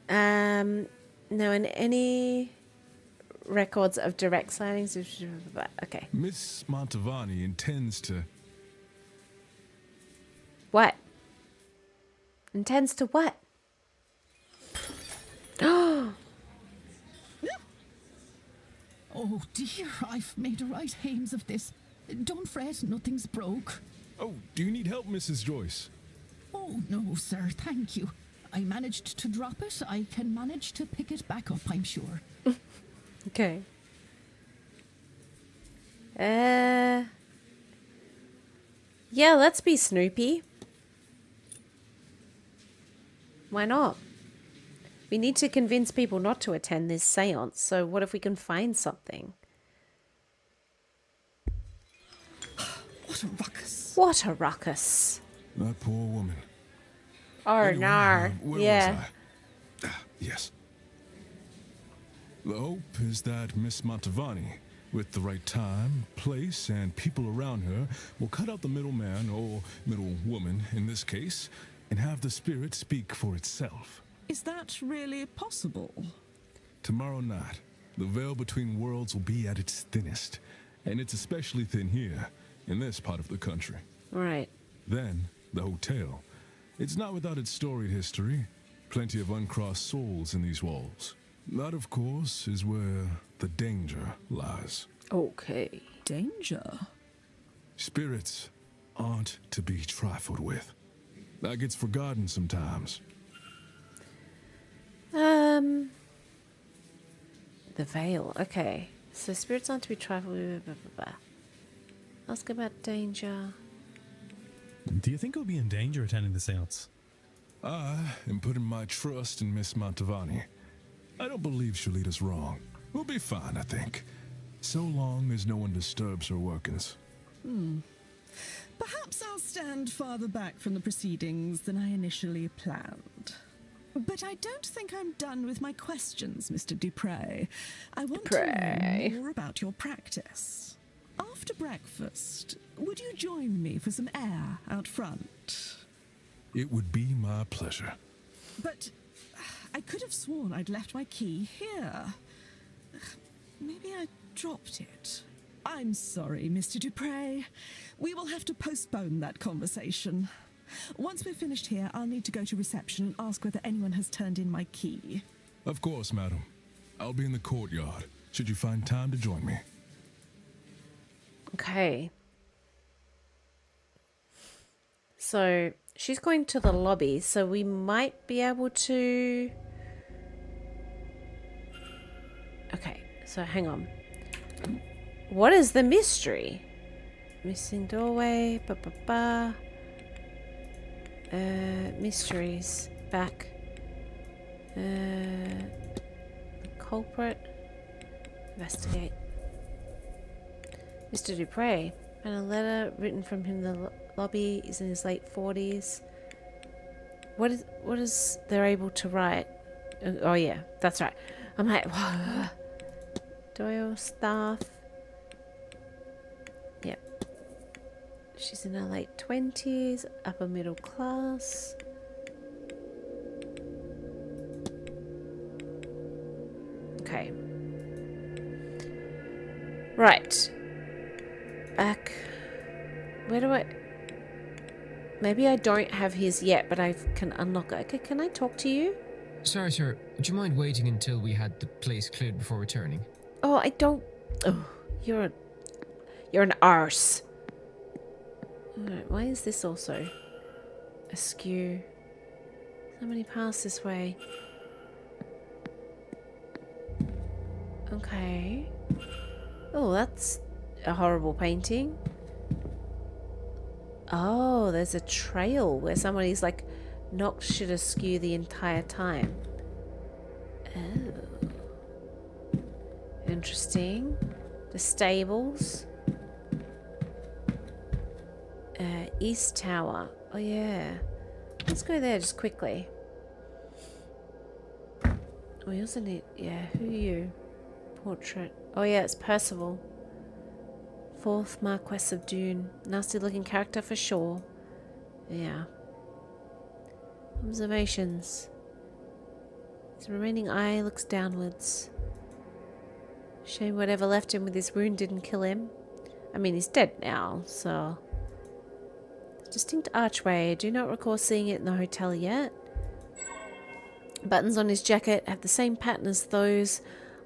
in any records of direct sightings. Okay. Miss Montavani intends to... What? Intends to what? Oh dear, I've made a right hames of this. Don't fret, nothing's broke. Oh, do you need help, Mrs. Joyce? Oh no, sir, thank you. I managed to drop it. I can manage to pick it back up, I'm sure. Okay. Yeah, let's be Snoopy. Why not? We need to convince people not to attend this seance, so what if we can find something? What a ruckus. What a ruckus. That poor woman. Oh, Anyway, no. where Yeah. was I? Yes. The hope is that Miss Montavani, with the right time, place, and people around her, will cut out the middleman, or middlewoman in this case, and have the spirit speak for itself. Is that really possible? Tomorrow night, the veil between worlds will be at its thinnest, and it's especially thin here, in this part of the country. Right. Then, the hotel. It's not without its storied history. Plenty of uncrossed souls in these walls. That, of course, is where the danger lies. Okay. Danger? Spirits aren't to be trifled with. That gets forgotten sometimes. The veil. Okay. So spirits aren't to be trifled with. Blah, blah, blah. Ask about danger. Do you think we'll be in danger attending the seance? I am putting my trust in Miss Montavani. I don't believe she'll lead us wrong. We'll be fine, I think. So long as no one disturbs her workings. Perhaps I'll stand farther back from the proceedings than I initially planned. But I don't think I'm done with my questions, Mr. Dupre. I want to learn more about your practice. After breakfast, would you join me for some air out front? It would be my pleasure. But I could have sworn I'd left my key here. Maybe I dropped it. I'm sorry, Mr. Dupre. We will have to postpone that conversation. Once we're finished here, I'll need to go to reception and ask whether anyone has turned in my key. Of course, madam. I'll be in the courtyard, should you find time to join me. Okay. So, she's going to the lobby, so we might be able to... Okay, so hang on. What is the mystery? Missing doorway, mysteries, back. Culprit, investigate. Mr. Dupre, and a letter written from him in the lobby is in his late 40s. What is they're able to write? Oh yeah, that's right. I'm like, Doyle staff. Yep. She's in her late 20s, upper middle class. Okay. Right. Back. Where do I... Maybe I don't have his yet, but I can unlock it. Okay, can I talk to you? Sorry, sir. Would you mind waiting until we had the place cleared before returning? Oh, I don't... Oh, you're an arse. Alright, why is this also askew? Somebody pass this way. Okay. Oh, that's a horrible painting. Oh, there's a trail where somebody's like knocked shit askew the entire time. Oh. Interesting. The stables. East Tower. Oh yeah. Let's go there just quickly. We also need... Yeah, who are you? Portrait. Oh yeah, it's Percival. 4th Marquess of Dune. Nasty looking character for sure. Yeah. Observations. His remaining eye looks downwards. Shame whatever left him with his wound didn't kill him. I mean, he's dead now, so... Distinct archway. I do not recall seeing it in the hotel yet. Buttons on his jacket have the same pattern as those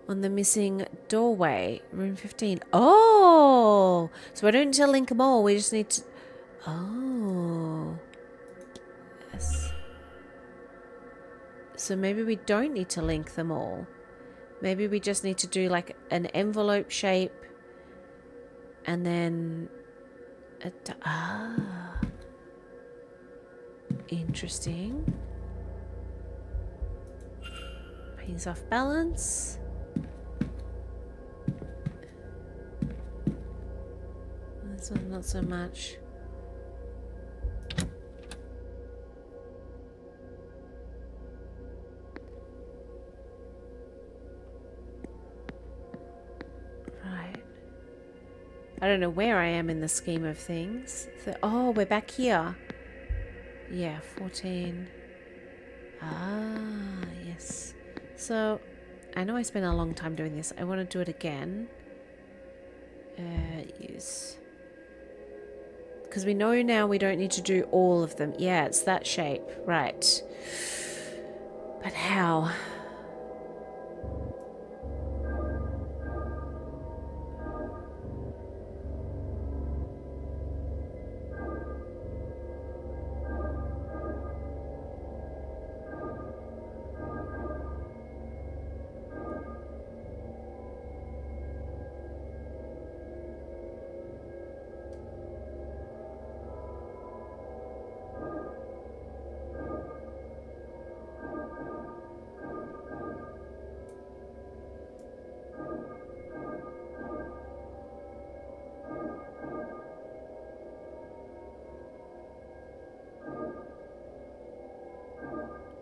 on the missing doorway. Room 15. Oh! So I don't need to link them all. We just need to... Oh. Yes. So maybe we don't need to link them all. Maybe we just need to do like an envelope shape. And then... Interesting. He's off balance. This one not so much. Right. I don't know where I am in the scheme of things. So, oh, we're back here. Yeah, 14. Ah, yes. So, I know I spent a long time doing this. I want to do it again. Use. Because we know now we don't need to do all of them. Yeah, it's that shape. Right. But how?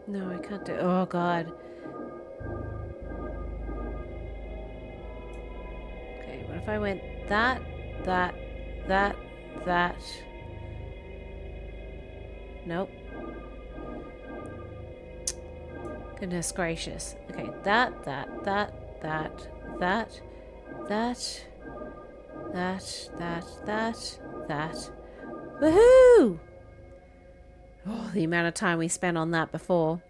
No, I can't do... Oh, God. Okay, what if I went that... Nope. Goodness gracious. Okay, that. Woohoo! Oh, the amount of time we spent on that before.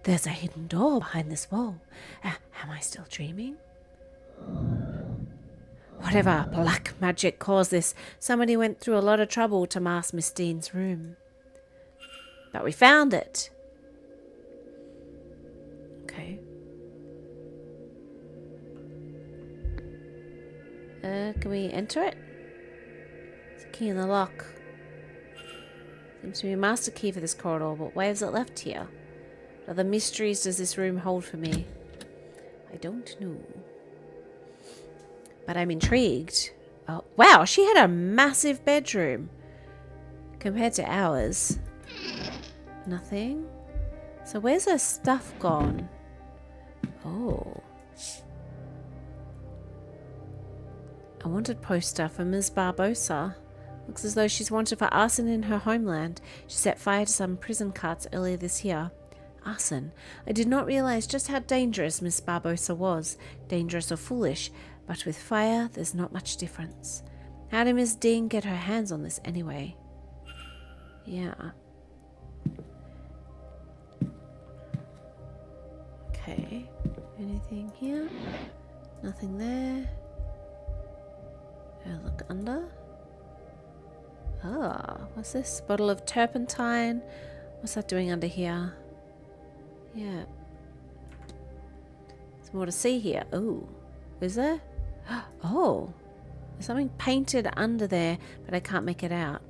There's a hidden door behind this wall. Am I still dreaming? Whatever black magic caused this, somebody went through a lot of trouble to mask Miss Dean's room. But we found it. Okay. Can we enter it? There's a key in the lock. Seems to be a master key for this corridor, but why is it left here? What other mysteries does this room hold for me? I don't know. But I'm intrigued. Oh, wow, she had a massive bedroom. Compared to ours. Nothing. So where's her stuff gone? Oh. A wanted poster for Ms. Barbosa. Looks as though she's wanted for arson in her homeland. She set fire to some prison carts earlier this year. Arson. I did not realize just how dangerous Miss Barbosa was. Dangerous or foolish. But with fire, there's not much difference. How did Miss Dean get her hands on this anyway? Yeah. Okay. Anything here? Nothing there. Look under. Ah, what's this? Bottle of turpentine. What's that doing under here? Yeah. There's more to see here. Oh, is there? Oh, there's something painted under there, but I can't make it out.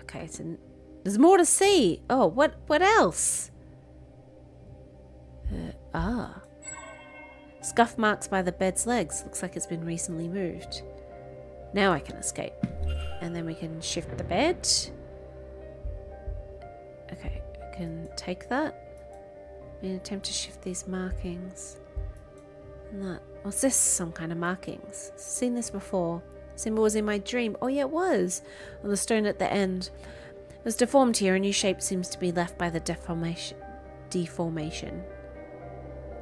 Okay, so There's more to see. Oh, what else? Scuff marks by the bed's legs. Looks like it's been recently moved. Now I can escape. And then we can shift the bed. Okay, I can take that. In an attempt to shift these markings. And that. What's this? Some kind of markings. Seen this before. Symbol was in my dream. Oh yeah, it was. On the stone at the end. It was deformed here. A new shape seems to be left by the deformation.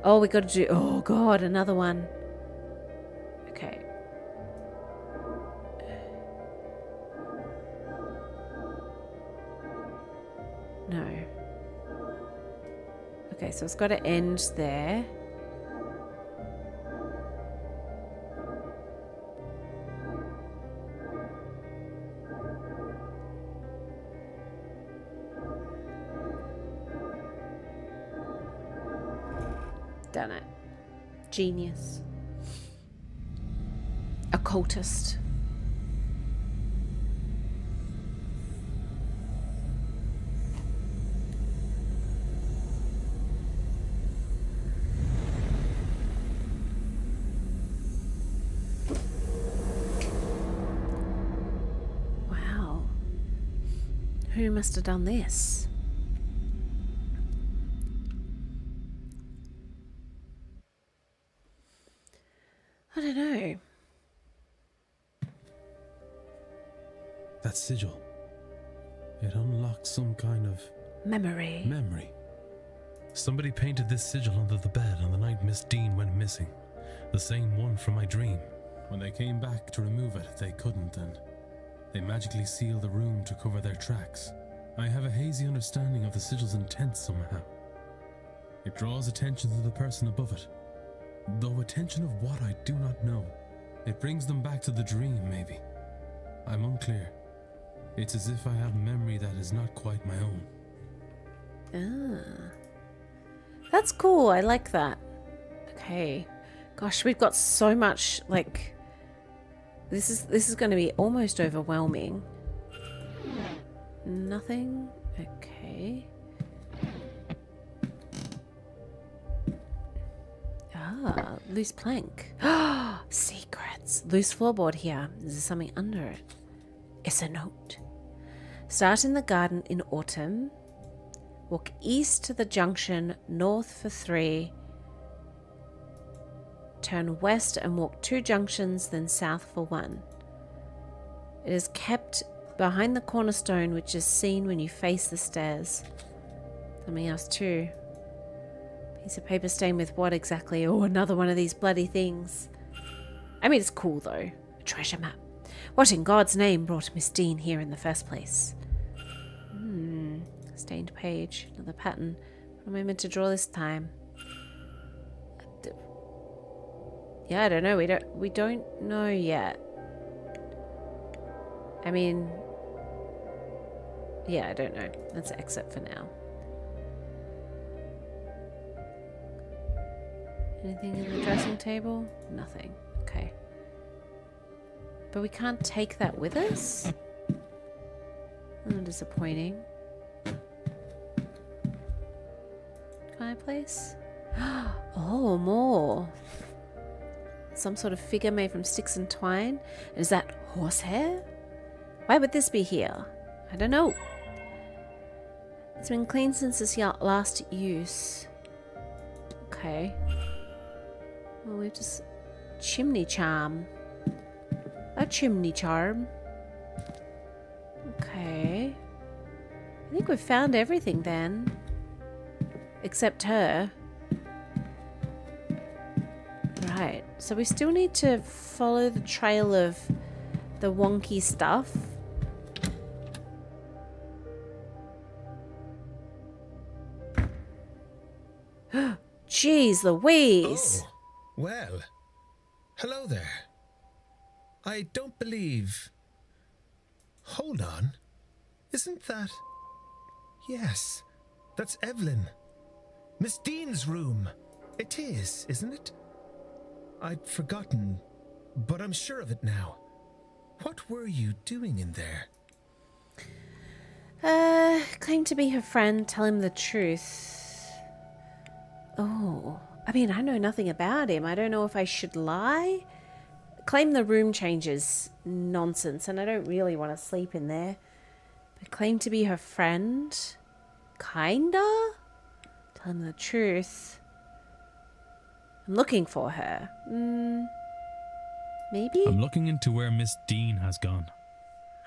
Oh, we got to do... Oh god, another one. Okay. No. Okay, so it's got to end there. Done it. Genius. Occultist. Wow. Who must have done this? I don't know. That sigil. It unlocks some kind of... Memory. Somebody painted this sigil under the bed on the night Miss Dean went missing. The same one from my dream. When they came back to remove it, they couldn't, and they magically sealed the room to cover their tracks. I have a hazy understanding of the sigil's intent somehow. It draws attention to the person above it. Though attention of what I do not know. It brings them back to the dream, maybe. I'm unclear. It's as if I have memory that is not quite my own. That's cool. I like that. Okay. Gosh, we've got so much, like... This is going to be almost overwhelming. Nothing? Okay. Loose plank. Secrets. Loose floorboard here. Is there something under it? It's a note. Start in the garden in autumn. Walk east to the junction, north for 3. Turn west and walk 2 junctions, then south for 1. It is kept behind the cornerstone, which is seen when you face the stairs. Something else too. Piece of paper stained with what exactly? Oh, another one of these bloody things. I mean, it's cool though. A treasure map. What in God's name brought Miss Dean here in the first place? Stained page. Another pattern. What am I meant to draw this time? Yeah, I don't know. We don't know yet. I mean, yeah, I don't know. Let's exit for now. Anything in the dressing table? Nothing. Okay. But we can't take that with us? Oh, disappointing. Fireplace? Oh, more. Some sort of figure made from sticks and twine. Is that horsehair? Why would this be here? I don't know. It's been cleaned since its last use. Okay. Well, we've just... Chimney charm. A chimney charm. Okay. I think we've found everything then. Except her. Right. So we still need to follow the trail of the wonky stuff. Jeez Louise! Oh, well. Hello there. I don't believe... Hold on. Isn't that... Yes, that's Evelyn. Miss Dean's room. It is, isn't it? I'd forgotten, but I'm sure of it now. What were you doing in there? Claim to be her friend, tell him the truth. Oh, I mean, I know nothing about him. I don't know if I should lie. Claim the room changes nonsense, and I don't really want to sleep in there. But claim to be her friend? Kinda? Tell him the truth. I'm looking for her. Maybe? I'm looking into where Miss Dean has gone.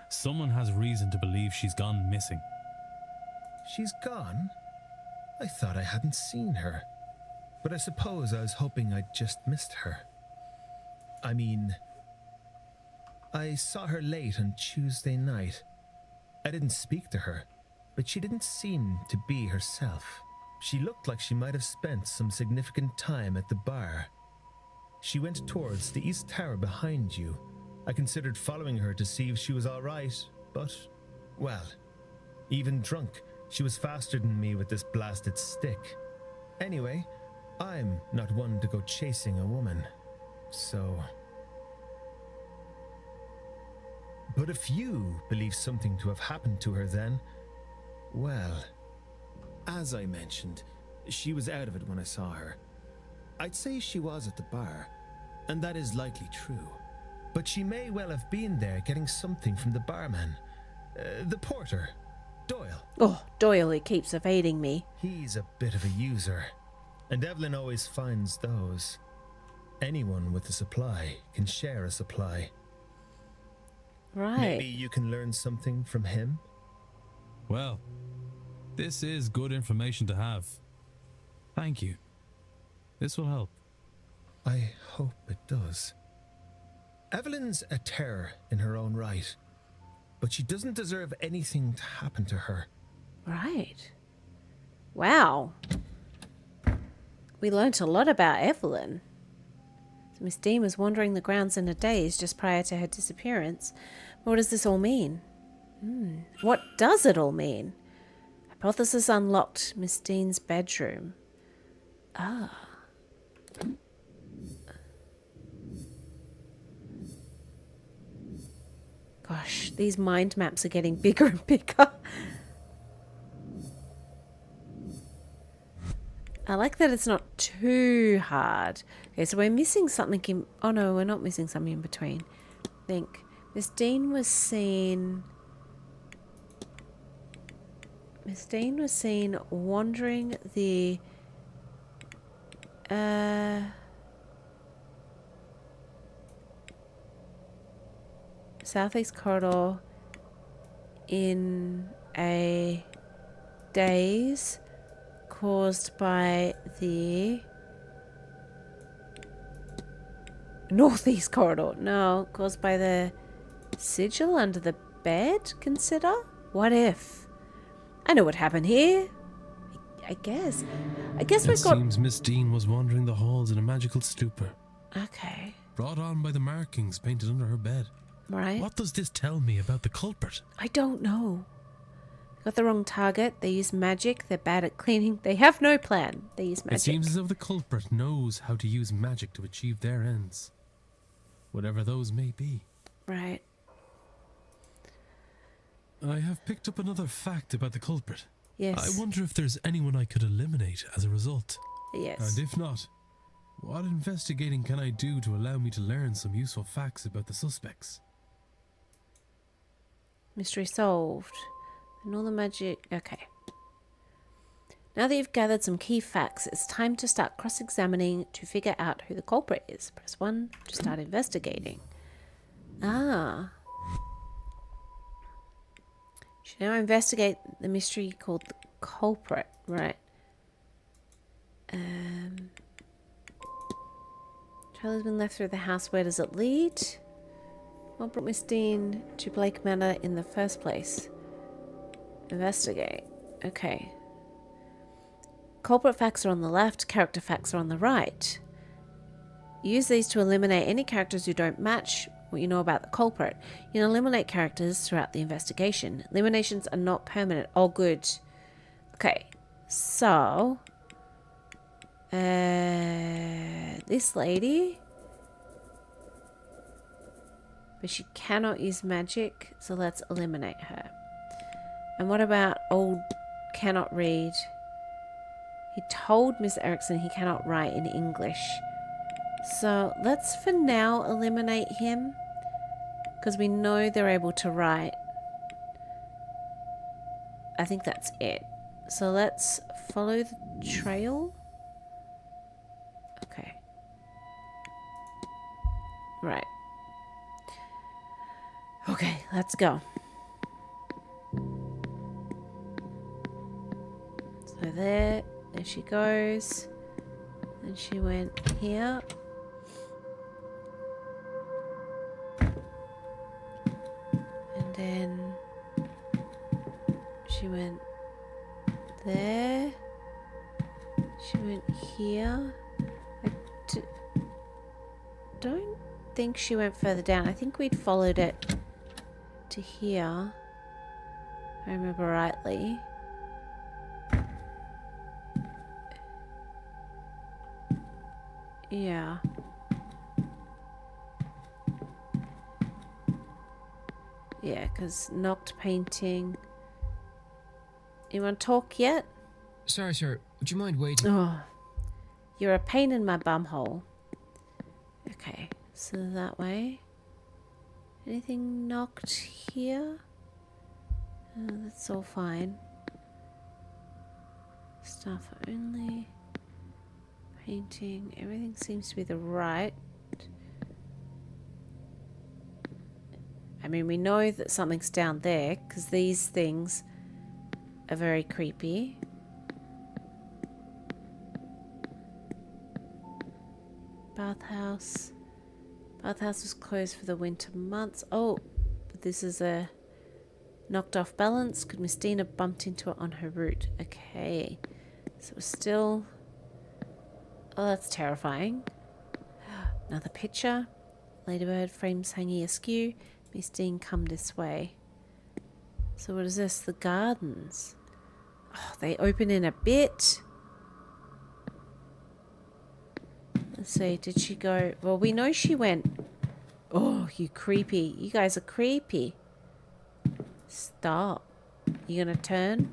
Someone has reason to believe she's gone missing. She's gone? I thought I hadn't seen her. But I suppose I was hoping I'd just missed her. I mean, I saw her late on Tuesday night. I didn't speak to her, but she didn't seem to be herself. She looked like she might have spent some significant time at the bar. She went towards the east tower behind you. I considered following her to see if she was all right, but, well, even drunk, she was faster than me with this blasted stick. Anyway, I'm not one to go chasing a woman, so... But if you believe something to have happened to her then, well, as I mentioned, she was out of it when I saw her. I'd say she was at the bar, and that is likely true. But she may well have been there getting something from the barman. The porter, Doyle. Oh, Doyle, he keeps evading me. He's a bit of a user, and Evelyn always finds those. Anyone with a supply can share a supply. Right. Maybe you can learn something from him? Well, this is good information to have. Thank you. This will help. I hope it does. Evelyn's a terror in her own right, but she doesn't deserve anything to happen to her. Right. Wow. We learnt a lot about Evelyn. So Miss Dean was wandering the grounds in a daze just prior to her disappearance. What does this all mean? What does it all mean? Hypothesis unlocked. Miss Dean's bedroom. Ah. Gosh, these mind maps are getting bigger and bigger. I like that it's not too hard. Okay, so we're missing something in... Oh no, we're not missing something in between. I think Miss Dean was seen... Miss Dean was seen wandering the... southeast corridor in a daze caused by the northeast corridor. No, caused by the sigil under the bed. Consider. What if? I know what happened here. I guess we've got... It seems Miss Dean was wandering the halls in a magical stupor. Okay. Brought on by the markings painted under her bed. Right. What does this tell me about the culprit? I don't know. Got the wrong target. They use magic. They're bad at cleaning. They have no plan. They use magic. It seems as if the culprit knows how to use magic to achieve their ends. Whatever those may be. Right. I have picked up another fact about the culprit. Yes. I wonder if there's anyone I could eliminate as a result. Yes. And if not, what investigating can I do to allow me to learn some useful facts about the suspects? Mystery solved. And all the magic... Okay. Now that you've gathered some key facts, it's time to start cross-examining to figure out who the culprit is. Press 1 to start investigating. Ah. Should now investigate the mystery called the culprit. Right. Trail has been left through the house. Where does it lead? What brought Miss Dean to Blake Manor in the first place? Investigate. Okay. Culprit facts are on the left, character facts are on the right. Use these to eliminate any characters who don't match what you know about the culprit. You can eliminate characters throughout the investigation. Eliminations are not permanent. Oh, good. Okay. So... this lady... But she cannot use magic, so let's eliminate her. And what about old cannot read? He told Mr. Erickson he cannot write in English. So let's for now eliminate him, because we know they're able to write. I think that's it. So let's follow the trail. Okay. Right. Okay, let's go. So there she goes. And she went here. And then she went there. She went here. I don't think she went further down. I think we'd followed it to here, if I remember rightly. Yeah. Yeah, because knocked painting. You want to talk yet? Sorry, sir. Would you mind waiting? Oh, you're a pain in my bumhole. Okay, so that way. Anything knocked here? That's all fine. Staff only. Painting. Everything seems to be the right. I mean, we know that something's down there because these things are very creepy. Bathhouse. Bathhouse was closed for the winter months. Oh, but this is a knocked off balance. Could Miss Dean have bumped into it on her route? Okay. So we're still... Oh, that's terrifying. Another picture. Ladybird frames hanging askew. Miss Dean, come this way. So what is this? The gardens. Oh, they open in a bit. Let's see, did she go... Well, we know she went... Oh, you creepy. You guys are creepy. Stop. You gonna turn?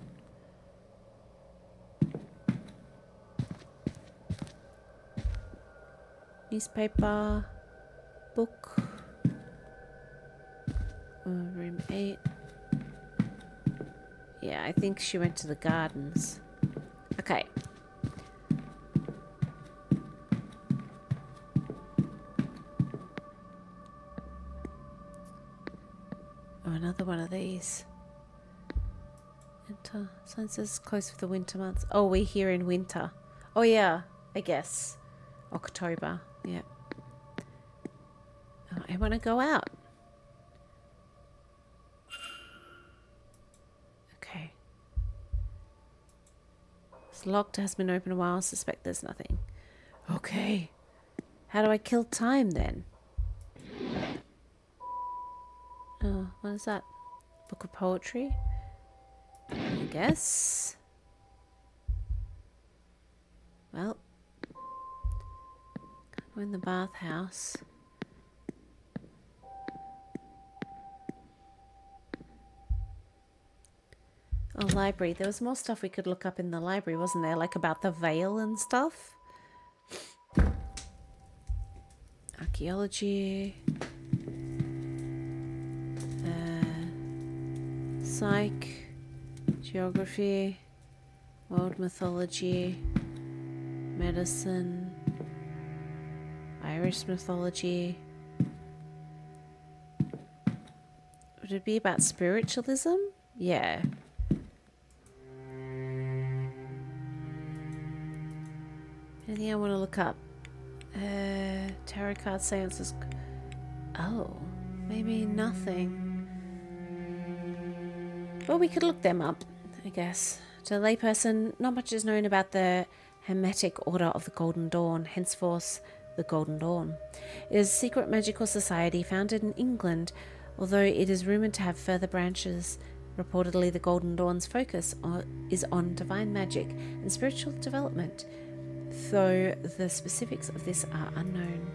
Newspaper. Book. Room 8. Yeah, I think she went to the gardens. Okay. Oh, another one of these. Winter. Sign says closed for the winter months. Oh, we're here in winter. Oh, yeah, I guess. October. Yeah. Oh, I want to go out. Okay. It's locked. Has been open a while. Suspect there's nothing. Okay. How do I kill time then? Oh, what is that? Book of poetry? I guess. Well. Can't go in the bathhouse. Oh, library. There was more stuff we could look up in the library, wasn't there? Like about the veil and stuff. Archaeology. Psych. Geography. World mythology. Medicine. Irish mythology. Would it be about spiritualism? Yeah. Anything I want to look up? Tarot card seances. Oh, maybe nothing. Well, we could look them up, I guess. To a layperson, not much is known about the Hermetic Order of the Golden Dawn, henceforth the Golden Dawn. It is a secret magical society founded in England, although it is rumoured to have further branches. Reportedly, the Golden Dawn's focus is on divine magic and spiritual development, though the specifics of this are unknown.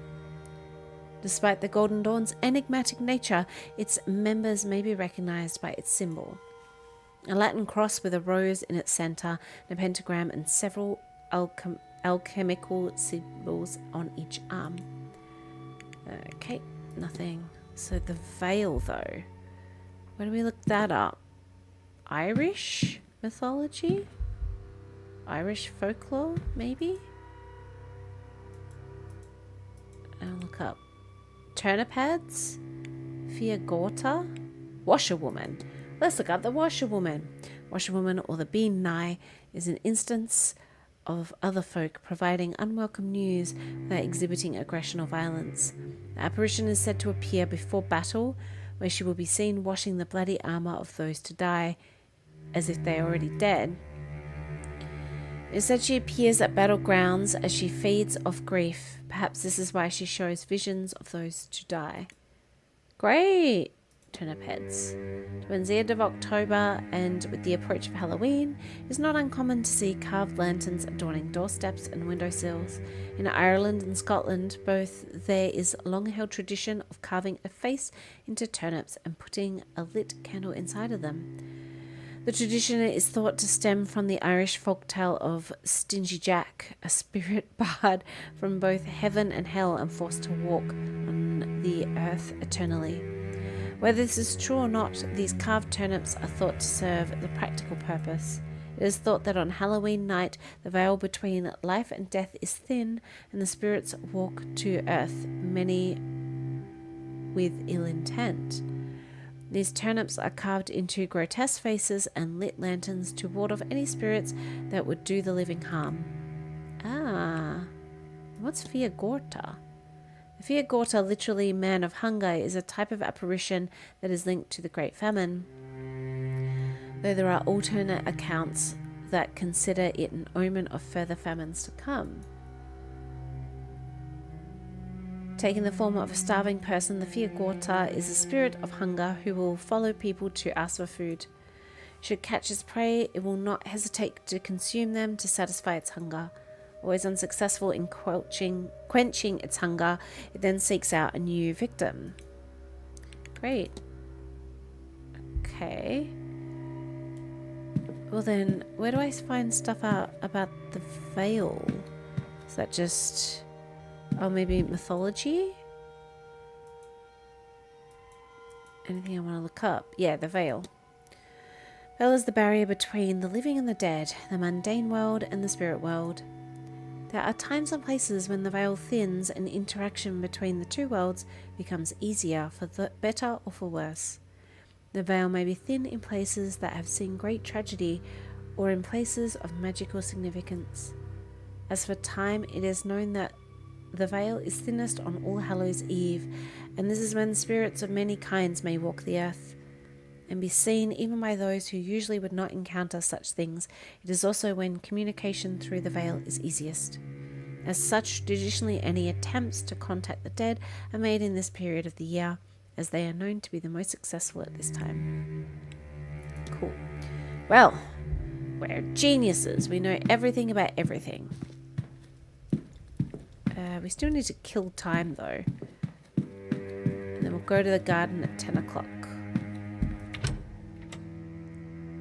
Despite the Golden Dawn's enigmatic nature, its members may be recognised by its symbol. A Latin cross with a rose in its center, and a pentagram, and several alchemical symbols on each arm. Okay, nothing. So the veil, though. Where do we look that up? Irish mythology? Irish folklore, maybe? I'll look up. Turnip heads? Fiagorta? Washerwoman. Let's look up the washerwoman. Washerwoman, or the bean nigh, is an instance of other folk providing unwelcome news without exhibiting aggression or violence. The apparition is said to appear before battle, where she will be seen washing the bloody armour of those to die, as if they are already dead. It said she appears at battlegrounds as she feeds off grief. Perhaps this is why she shows visions of those to die. Great! Turnip heads. Towards the end of October and with the approach of Halloween, it is not uncommon to see carved lanterns adorning doorsteps and windowsills. In Ireland and Scotland, both, there is a long-held tradition of carving a face into turnips and putting a lit candle inside of them. The tradition is thought to stem from the Irish folktale of Stingy Jack, a spirit barred from both heaven and hell and forced to walk on the earth eternally. Whether this is true or not, these carved turnips are thought to serve the practical purpose. It is thought that on Halloween night, the veil between life and death is thin, and the spirits walk to earth, many with ill intent. These turnips are carved into grotesque faces and lit lanterns to ward off any spirits that would do the living harm. Ah, what's Fiagorta? The Fiagorta, literally man of hunger, is a type of apparition that is linked to the Great Famine, though there are alternate accounts that consider it an omen of further famines to come. Taking the form of a starving person, the Fiagorta is a spirit of hunger who will follow people to ask for food. Should catch its prey, it will not hesitate to consume them to satisfy its hunger. Always unsuccessful in quenching its hunger, it then seeks out a new victim. Great. Okay. Well then, where do I find stuff out about the veil? Is that just... oh, maybe mythology? Anything I want to look up? Yeah, the veil. Veil is the barrier between the living and the dead, the mundane world and the spirit world. There are times and places when the veil thins and interaction between the two worlds becomes easier for the better or for worse. The veil may be thin in places that have seen great tragedy or in places of magical significance. As for time, it is known that the veil is thinnest on All Hallows Eve, and this is when spirits of many kinds may walk the earth and be seen even by those who usually would not encounter such things. It is also when communication through the veil is easiest. As such, traditionally any attempts to contact the dead are made in this period of the year, as they are known to be the most successful at this time. Cool. Well, we're geniuses. We know everything about everything. We still need to kill time though. And then we'll go to the garden at 10 o'clock.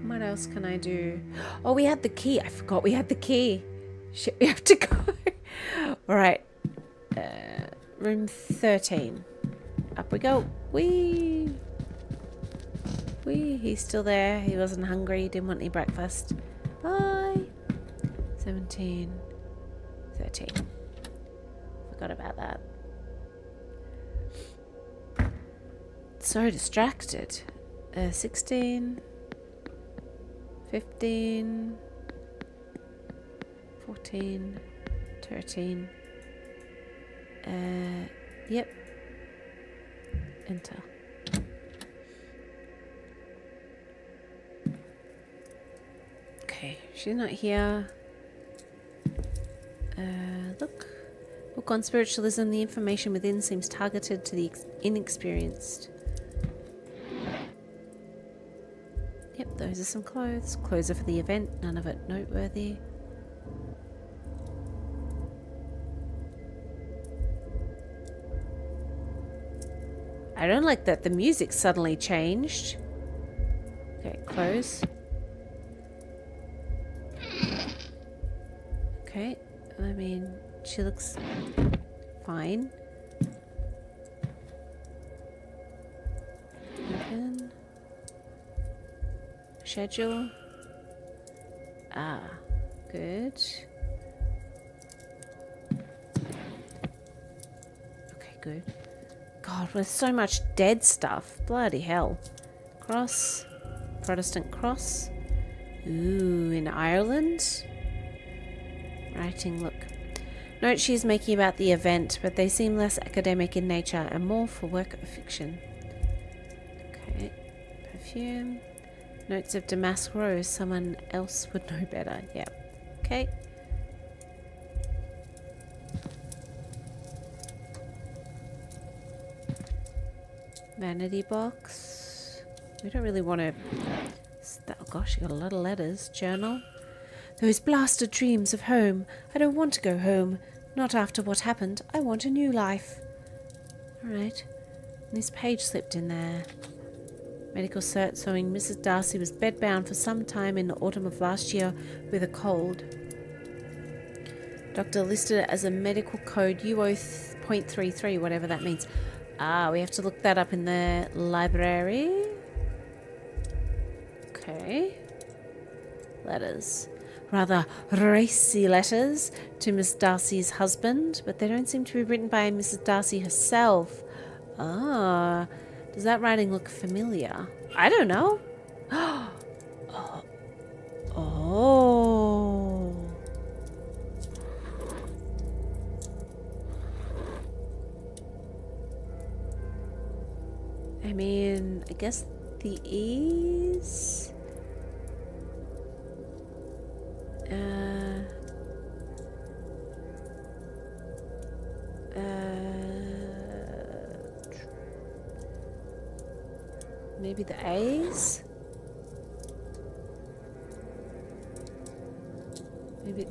What else can I do? Oh, we had the key. I forgot we had the key. Shit, we have to go. Alright. Room 13. Up we go. Whee! Whee! He's still there. He wasn't hungry. Didn't want any breakfast. Bye! 17. 13. Forgot about that. So distracted. 16. 15. 14. 13. Yep. Enter. Okay, she's not here. Look. Book on spiritualism. The information within seems targeted to the inexperienced. Yep, those are some clothes. Clothes are for the event. None of it noteworthy. I don't like that the music suddenly changed. Okay, clothes. Okay. I mean, she looks fine. Open. Schedule. Ah, good. Okay, good. God, there's so much dead stuff. Bloody hell. Cross. Protestant cross. Ooh, in Ireland? Writing, look. Note she's making about the event, but they seem less academic in nature and more for work of fiction. Okay. Perfume. Notes of damask rose. Someone else would know better. Yeah. Okay. Vanity box. We don't really want to... Oh gosh, you got a lot of letters. Journal. Those blasted dreams of home. I don't want to go home. Not after what happened. I want a new life. Alright. This page slipped in there. Medical cert showing Mrs. Darcy was bedbound for some time in the autumn of last year with a cold. Doctor listed it as a medical code UO.33, whatever that means. Ah, we have to look that up in the library. Okay. Letters. Rather racy letters to Miss Darcy's husband, but they don't seem to be written by Mrs. Darcy herself. Ah, does that writing look familiar? I don't know. Oh. Oh. I mean, I guess the E's. Maybe the A's? Maybe...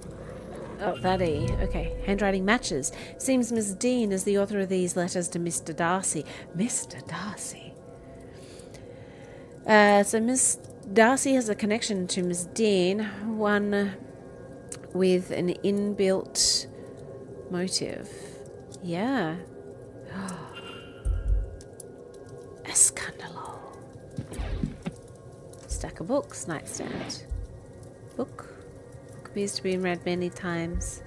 Oh, that E. Okay. Handwriting matches. Seems Miss Dean is the author of these letters to Mr. Darcy. Mr. Darcy. So Miss Darcy has a connection to Miss Dean, one with an inbuilt motive. Yeah. Escandalo. Stack of books, nightstand. Book. Book appears to be read many times.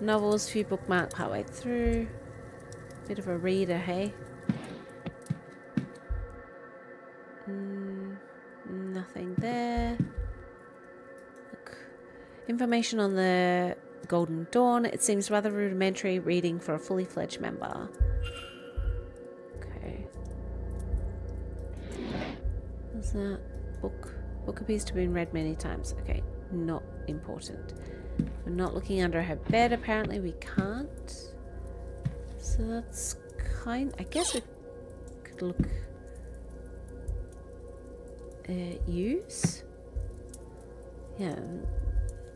Novels, few bookmarked partway through. Bit of a reader, hey? Nothing there. Look. Information on the Golden Dawn. It seems rather rudimentary reading for a fully fledged member. Okay. What's that? Book. Book appears to have been read many times. Okay. Not important. We're not looking under her bed. Apparently we can't. So that's kind... I guess we could look... use? Yeah,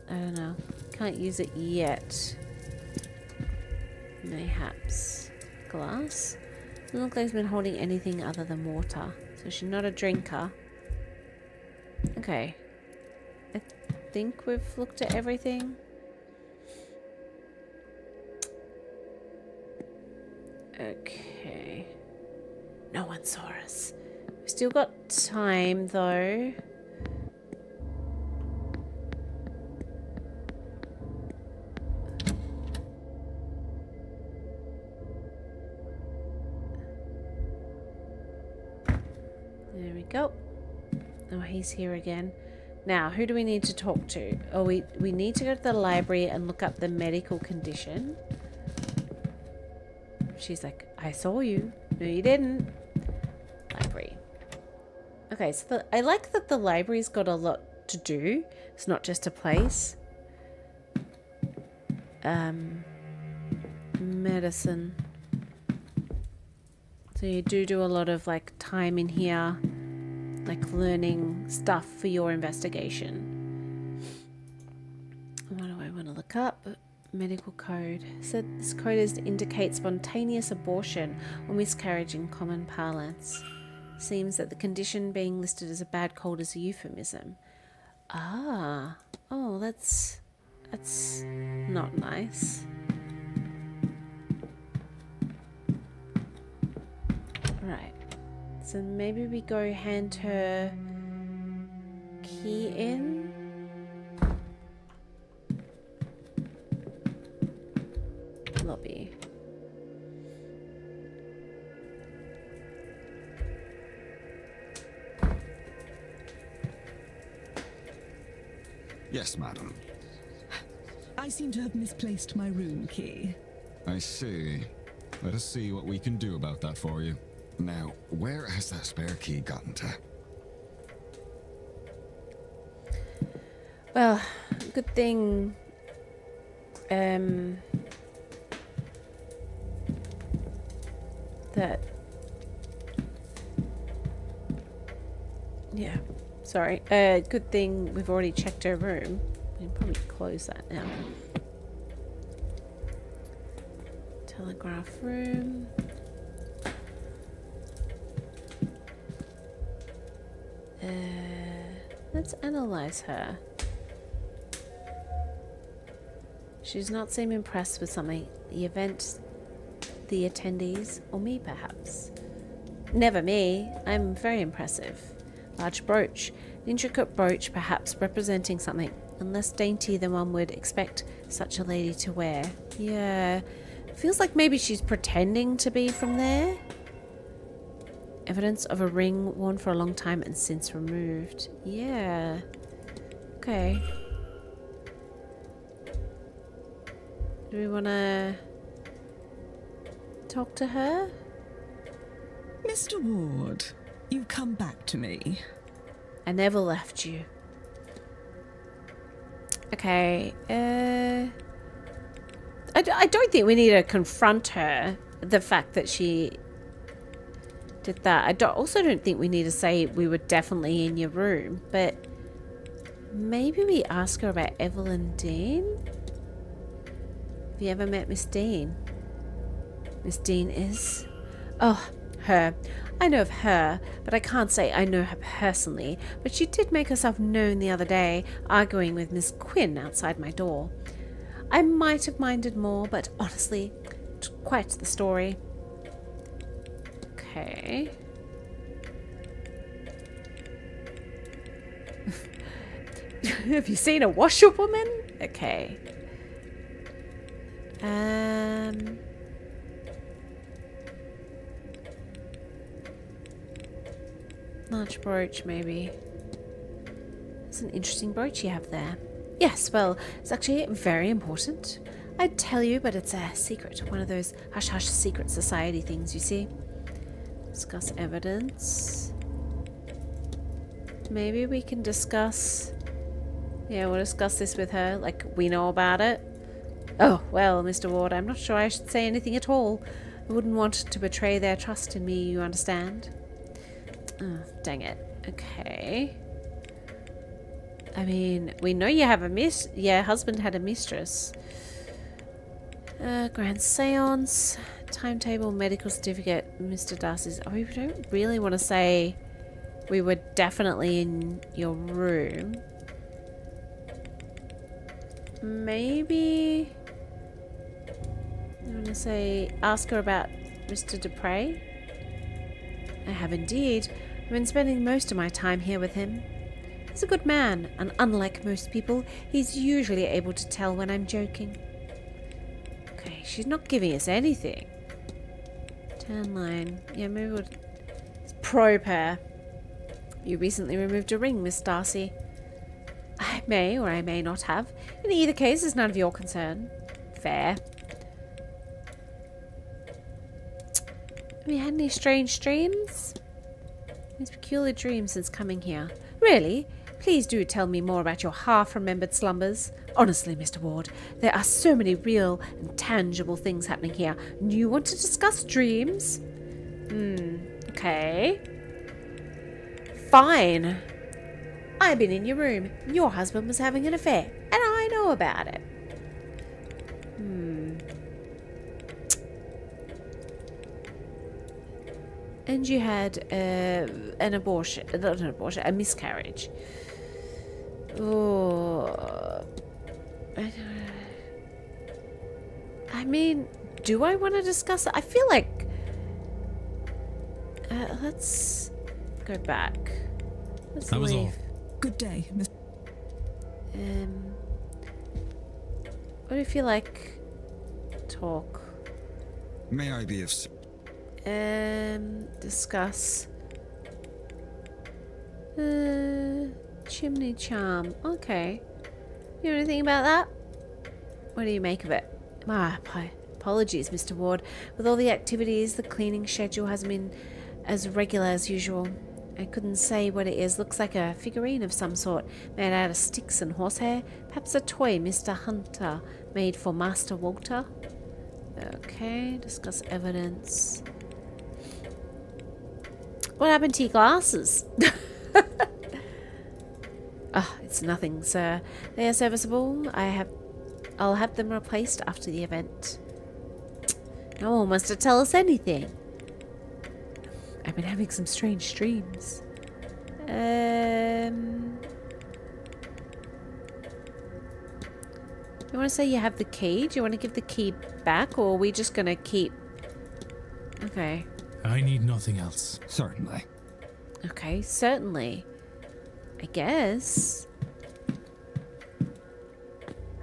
I don't know. Can't use it yet. Mayhaps. Glass? Doesn't look like he's been holding anything other than water. So she's not a drinker. Okay. I think we've looked at everything. Okay. No one saw us. We've still got time, though. There we go. Oh, he's here again. Now, who do we need to talk to? Oh, we need to go to the library and look up the medical condition. She's like, I saw you. No, you didn't. Library. Okay, so I like that the library's got a lot to do. It's not just a place. Medicine. So you do a lot of like time in here, like learning stuff for your investigation. What do I want to look up? Medical code. So this code is to indicate spontaneous abortion or miscarriage in common parlance. Seems that the condition being listed as a bad cold is a euphemism. Ah. Oh, that's That's not nice. Right. So maybe we go hand her key in. Lobby. Yes, madam. I seem to have misplaced my room key. I see. Let us see what we can do about that for you. Now, where has that spare key gotten to? Well, good thing. That. Yeah. Sorry. Good thing we've already checked her room. We can probably close that now. Telegraph room. Let's analyze her. She does not seem impressed with something. The event, the attendees, or me perhaps. Never me. I'm very impressive. Large brooch. An intricate brooch perhaps representing something, and less dainty than one would expect such a lady to wear. Yeah. Feels like maybe she's pretending to be from there. Evidence of a ring worn for a long time and since removed. Yeah. Okay. Do we want to talk to her? Mr. Ward, you've come back to me. I never left you. Okay. I don't think we need to confront her. The fact that she did that. Also don't think we need to say we were definitely in your room. But maybe we ask her about Evelyn Dean? Have you ever met Miss Dean? Miss Dean is... Oh, her. I know of her, but I can't say I know her personally. But she did make herself known the other day, arguing with Miss Quinn outside my door. I might have minded more, but honestly, it's quite the story. Okay. Have you seen a washerwoman? Okay. Large brooch, maybe. It's an interesting brooch you have there. Yes, well, it's actually very important. I'd tell you, but it's a secret. One of those hush-hush secret society things, you see. Discuss evidence. Maybe we can discuss... Yeah, we'll discuss this with her, like we know about it. Oh, well, Mr. Ward, I'm not sure I should say anything at all. I wouldn't want to betray their trust in me, you understand? Oh, dang it. Okay. I mean, we know you have a your husband had a mistress. Grand Seance, timetable, medical certificate, Mr. Darcy's. Oh, we don't really want to say we were definitely in your room. Maybe I want to say ask her about Mr. Dupre. I have indeed. I've been spending most of my time here with him. He's a good man, and unlike most people, he's usually able to tell when I'm joking. Okay, she's not giving us anything. Tan line. Yeah, maybe we'll probe her. You recently removed a ring, Miss Darcy. I may or I may not have. In either case, it's none of your concern. Fair. Have you had any strange dreams? These peculiar dreams since coming here. Really? Please do tell me more about your half-remembered slumbers. Honestly, Mr. Ward, there are so many real and tangible things happening here. And you want to discuss dreams? Okay. Fine. I've been in your room. Your husband was having an affair. And I know about it. And you had an abortion, not an abortion, a miscarriage. Oh. I mean, do I want to discuss it? I feel like... let's go back. Let's That was leave. all. Good day, Miss. What do you feel like? Talk. May I be of... Discuss. Chimney charm. Okay. You know anything about that? What do you make of it? Apologies, Mr. Ward. With all the activities, the cleaning schedule hasn't been as regular as usual. I couldn't say what it is. Looks like a figurine of some sort, made out of sticks and horsehair. Perhaps a toy Mr. Hunter made for Master Walter. Okay, discuss evidence. What happened to your glasses? It's nothing, sir. They are serviceable. I'll have them replaced after the event. No one wants to tell us anything. I've been having some strange dreams. You want to say you have the key? Do you want to give the key back, or are we just going to keep... Okay. I need nothing else. Certainly. Okay, certainly. I guess.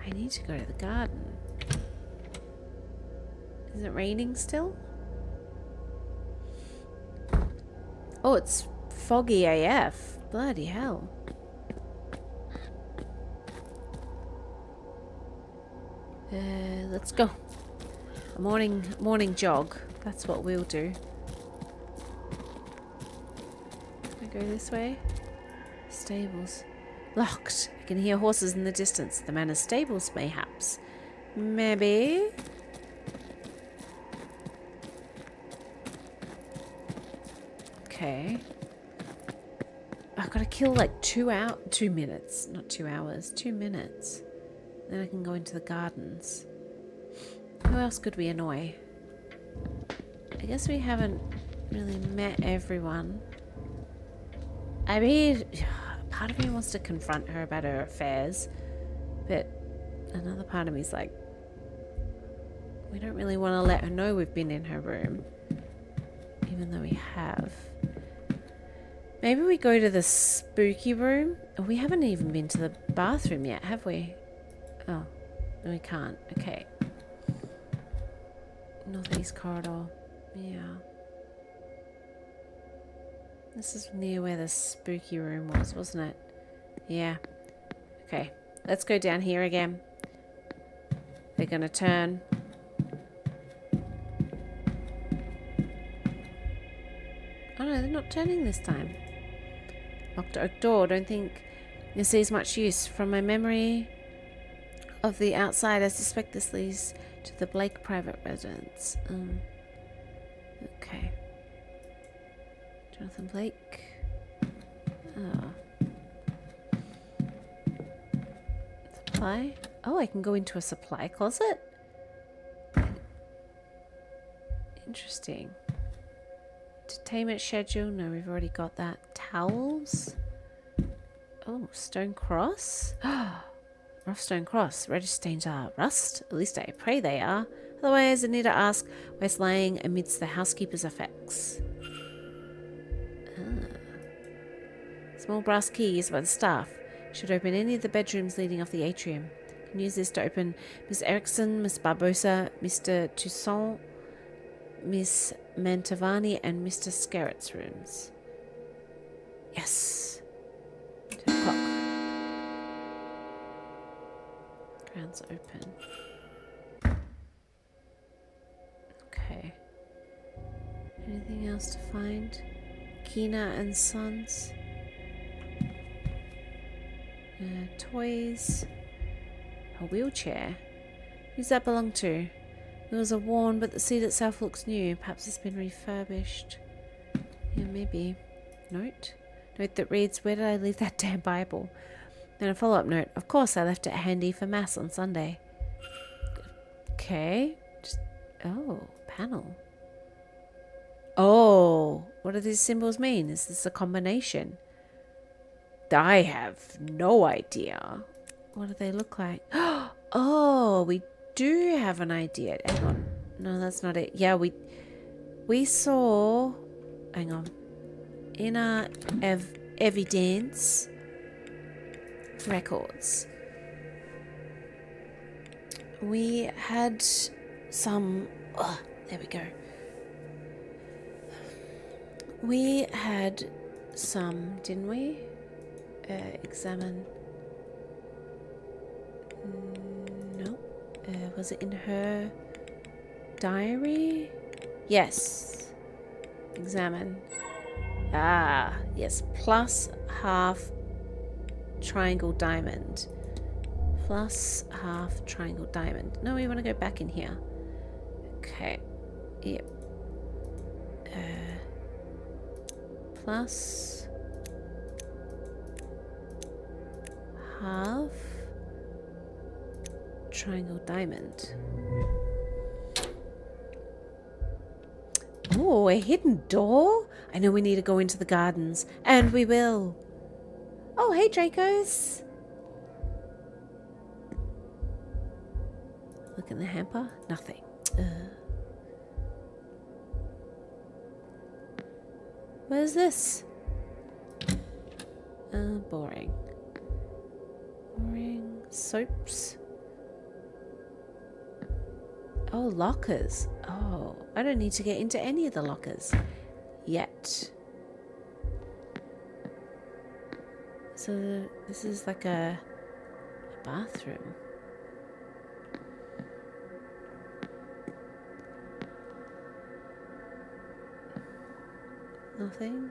I need to go to the garden. Is it raining still? Oh, it's foggy AF. Bloody hell. Let's go. A morning jog. That's what we'll do. Can I go this way? Stables. Locked. I can hear horses in the distance. The manor's stables, mayhaps. Maybe. Okay. I've got to kill like 2 minutes. Not 2 hours. 2 minutes. Then I can go into the gardens. Who else could we annoy? I guess we haven't really met everyone. I mean, part of me wants to confront her about her affairs, but another part of me is like, we don't really want to let her know we've been in her room, even though we have. Maybe we go to the spooky room. We haven't even been to the bathroom yet, have we? Oh, no, we can't. Okay. Northeast corridor. Yeah. This is near where the spooky room was, wasn't it? Yeah. Okay. Let's go down here again. They're gonna turn. Oh no, they're not turning this time. Locked oak door. Don't think this is much use. From my memory of the outside, I suspect this leads to the Blake private residence. Okay. Jonathan Blake. Oh. Supply? Oh, I can go into a supply closet? Interesting. Entertainment schedule. No, we've already got that. Towels. Oh, stone cross. Rough stone cross. Red stains are rust. At least I pray they are. Otherwise, I need to ask where it's lying amidst the housekeeper's effects. Small brass key used by the staff. Should open any of the bedrooms leading off the atrium. Can use this to open Miss Erickson, Miss Barbosa, Mr. Toussaint, Miss Mantovani, and Mr. Scarrett's rooms. Yes. 10 o'clock. Grounds open. Okay. Anything else to find? Kina and Sons. Toys. A wheelchair. Who's that belong to? Wheels are worn, but the seat itself looks new. Perhaps it's been refurbished. Yeah, maybe. Note? Note that reads, where did I leave that damn Bible? Then a follow-up note. Of course, I left it handy for Mass on Sunday. Okay. Oh, panel. Oh, what do these symbols mean? Is this a combination? I have no idea. What do they look like? Oh, we do have an idea. Hang on. No, that's not it. Yeah, we saw... Hang on. In our evidence records, we had some... Oh, there we go. We had some, didn't we? Examine... No. Was it in her diary? Yes. Examine. Ah, yes. Plus half triangle diamond. Plus half triangle diamond. No, we want to go back in here. Okay. Yep. Plus half triangle diamond. Oh, a hidden door? I know we need to go into the gardens. And we will. Oh, hey, Dracos. Look in the hamper. Nothing. Where's this? Boring. Boring. Soaps. Oh, lockers. Oh, I don't need to get into any of the lockers yet. So this is like a bathroom. Nothing.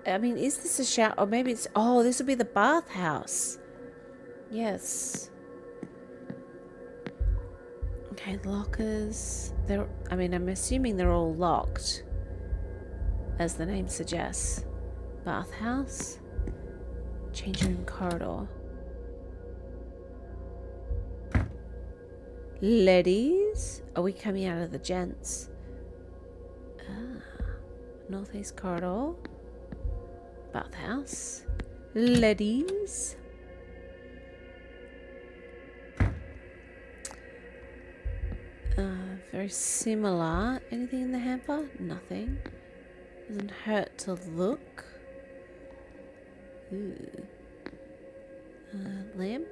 I mean, is this a shower? Or maybe it's... Oh, this would be the bathhouse. Yes. Okay, lockers. They're... I mean, I'm assuming they're all locked, as the name suggests. Bathhouse. Change room corridor. Ladies? Are we coming out of the gents? Northeast corridor. Bathhouse. Ladies. Very similar. Anything in the hamper? Nothing. Doesn't hurt to look. Ooh. Lamp.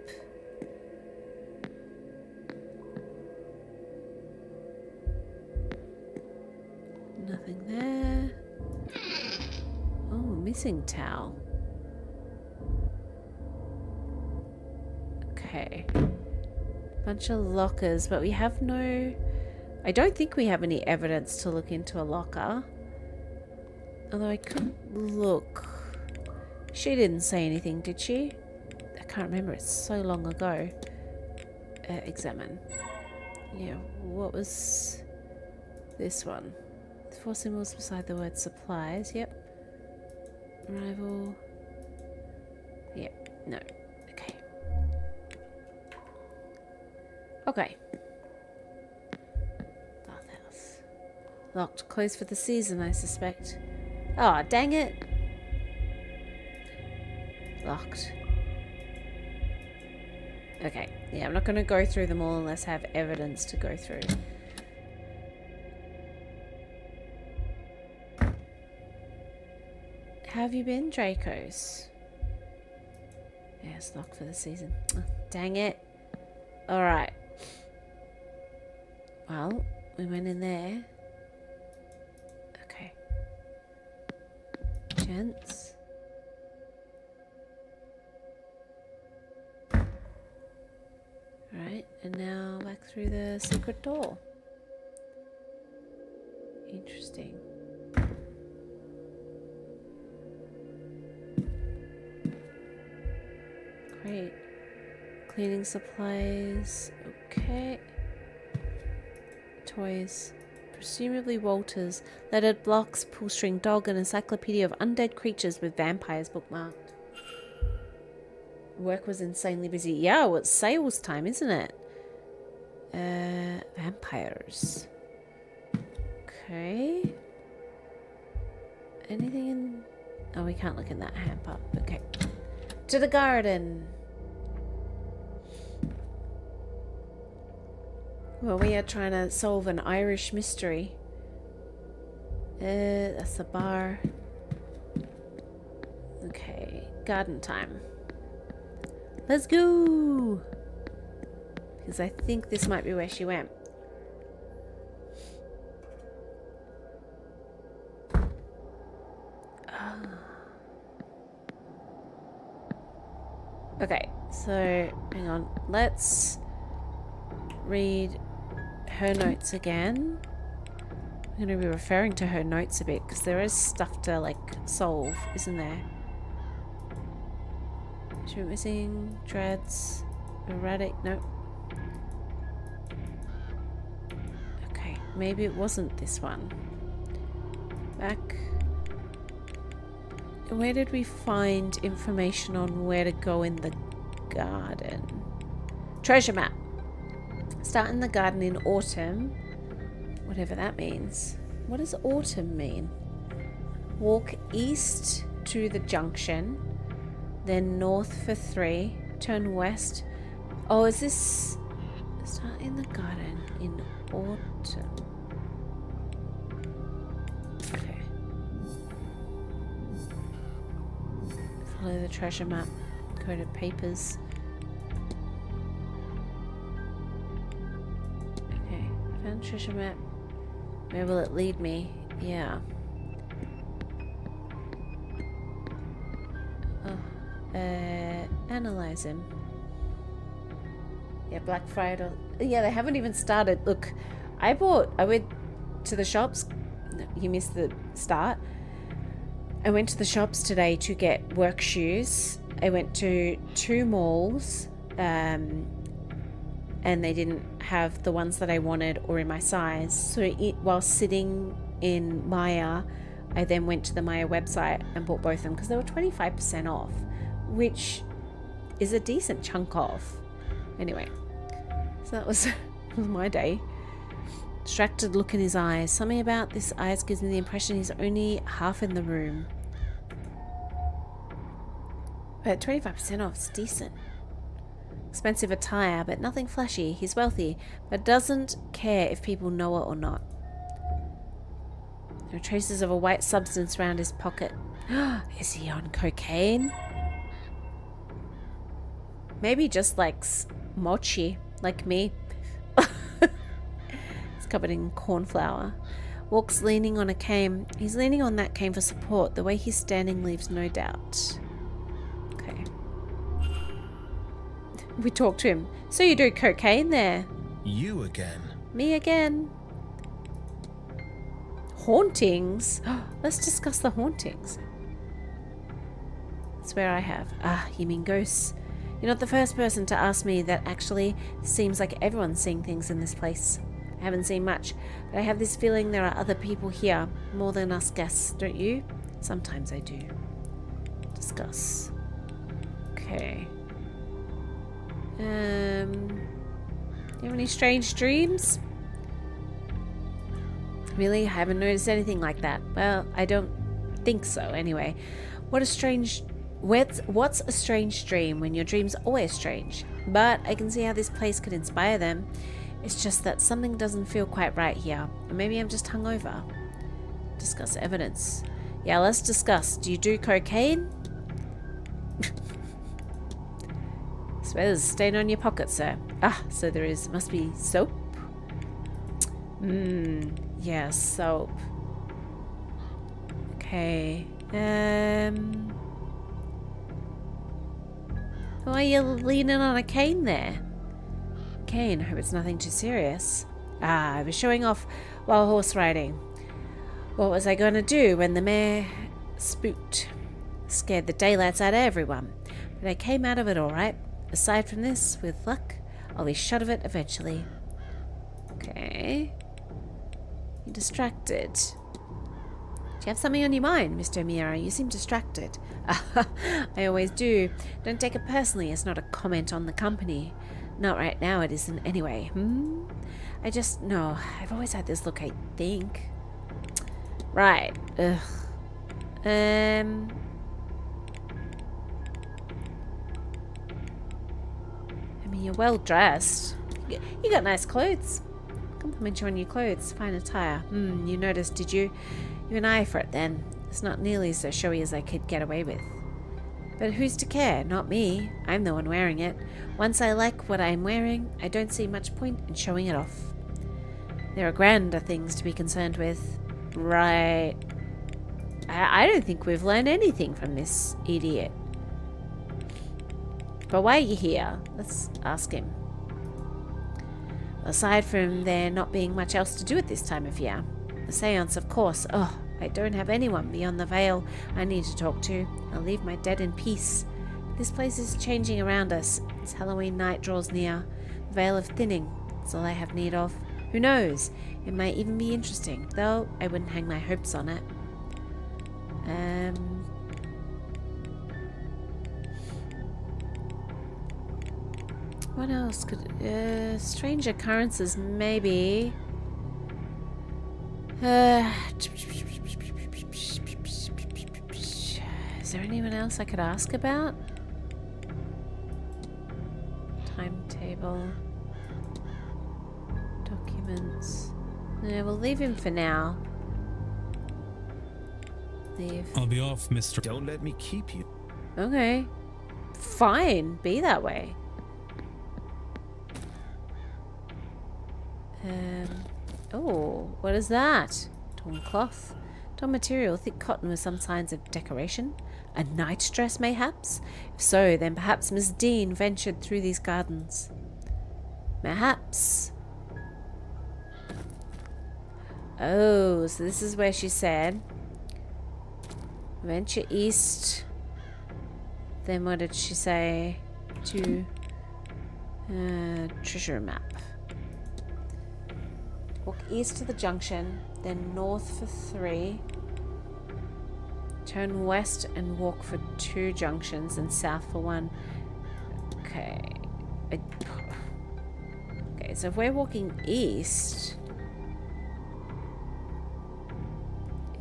Nothing there. Oh, missing towel. Okay. Bunch of lockers, but we have no... I don't think we have any evidence to look into a locker. Although I could look. She didn't say anything, did she? I can't remember. It's so long ago. Examine. Yeah, what was this one? 4 symbols beside the word supplies. Yep. Arrival. Yep. No. Okay. Okay. Bathhouse. Locked. Closed for the season, I suspect. Oh, dang it. Locked. Okay. Yeah, I'm not going to go through them all unless I have evidence to go through. How have you been, Dracos? Yeah, it's locked for the season. Oh, dang it. Alright. Well, we went in there. Okay. Gents. Alright, and now back through the secret door. Interesting. Great. Cleaning supplies. Okay. Toys. Presumably Walter's. Lettered blocks, pull string dog, and encyclopedia of undead creatures with vampires bookmarked. Work was insanely busy. Yeah, well, it's sales time, isn't it? Vampires. Okay. Anything in... Oh, we can't look in that hamper. Okay. To the garden. Well, we are trying to solve an Irish mystery. That's the bar. Okay, garden time. Let's go! Because I think this might be where she went. Okay, so hang on. Let's read her notes again. I'm going to be referring to her notes a bit because there is stuff to like solve, isn't there? Shoot missing, dreads, erratic, nope. Okay, maybe it wasn't this one. Back. Where did we find information on where to go in the garden? Treasure map. Start in the garden in autumn. Whatever that means. What does autumn mean? Walk east to the junction. Then north for 3. Turn west. Oh, is this... Start in the garden in autumn. Okay. Follow the treasure map. Go to papers. Okay. Found treasure map. Where will it lead me? Yeah. Oh. Analyze him. Yeah, Black Friday. Yeah, they haven't even started. Look, I went to the shops. No, you missed the start. I went to the shops today to get work shoes. I went to 2 malls, and they didn't have the ones that I wanted or in my size. So while sitting in Maya, I then went to the Maya website and bought both of them because they were 25% off, which is a decent chunk off. Anyway, so that was my day. Distracted look in his eyes. Something about this eyes gives me the impression he's only half in the room. But 25% off is decent. Expensive attire, but nothing flashy. He's wealthy, but doesn't care if people know it or not. There are traces of a white substance around his pocket. Is he on cocaine? Maybe just like mochi, like me. It's covered in corn flour. Walks leaning on a cane. He's leaning on that cane for support. The way he's standing leaves no doubt. Okay. We talked to him. So you do cocaine there? You again? Me again. Hauntings? Let's discuss the hauntings. That's where I have. Ah, you mean ghosts? You're not the first person to ask me that. Actually, seems like everyone's seeing things in this place. I haven't seen much, but I have this feeling there are other people here, more than us guests, don't you? Sometimes I do. Discuss. Okay. Do you have any strange dreams? Really? I haven't noticed anything like that. Well, I don't think so, anyway. What's a strange dream when your dream's always strange? But I can see how this place could inspire them. It's just that something doesn't feel quite right here. Or maybe I'm just hungover. Discuss evidence. Yeah, let's discuss. Do you do cocaine? Swear there's a stain on your pocket, sir. Ah, so there is. Must be soap. Yeah, soap. Okay. Why are you leaning on a cane there? Cane, I hope it's nothing too serious. Ah, I was showing off while horse riding. What was I going to do when the mare spooked? Scared the daylights out of everyone. But I came out of it all right. Aside from this, with luck, I'll be shut of it eventually. Okay. You're distracted. Do you have something on your mind, Mr. O'Meara? You seem distracted. I always do. Don't take it personally. It's not a comment on the company. Not right now, it isn't anyway. I just... No, I've always had this look, I think. Right. Ugh. I mean, you're well dressed. You got nice clothes. Compliment you on your clothes. Fine attire. You noticed, did you? You an eye for it then. It's not nearly so showy as I could get away with. But who's to care? Not me. I'm the one wearing it. Once I like what I'm wearing, I don't see much point in showing it off. There are grander things to be concerned with. Right. I don't think we've learned anything from this idiot. But why are you here? Let's ask him. Aside from there not being much else to do at this time of year. The seance, of course. Oh, I don't have anyone beyond the veil I need to talk to. I'll leave my dead in peace. This place is changing around us. As Halloween night draws near, the veil of thinning. That's all I have need of. Who knows? It might even be interesting, though I wouldn't hang my hopes on it. What else could... strange occurrences, maybe. Is there anyone else I could ask about? Timetable. Documents. Yeah, we'll leave him for now. Leave. I'll be off, Mr. Don't let me keep you. Okay. Fine. Be that way. Oh, what is that? Torn cloth. Torn material, thick cotton with some signs of decoration. A night dress, mayhaps? If so, then perhaps Miss Dean ventured through these gardens. Perhaps. Oh, so this is where she said, venture east. Then what did she say? To treasure map. Walk east to the junction, then north for 3. Turn west and walk for 2 junctions, and south for 1. Okay. Okay, so if we're walking east...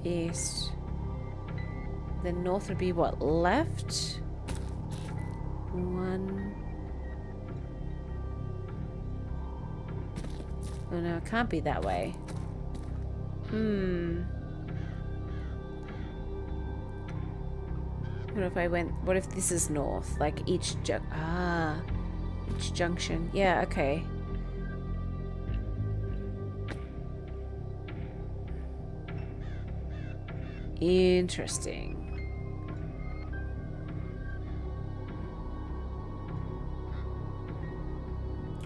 Then north would be what? Left? 1... Oh no, it can't be that way. What if I went... What if this is north? Like each junction. Yeah, okay. Interesting.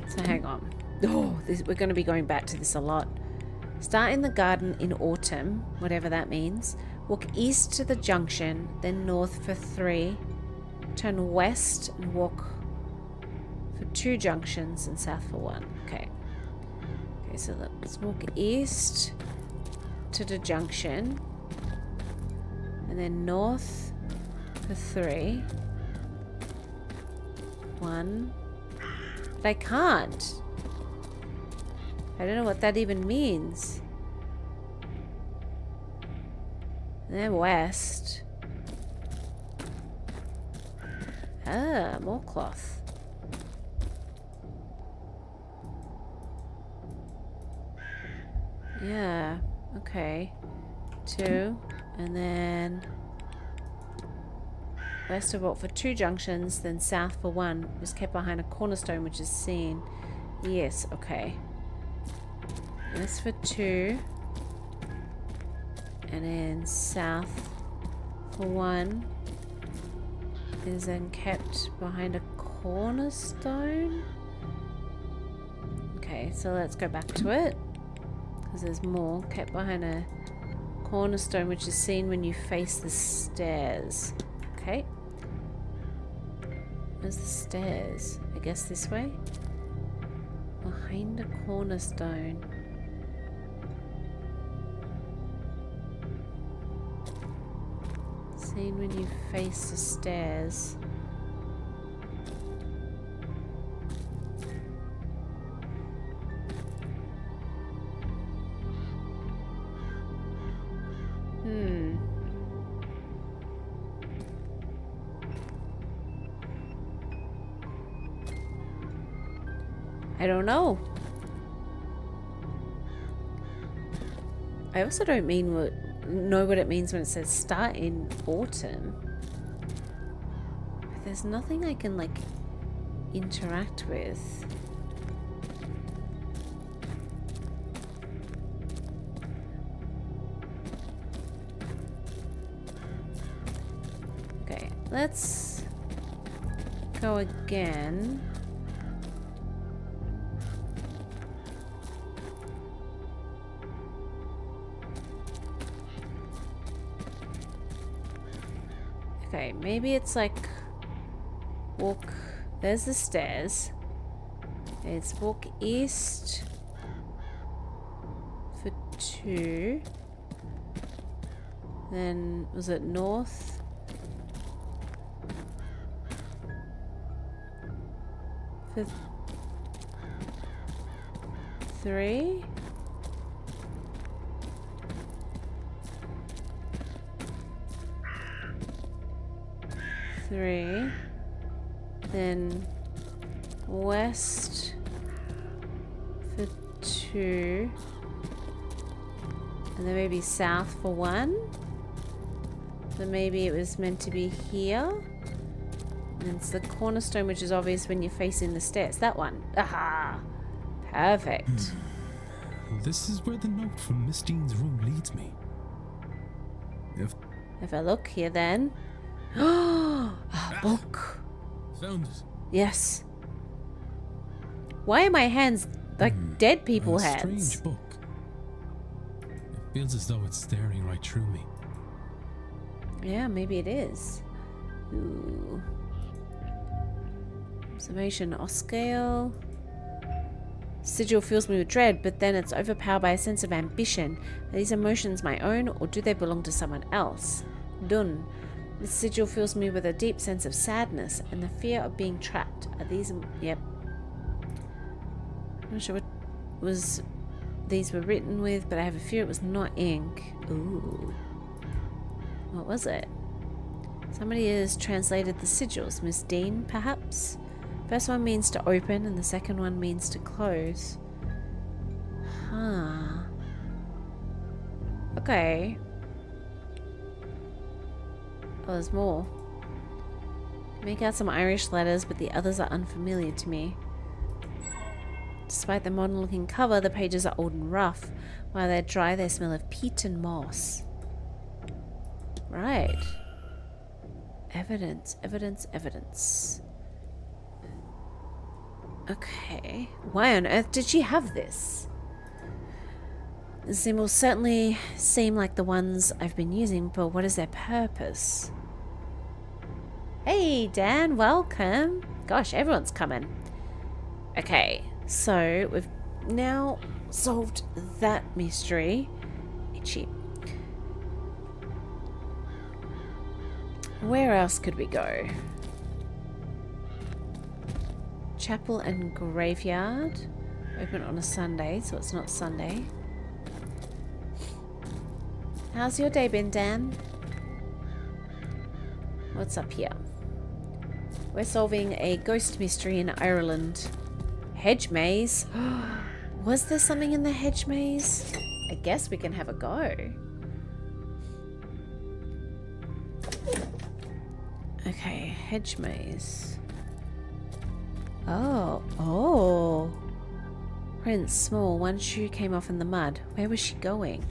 So hang on. Oh, we're going to be going back to this a lot. Start in the garden in autumn, whatever that means. Walk east to the junction, then north for 3. Turn west and walk for 2 junctions, and south for 1. Okay. Okay, so let's walk east to the junction, and then north for 3. 1. But I can't. I don't know what that even means. And then west. Ah, more cloth. Yeah, okay. 2, and then west of walk for 2 junctions, then south for 1. Was kept behind a cornerstone which is seen. Yes, okay. West for 2, and then south for 1 is then kept behind a cornerstone. Okay, so let's go back to it, because there's more. Kept behind a cornerstone which is seen when you face the stairs. Okay, where's the stairs? I guess this way. Behind a cornerstone. Seen when you face the stairs. I don't know. I also don't know what it means when it says start in autumn. But there's nothing I can like interact with. Okay, let's go again. Okay, maybe it's like walk. There's the stairs. It's walk east for 2. Then was it north? For 3. Then west for 2, and then maybe south for 1. So maybe it was meant to be here. And it's the cornerstone, which is obvious when you're facing the stairs. That one. Aha! Perfect. This is where the note from Miss Dean's room leads me. If I look here then. A book. Found it. Yes. Why are my hands like dead people hands? Strange book. It feels as though it's staring right through me. Yeah, maybe it is. Ooh. Observation Oscale. Sigil fills me with dread, but then it's overpowered by a sense of ambition. Are these emotions my own, or do they belong to someone else? Done. This sigil fills me with a deep sense of sadness and the fear of being trapped. Are these... Yep. I'm not sure what these were written with, but I have a fear it was not ink. Ooh. What was it? Somebody has translated the sigils. Miss Dean, perhaps? First one means to open and the second one means to close. Huh. Okay. Oh, there's more. Make out some Irish letters, but the others are unfamiliar to me. Despite the modern-looking cover, the pages are old and rough. While they're dry, they smell of peat and moss. Right. Evidence, evidence, evidence. Okay. Why on earth did she have this? The symbols certainly seem like the ones I've been using, but what is their purpose? Hey, Dan, welcome. Gosh, everyone's coming. Okay, so we've now solved that mystery. Itchy. Where else could we go? Chapel and graveyard. Open on a Sunday, so it's not Sunday. How's your day been, Dan? What's up here? We're solving a ghost mystery in Ireland. Hedge maze? Was there something in the hedge maze? I guess we can have a go. Okay, hedge maze. Oh. Prince, small, one shoe came off in the mud. Where was she going?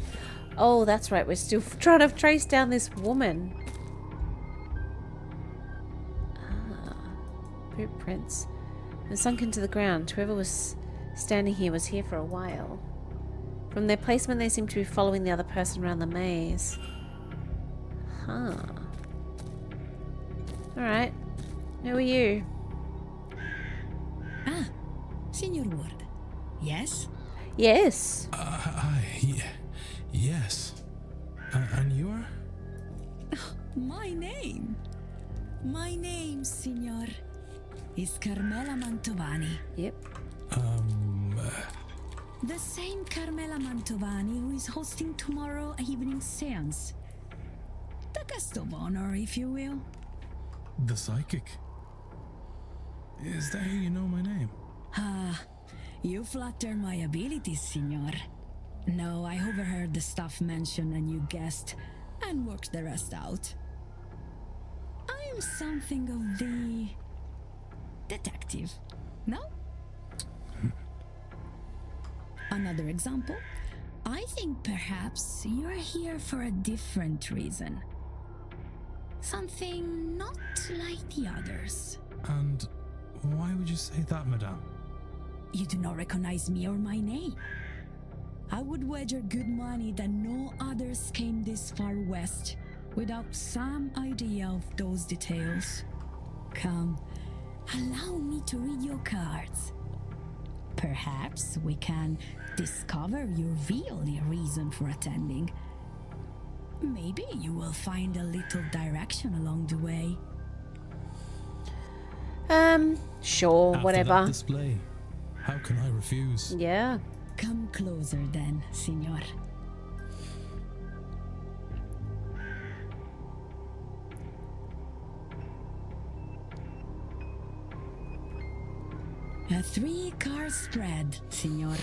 Oh, that's right, we're still trying to trace down this woman. Footprints. They're sunk into the ground. Whoever was standing here was here for a while. From their placement, they seem to be following the other person around the maze. Huh. Alright. Who are you? Ah, Signor Ward. Yes? Yes. Yes. And you are? My name? My name, Signor, is Carmela Mantovani. Yep. The same Carmela Mantovani who is hosting tomorrow evening's seance. The guest of honor, if you will. The psychic. Is that how you know my name? Ah, you flatter my abilities, Signor. No, I overheard the stuff mentioned and you guessed and worked the rest out. I'm something of the detective, no? Another example. I think perhaps you're here for a different reason. Something not like the others. And why would you say that, madame? You do not recognize me or my name. I would wager good money that no others came this far west without some idea of those details. Come, allow me to read your cards. Perhaps we can discover your real reason for attending. Maybe you will find a little direction along the way. Sure, After whatever. that display, how can I refuse? Yeah. Come closer then, Signor. A 3-card spread, Signor.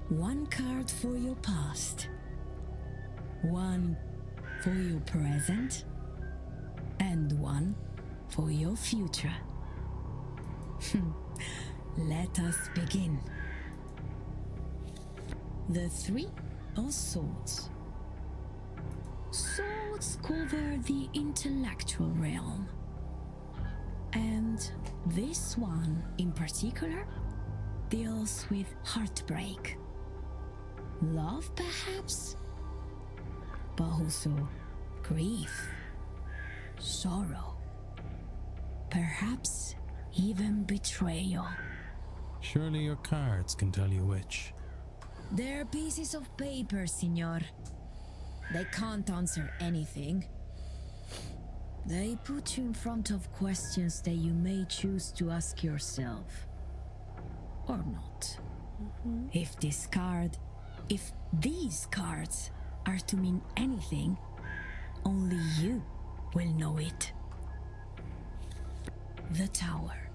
1 card for your past, 1 for your present, and 1 for your future. Let us begin. The 3 of Swords. Swords cover the intellectual realm. And this one in particular deals with heartbreak. Love, perhaps, but also grief, sorrow, perhaps even betrayal. Surely your cards can tell you which. They're pieces of paper, Signor. They can't answer anything. They put you in front of questions that you may choose to ask yourself. Or not. If these cards are to mean anything, only you will know it. The Tower.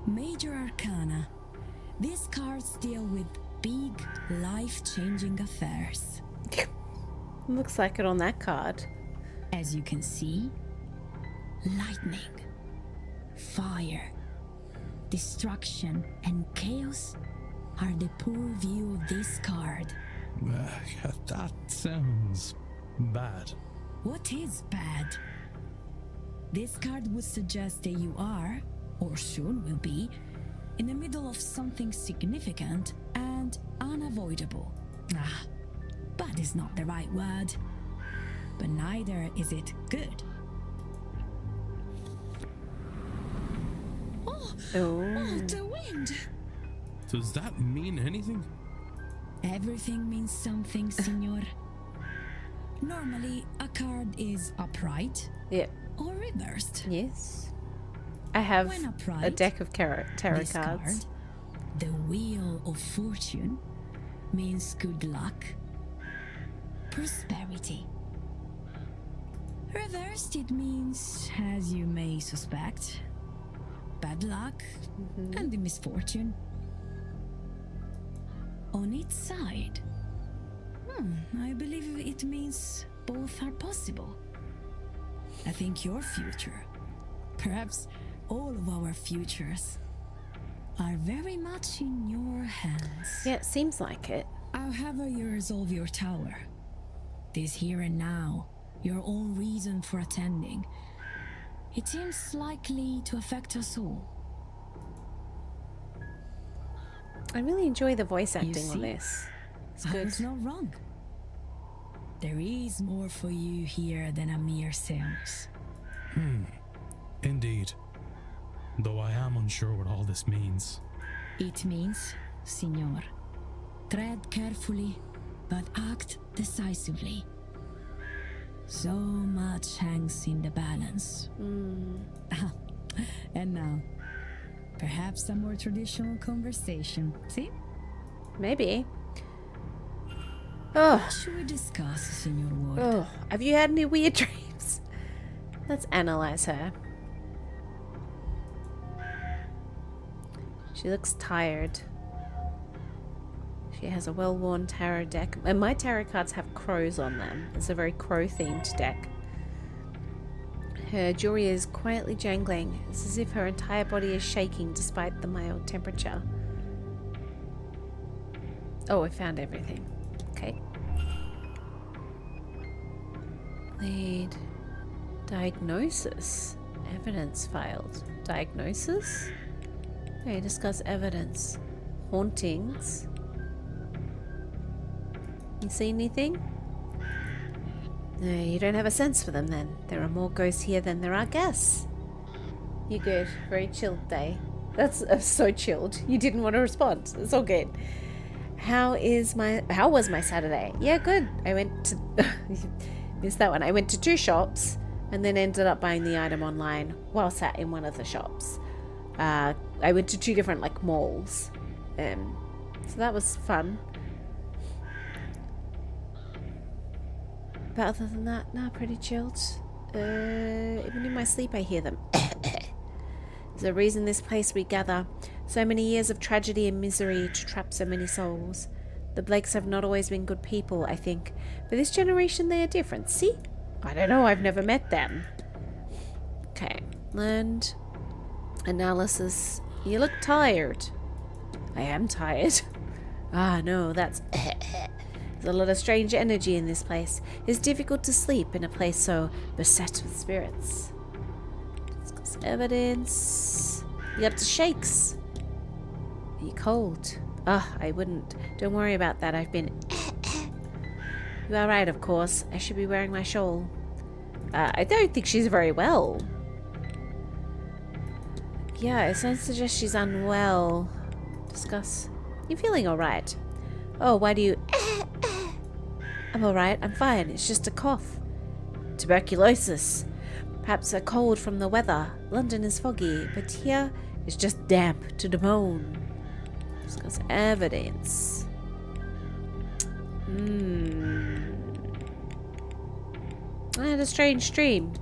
Major Arcana. These cards deal with big, life-changing affairs. Looks like it on that card. As you can see, lightning, fire, destruction, and chaos are the poor view of this card. That sounds bad. What is bad? This card would suggest that you are, or soon will be, in the middle of something significant and unavoidable. Bad is not the right word, but neither is it good. Oh, the wind! Does that mean anything? Everything means something, Signor. Normally, a card is upright or reversed. Yes. I have When upright, a deck of tarot this cards. card, the Wheel of Fortune, means good luck, prosperity. Reversed, it means, as you may suspect, bad luck and the misfortune. On its side, I believe it means both are possible. I think your future, perhaps all of our futures, are very much in your hands. Yeah, it seems like it. However you resolve your tower, this here and now, your own reason for attending, it seems likely to affect us all. I really enjoy the voice You acting on see? this. It's I good. was not wrong. There is more for you here than a mere seance. Indeed. Though I am unsure what all this means. It means, Signor, tread carefully, but act decisively. So much hangs in the balance. And now, perhaps a more traditional conversation. See? Maybe. Oh. What should we discuss, Signor Ward? Oh. Have you had any weird dreams? Let's analyze her. She looks tired. She has a well-worn tarot deck. And my tarot cards have crows on them. It's a very crow-themed deck. Her jewelry is quietly jangling. It's as if her entire body is shaking despite the mild temperature. Oh, I found everything. Okay. Lead. Diagnosis. Evidence filed. Diagnosis? Okay, discuss evidence. Hauntings. You see anything? No, you don't have a sense for them then. There are more ghosts here than there are guests. You're good. Very chilled day. That's so chilled. You didn't want to respond. It's all good. How was my Saturday? Yeah, good. I went to missed that one. I went to 2 shops and then ended up buying the item online while sat in one of the shops. I went to 2 different like malls. So that was fun. But other than that, nah, pretty chilled. Even in my sleep I hear them. There's a reason this place we gather. So many years of tragedy and misery to trap so many souls. The Blakes have not always been good people, I think. But this generation they are different. See? I don't know, I've never met them. Okay. Learned. Analysis. You look tired. I am tired. Ah, no, that's... There's a lot of strange energy in this place. It's difficult to sleep in a place so beset with spirits. Discuss evidence. You up to shakes? Are you cold? Ah, I wouldn't. Don't worry about that. I've been... You are right, of course. I should be wearing my shawl. I don't think she's very well. Yeah, it sounds to suggest she's unwell. Discuss. You feeling alright? Oh, why do you... I'm alright, I'm fine. It's just a cough. Tuberculosis. Perhaps a cold from the weather. London is foggy, but here it's just damp to the bone. Discuss evidence. I had a strange dream.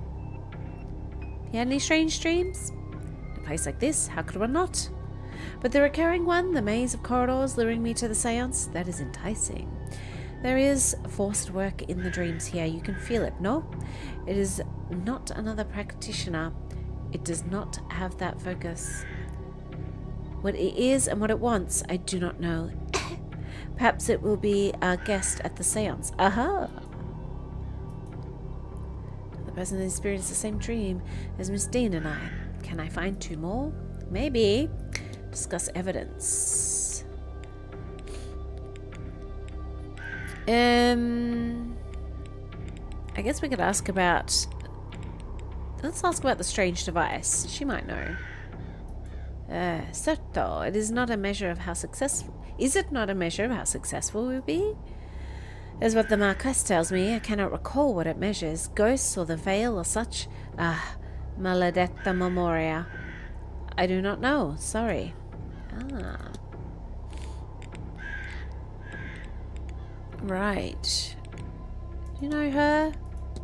You had any strange dreams? In a place like this, how could one not? But the recurring one, the maze of corridors luring me to the seance, that is enticing. There is forced work in the dreams here. You can feel it, no? It is not another practitioner. It does not have that focus. What it is and what it wants, I do not know. Perhaps it will be our guest at the seance. Aha! The person that experienced the same dream as Miss Dean and I. Can I find 2 more? Maybe. Discuss evidence. I guess we could ask about... Let's ask about the strange device. She might know. Certo, it is not a measure of how successful... Is it not a measure of how successful we'll be? As what the Marquess tells me, I cannot recall what it measures. Ghosts or the veil or such? Ah, maledetta memoria. I do not know, sorry. Ah. Right. You know her?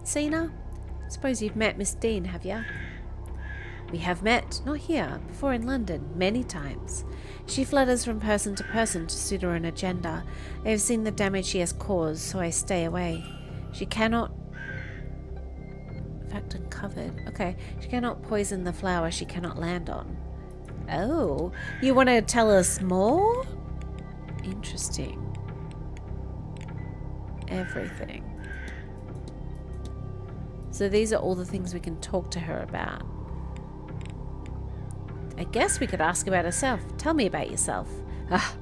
Seen her? Suppose you've met Miss Dean, have ya? We have met, not here, before in London, many times. She flutters from person to person to suit her own agenda. I have seen the damage she has caused, so I stay away. She cannot... In fact, uncovered. Okay. She cannot poison the flower she cannot land on. Oh. You want to tell us more? Interesting. Everything. So these are all the things we can talk to her about. I guess we could ask about herself. Tell me about yourself. Oh,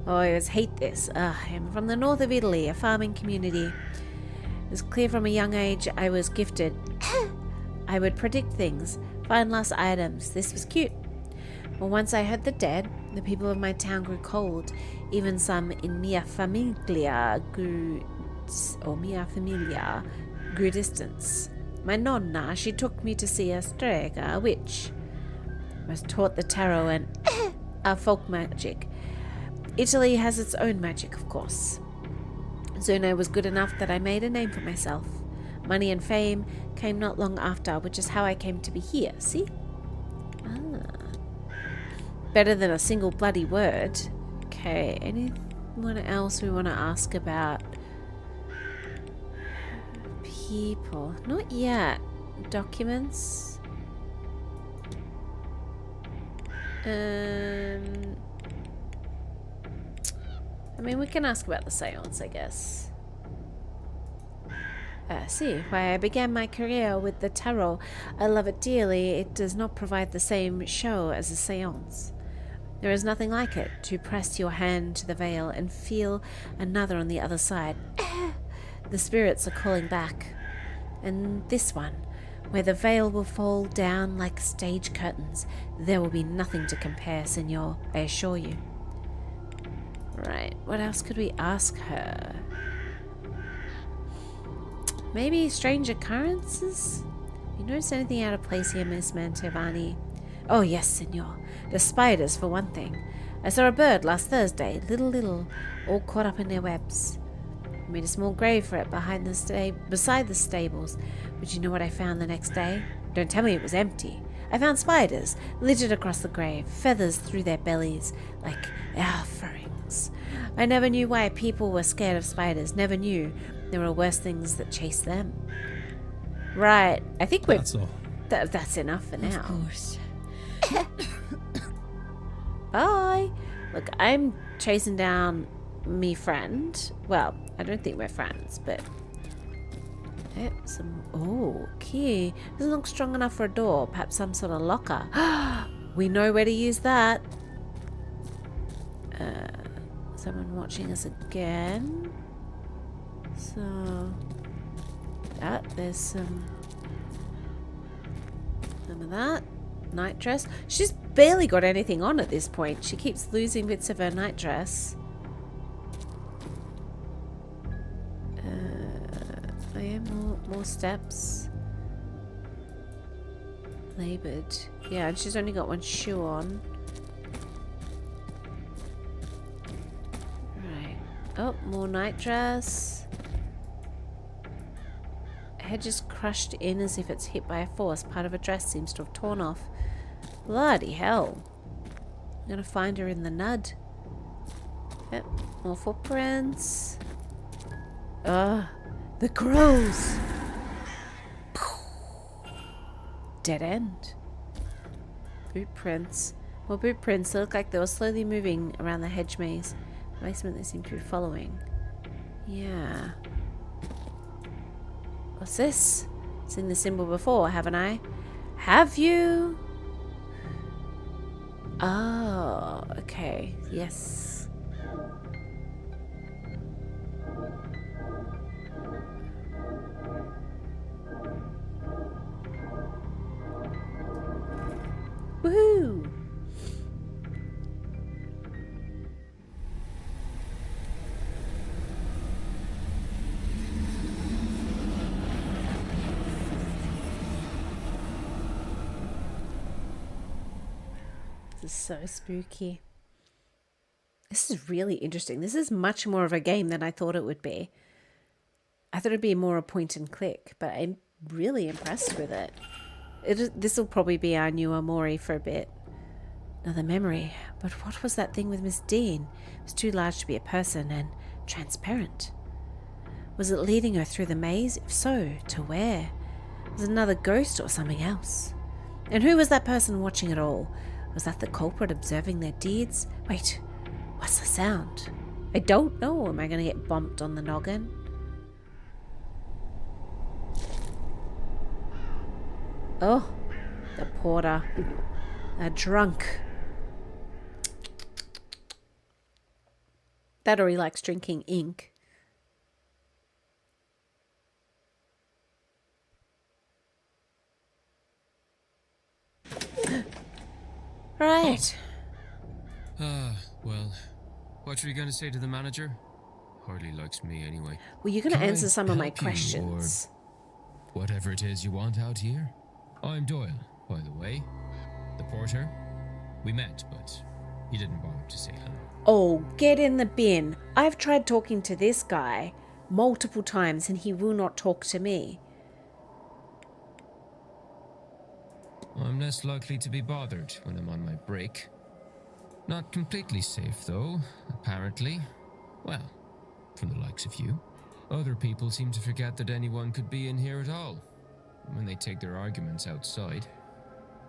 I always hate this. I am from the north of Italy, a farming community. It was clear from a young age I was gifted. I would predict things, find lost items. This was cute. But once I heard the dead, the people of my town grew cold. Even some in mia famiglia grew distance. My nonna, she took me to see a strega, a witch. I was taught the tarot and our folk magic. Italy has its own magic, of course. Soon I was good enough that I made a name for myself. Money and fame came not long after, which is how I came to be here, see? Ah. Better than a single bloody word. Okay, What else we want to ask about? People. Not yet. Documents. I mean, we can ask about the seance, I guess. See, why I began my career with the tarot. I love it dearly. It does not provide the same show as a seance. There is nothing like it, to press your hand to the veil and feel another on the other side. The spirits are calling back. And this one, where the veil will fall down like stage curtains, there will be nothing to compare, senor, I assure you. Right, what else could we ask her? Maybe strange occurrences? You notice anything out of place here, Miss Mantovani? Oh yes, senor. The spiders, for one thing. I saw a bird last Thursday, little, all caught up in their webs. I made a small grave for it beside the stables. But you know what I found the next day? Don't tell me it was empty. I found spiders littered across the grave, feathers through their bellies, like offerings. I never knew why people were scared of spiders. Never knew there were worse things that chased them. Right, I think that's all. That's enough for now. Of course. Bye. Look, I'm chasing down me friend. Well, I don't think we're friends, but oh, key. Doesn't look strong enough for a door. Perhaps some sort of locker. We know where to use that. Someone watching us again. So there's some of that. Night dress. She's barely got anything on at this point. She keeps losing bits of her night dress. More steps. Labored. Yeah, and she's only got one shoe on. Right. Oh, more night dress. Head just crushed in as if it's hit by a force. Part of her dress seems to have torn off. Bloody hell. I'm gonna find her in the nud. Yep, more footprints. The crows. Dead end. Boot prints. More boot prints. They look like they were slowly moving around the hedge maze. The basement they seem to be following. Yeah. What's this? Seen the symbol before, haven't I? Have you? Oh, okay. Yes. Woohoo! This is so spooky. This is really interesting. This is much more of a game than I thought it would be. I thought it'd be more a point and click, but I'm really impressed with it. This will probably be our new Amori for a bit. Another memory. But what was that thing with Miss Dean? It was too large to be a person and transparent. Was it leading her through the maze? If so, to where? Was it another ghost or something else? And who was that person watching it all? Was that the culprit observing their deeds? Wait, what's the sound? I don't know. Am I going to get bumped on the noggin? Oh, the porter. A drunk. That or he likes drinking ink. Right. Well, what are you going to say to the manager? Hardly likes me anyway. Well, you're going to Can I answer some of my help you, questions. or whatever it is you want out here. I'm Doyle, by the way. The porter. We met, but he didn't bother to say hello. Oh, get in the bin. I've tried talking to this guy multiple times and he will not talk to me. I'm less likely to be bothered when I'm on my break. Not completely safe, though, apparently. Well, from the likes of you. Other people seem to forget that anyone could be in here at all. When they take their arguments outside,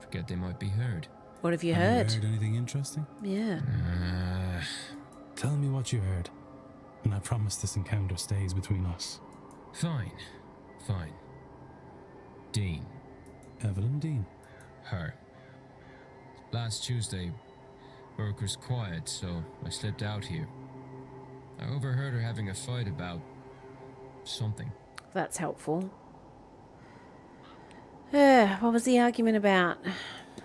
forget they might be heard. What have you Have heard? you heard anything interesting? Yeah. Tell me what you heard, and I promise this encounter stays between us. Fine. Dean. Evelyn Dean. Her. Last Tuesday, work was quiet, so I slipped out here. I overheard her having a fight about something. That's helpful. What was the argument about?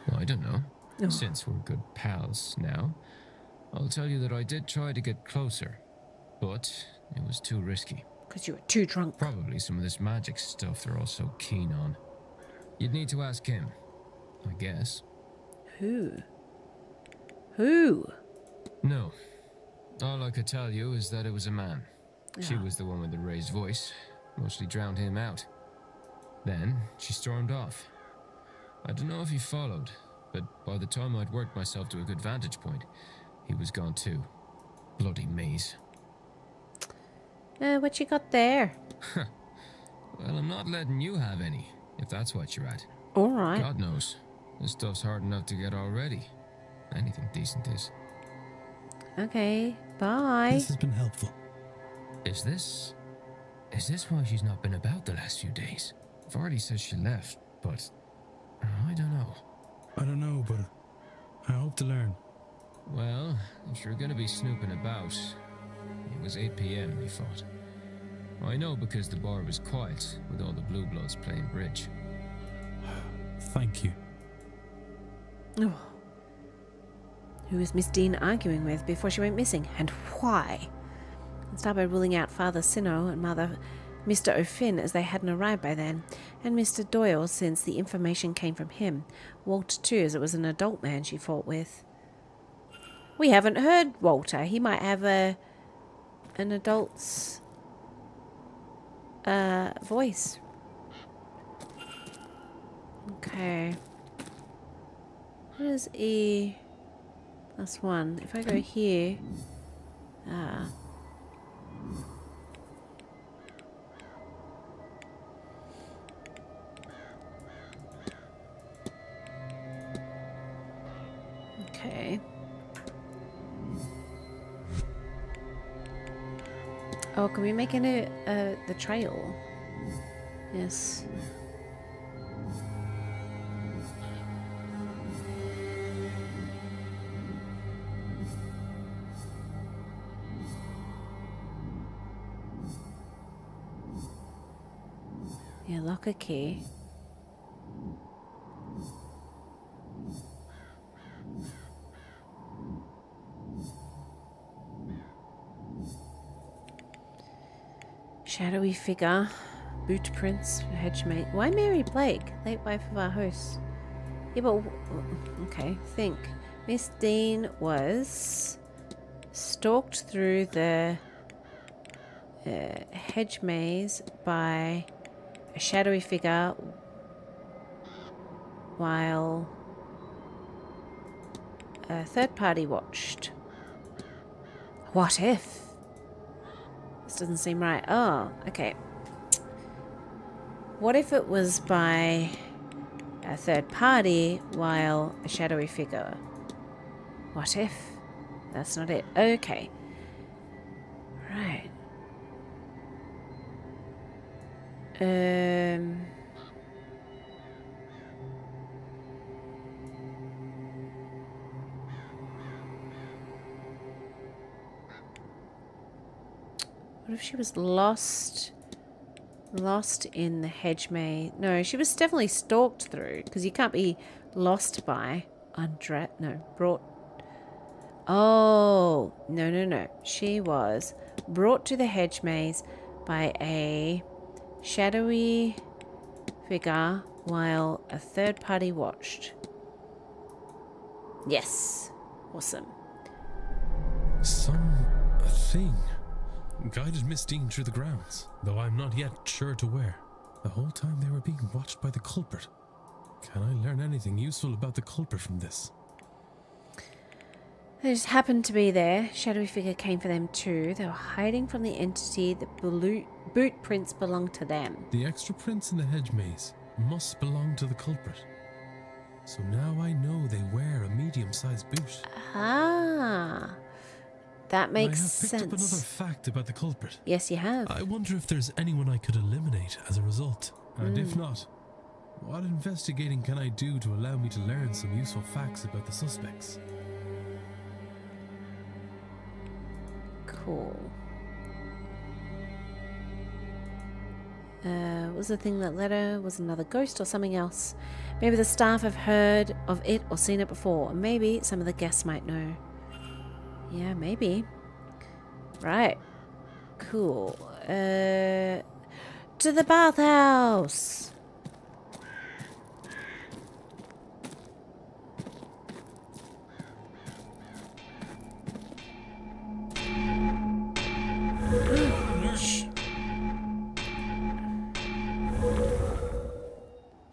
Well, I don't know. Oh. Since we're good pals now, I'll tell you that I did try to get closer, but it was too risky. Because you were too drunk. Probably some of this magic stuff they're all so keen on. You'd need to ask him, I guess. Who? No. All I could tell you is that it was a man. She Yeah. was the one with the raised voice. Mostly drowned him out. Then she stormed off. I don't know if he followed, but by the time I'd worked myself to a good vantage point, he was gone too. Bloody maze. What you got there? Well, I'm not letting you have any, if that's what you're at. All right. God knows. This stuff's hard enough to get already. Anything decent is. Okay, bye. This has been helpful. Is this why she's not been about the last few days? Vardy says she left, but I don't know. I don't know, but I hope to learn. Well, if you're gonna be snooping about, it was 8 p.m. they fought. I know because the bar was quiet with all the Blue Bloods playing bridge. Thank you. Oh. Who was Miss Dean arguing with before she went missing, and why? Let's start by ruling out Father Sinnoh and Mr. O'Finn, as they hadn't arrived by then, and Mr. Doyle, since the information came from him. Walter too, as it was an adult man she fought with. We haven't heard Walter. He might have an adult's voice. Okay. What is E? That's one. If I go here, okay. Oh, can we make the trail? Yes. Yeah, lock a key. Shadowy figure, boot prints, hedge mate. Why Mary Blake, late wife of our host? Yeah, but okay. Think Miss Dean was stalked through the hedge maze by a shadowy figure while a third party watched. What if? This doesn't seem right. Oh, okay. What if it was by a third party while a shadowy figure? What if? That's not it. Okay. Right. What if she was lost in the hedge maze? No, she was definitely stalked through, because you can't be lost by brought. Oh, no. She was brought to the hedge maze by a shadowy figure while a third party watched. Yes. Awesome. Something guided Miss Dean through the grounds, though I'm not yet sure to where. The whole time they were being watched by the culprit. Can I learn anything useful about the culprit from this? They just happened to be there. Shadowy figure came for them too. They were hiding from the entity. The boot prints belonged to them. The extra prints in the hedge maze must belong to the culprit. So now I know they wear a medium-sized boot. Ah, that makes I have picked up another sense. fact about the culprit. Yes, you have. I wonder if there's anyone I could eliminate as a result. And if not, what investigating can I do to allow me to learn some useful facts about the suspects? Cool. Was the thing that letter was another ghost or something else? Maybe the staff have heard of it or seen it before. Maybe some of the guests might know. Yeah, maybe. Right. Cool. To the bathhouse.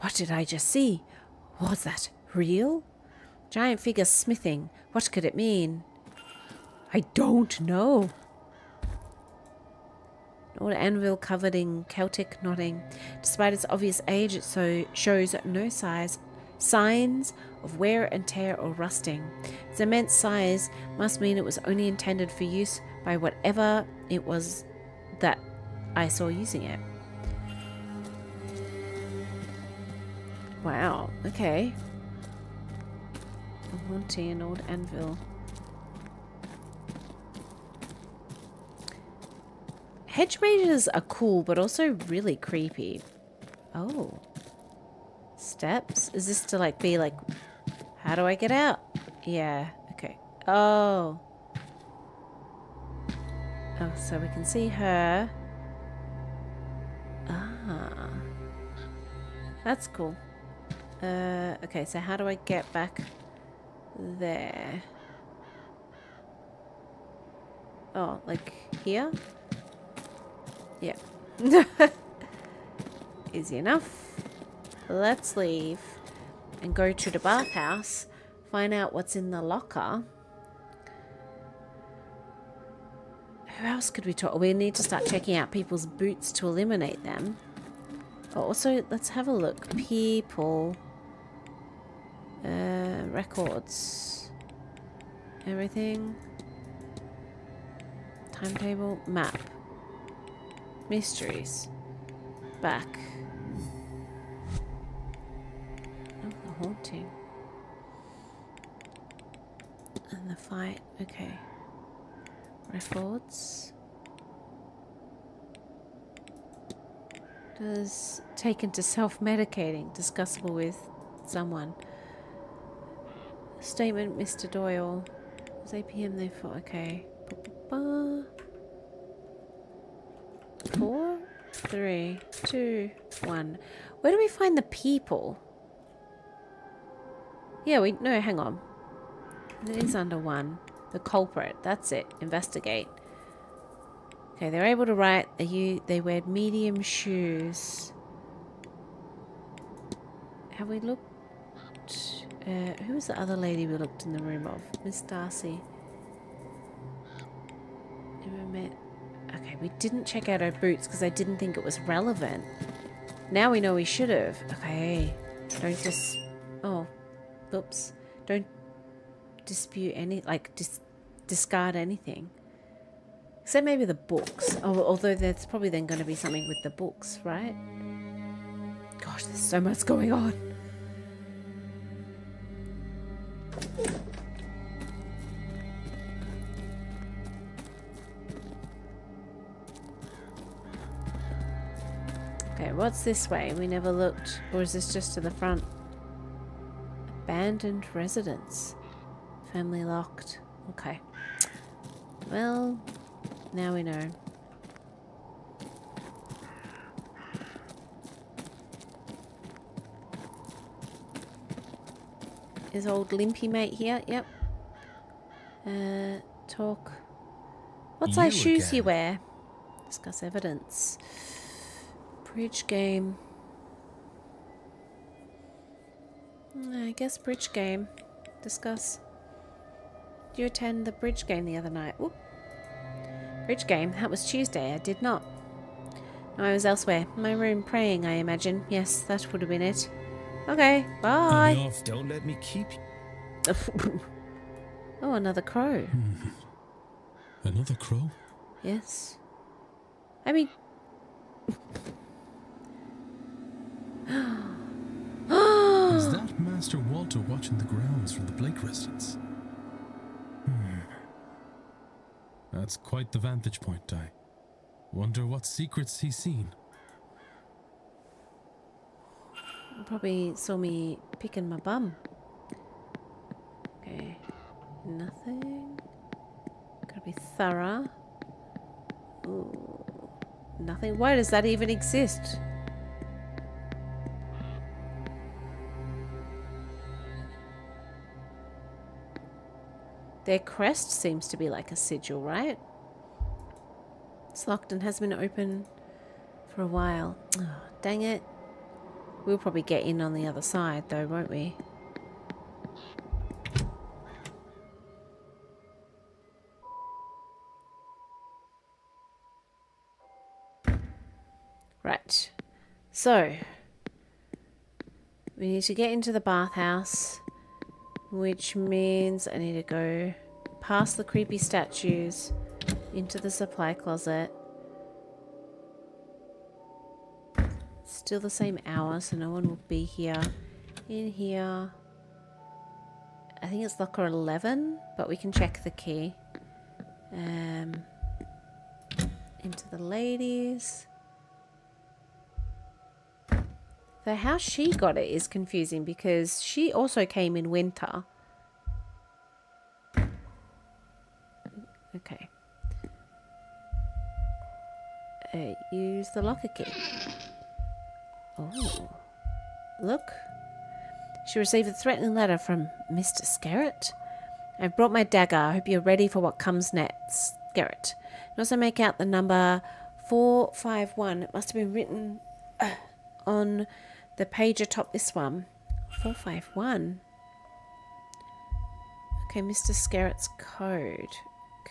What did I just see? Was that real? Giant figure smithing. What could it mean? I don't know. Old anvil covered in Celtic knotting. Despite its obvious age, it shows no signs of wear and tear or rusting. Its immense size must mean it was only intended for use by whatever it was that I saw using it. Wow, okay. A haunting an old anvil. Hedge mazes are cool, but also really creepy. Oh. Steps? Is this to like be like, how do I get out? Yeah, okay. Oh. Oh, so we can see her. Ah. That's cool. Okay, so how do I get back there? Oh, like here? Yeah. Easy enough. Let's leave and go to the bathhouse, find out what's in the locker. Who else could we talk? We need to start checking out people's boots to eliminate them. Oh, also, let's have a look. People. Records. Everything. Timetable. Map. Mysteries. Back. Oh, the haunting. And the fight. Okay. Records. Does taken to self-medicating. Discussable with someone. Statement, Mr. Doyle. It was 8 p.m. therefore. Okay. 4, 3, 2, 1. Where do we find the people? Yeah, no, hang on. It is under 1. The culprit. That's it. Investigate. Okay, they're able to write. They wear medium shoes. Have we looked? Who was the other lady we looked in the room of? Miss Darcy. Never met. Okay, we didn't check out her boots because I didn't think it was relevant. Now we know we should have. Okay. Don't just... Oh. Oops. Don't dispute any... Like, discard anything. Except maybe the books. Oh, although there's probably then going to be something with the books, right? Gosh, there's so much going on. Okay, what's this way? We never looked. Or is this just to the front? Abandoned residence. Family locked. Okay. Well, now we know. Is old Limpy mate here? Yep. Talk. What size shoes you wear? Discuss evidence. Bridge game. I guess bridge game. Discuss. Do you attend the bridge game the other night? Whoop. Bridge game? That was Tuesday. I did not. No, I was elsewhere. In my room praying, I imagine. Yes, that would have been it. Okay, bye. Off. Don't let me keep you. Oh, another crow. Another crow? Yes. I mean... Is that Master Walter watching the grounds from the Blake residence? That's quite the vantage point, I wonder what secrets he's seen. Probably saw me picking my bum. Okay. Nothing. Gotta be thorough. Ooh. Nothing. Why does that even exist? Their crest seems to be like a sigil, right? It's locked and has been open for a while. Oh, dang it. We'll probably get in on the other side though, won't we? Right. So, we need to get into the bathhouse, which means I need to go past the creepy statues into the supply closet. Still the same hour, so no one will be here. In here, I think it's locker 11, but we can check the key. Into the ladies. So how she got it is confusing because she also came in winter. Okay. Use the locker key. Oh. Look. She received a threatening letter from Mr. Scarrett. I've brought my dagger. I hope you're ready for what comes next. Scarrett. You also make out the number 451. It must have been written on the page atop this one. 451. Okay, Mr. Scarrett's code.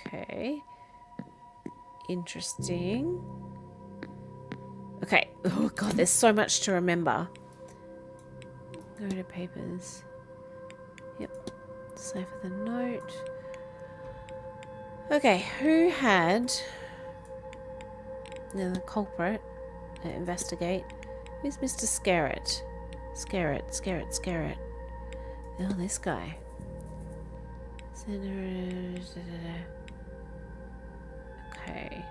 Okay. Interesting. Okay. Oh god, there's so much to remember. Go to papers. Yep. Decipher the note. Okay, who had the culprit? Investigate. Who's Mr. Scarrett? Scarrett. Oh, this guy. Okay.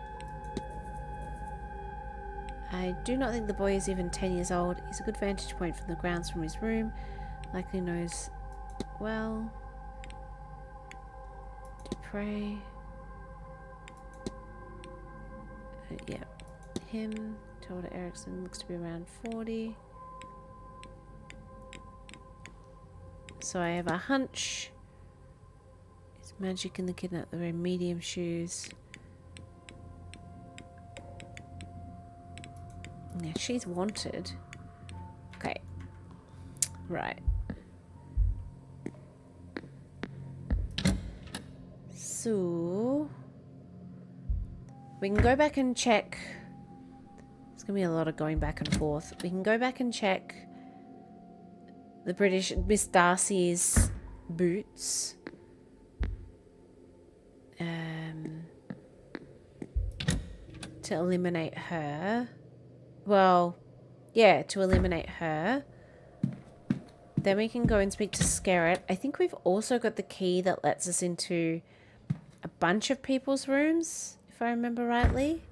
I do not think the boy is even 10 years old. He's a good vantage point from the grounds from his room. Likely knows well. Dupre. Yeah. Him. Told Erickson looks to be around 40. So I have a hunch. It's magic in the kidnap. They're wearing medium shoes. Yeah, she's wanted. Okay. Right. So we can go back and check. There's gonna be a lot of going back and forth. We can go back and check the British Miss Darcy's boots. To eliminate her. Well, yeah, to eliminate her. Then we can go and speak to Scarrett. I think we've also got the key that lets us into a bunch of people's rooms, if I remember rightly.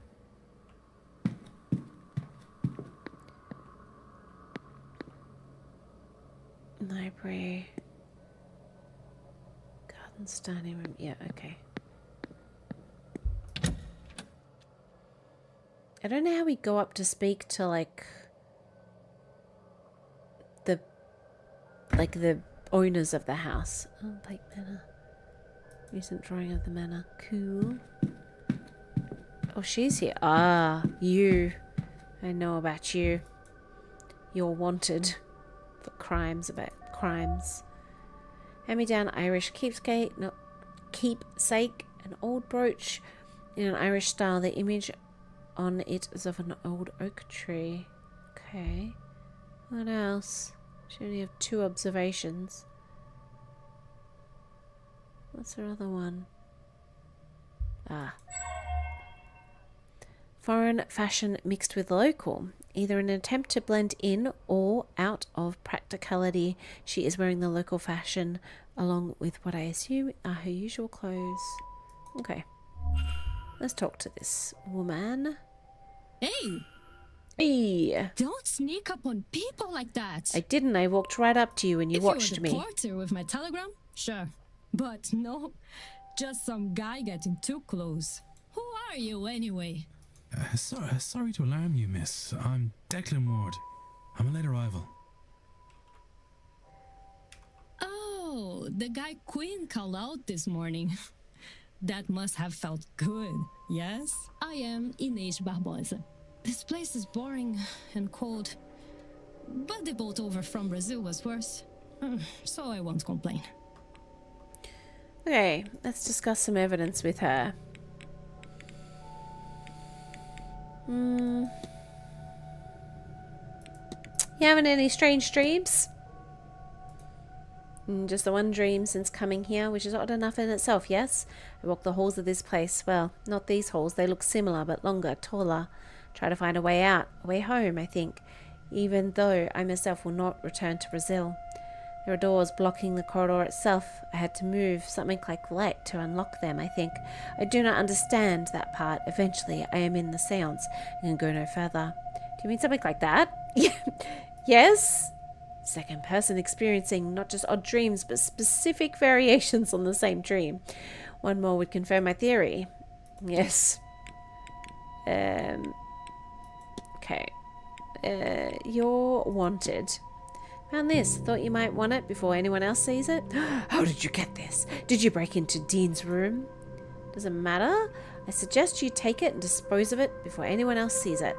Library. Garden dining room. Yeah, okay. I don't know how we go up to speak to like the owners of the house. Oh, Blake Manor. Recent drawing of the manor. Cool. Oh, she's here. Ah, you. I know about you. You're wanted for crimes about crimes. Hand me down Irish keepsake. No, keepsake, an old brooch in an Irish style. The image on it is of an old oak tree. Okay. What else? She only have 2 observations. What's her other one? Ah. Foreign fashion mixed with local. Either an attempt to blend in or out of practicality, she is wearing the local fashion along with what I assume are her usual clothes. Okay. Let's talk to this woman. Hey! Hey! Don't sneak up on people like that. I didn't. I walked right up to you and you watched me. If you were the porter with my telegram, sure. But no, just some guy getting too close. Who are you anyway? Sorry to alarm you, miss. I'm Declan Ward. I'm a late arrival. Oh, the guy Quinn called out this morning. That must have felt good, yes? I am Inês Barbosa. This place is boring and cold, but the boat over from Brazil was worse, so I won't complain. Okay, let's discuss some evidence with her. You having any strange dreams? Just the one dream since coming here, which is odd enough in itself, yes? I walk the halls of this place. Well, not these halls. They look similar, but longer, taller. Try to find a way out, a way home, I think. Even though I myself will not return to Brazil. There are doors blocking the corridor itself. I had to move something like light to unlock them, I think. I do not understand that part. Eventually, I am in the seance and can go no further. Do you mean something like that? Yes? Second person experiencing not just odd dreams, but specific variations on the same dream. One more would confirm my theory. Yes. Okay. You're wanted. Found this. Thought you might want it before anyone else sees it. How did you get this? Did you break into Dean's room? Doesn't matter. I suggest you take it and dispose of it before anyone else sees it.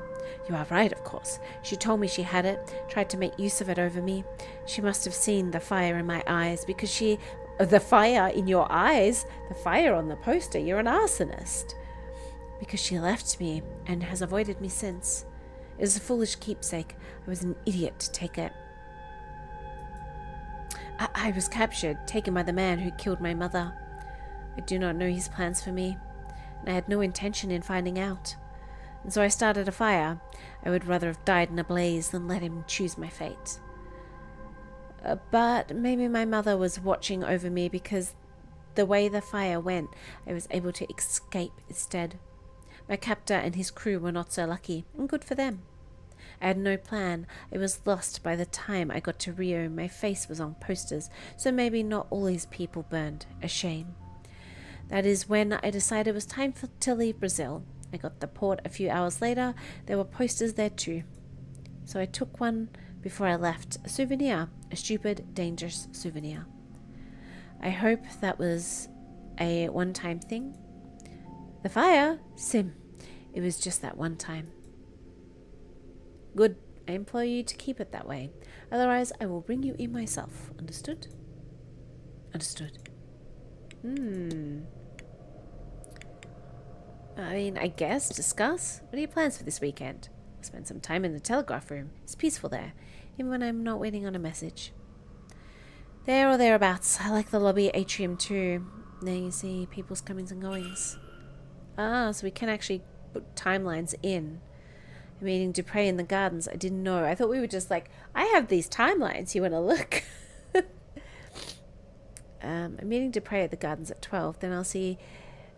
You are right, of course. She told me she had it, tried to make use of it over me. She must have seen the fire in my eyes because she... the fire in your eyes? The fire on the poster. You're an arsonist. Because she left me and has avoided me since. It was a foolish keepsake. I was an idiot to take it. I was captured, taken by the man who killed my mother. I do not know his plans for me, and I had no intention in finding out. And so I started a fire. I would rather have died in a blaze than let him choose my fate. But maybe my mother was watching over me because the way the fire went, I was able to escape instead. My captor and his crew were not so lucky, and good for them. I had no plan. I was lost by the time I got to Rio. My face was on posters, so maybe not all these people burned. A shame. That is when I decided it was time to leave Brazil. I got the port a few hours later. There were posters there too. So I took one before I left. A souvenir. A stupid, dangerous souvenir. I hope that was a one-time thing. The fire? Sim. It was just that one time. Good. I implore you to keep it that way. Otherwise, I will bring you in myself. Understood? Understood. I mean, I guess discuss. What are your plans for this weekend? I'll spend some time in the telegraph room. It's peaceful there, even when I'm not waiting on a message. There or thereabouts. I like the lobby atrium too. There you see people's comings and goings. Ah, so we can actually put timelines in. I'm meeting Dupre in the gardens. I didn't know. I thought we were just like, I have these timelines. You want to look? I'm meeting Dupre at the gardens at 12. Then I'll see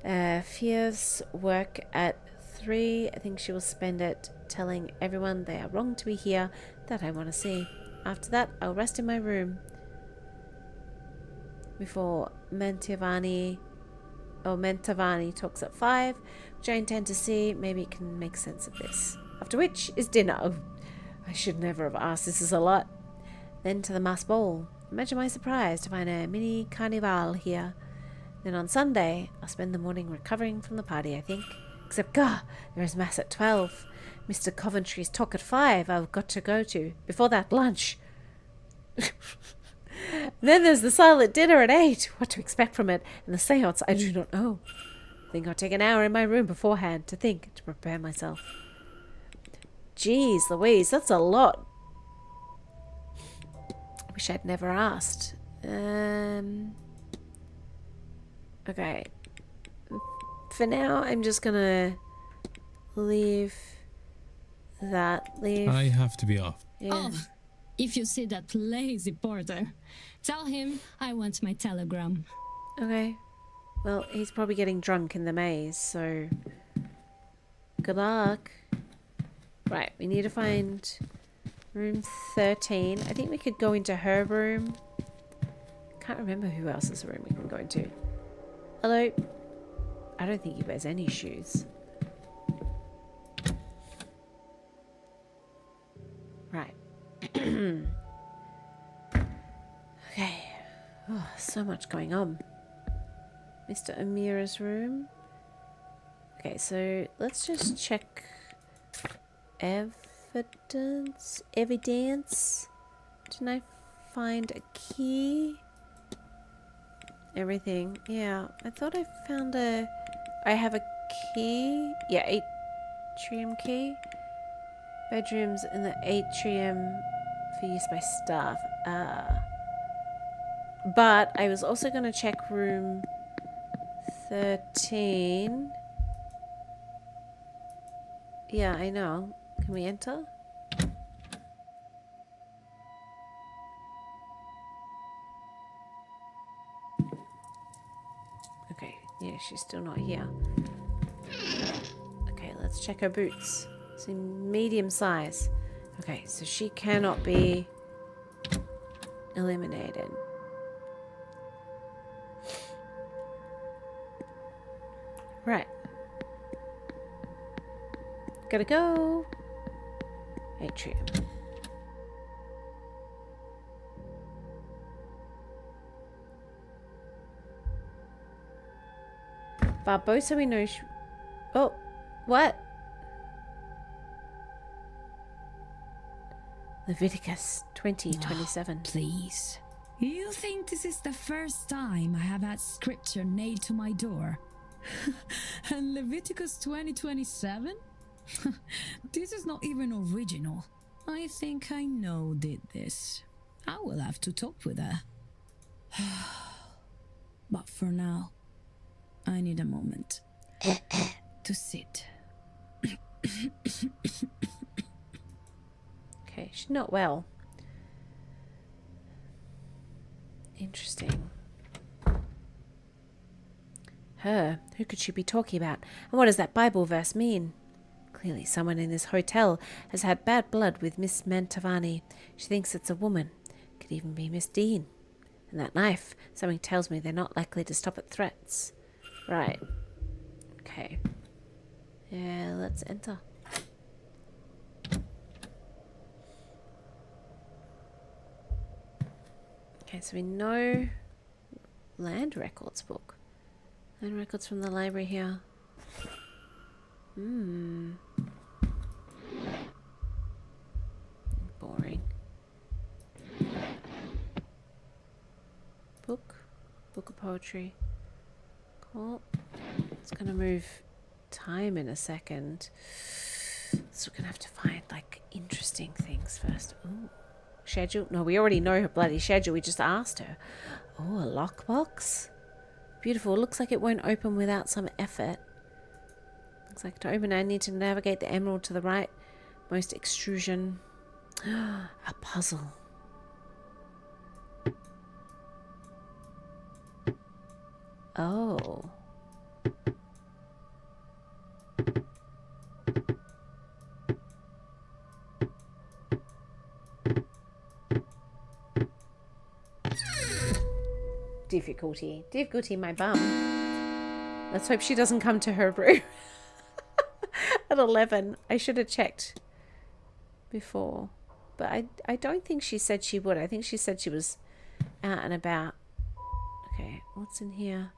Fierce work at 3. I think she will spend it telling everyone they are wrong to be here, that I want to see. After that, I'll rest in my room before Mentavani talks at 5, which I intend to see. Maybe it can make sense of this. After which is dinner. Oh, I should never have asked. This is a lot. Then to the mass ball. Imagine my surprise to find a mini carnival here. Then on Sunday, I'll spend the morning recovering from the party, I think. Except, there is mass at 12. Mr. Coventry's talk at 5 I've got to go to. Before that, lunch. Then there's the silent dinner at 8. What to expect from it, and the seance, I do not know. I think I'll take an hour in my room beforehand to think, to prepare myself. Jeez Louise, that's a lot. I wish I'd never asked. Okay. For now, I'm just gonna leave that. I have to be off. Yeah. Oh, if you see that lazy porter, tell him I want my telegram. Okay. Well, he's probably getting drunk in the maze, so good luck. Right, we need to find room 13. I think we could go into her room. Can't remember who else's room we can go into. Hello? I don't think he wears any shoes. Right. Okay. Oh, so much going on. Mr. Amira's room. Okay, so let's just check evidence. Didn't I find a key? Everything. Yeah, I thought I found a... I have a key. Yeah, atrium key. Bedrooms in the atrium for use by staff. But I was also going to check room 13. Yeah, I know. Can we enter? Okay, yeah, she's still not here. Okay, let's check her boots. It's in medium size. Okay, so she cannot be eliminated. Right. Gotta go. Atrium. Barbosa, we know. Oh, what? Leviticus 20:27. Please. You think this is the first time I have had scripture nailed to my door? And Leviticus 20:27? This is not even original. I think I know did this. I will have to talk with her. But for now, I need a moment to sit. Okay, she's not well. Interesting. Her? Who could she be talking about? And what does that Bible verse mean? Clearly someone in this hotel has had bad blood with Miss Mantovani. She thinks it's a woman. Could even be Miss Dean. And that knife, something tells me they're not likely to stop at threats. Right. Okay. Yeah, let's enter. Okay, so we know land records book. Land records from the library here. Boring. Book of poetry. Cool. It's gonna move time in a second. So we're gonna have to find like interesting things first. Ooh. Schedule? No, we already know her bloody schedule. We just asked her. Oh, a lockbox. Beautiful. Looks like it won't open without some effort. Looks like to open I need to navigate the emerald to the right. Most extrusion. A puzzle. Oh. Difficulty my bum. Let's hope she doesn't come to her room at 11. I should have checked before, but I don't think she said she would. I think she said she was out and about. Okay, what's in here?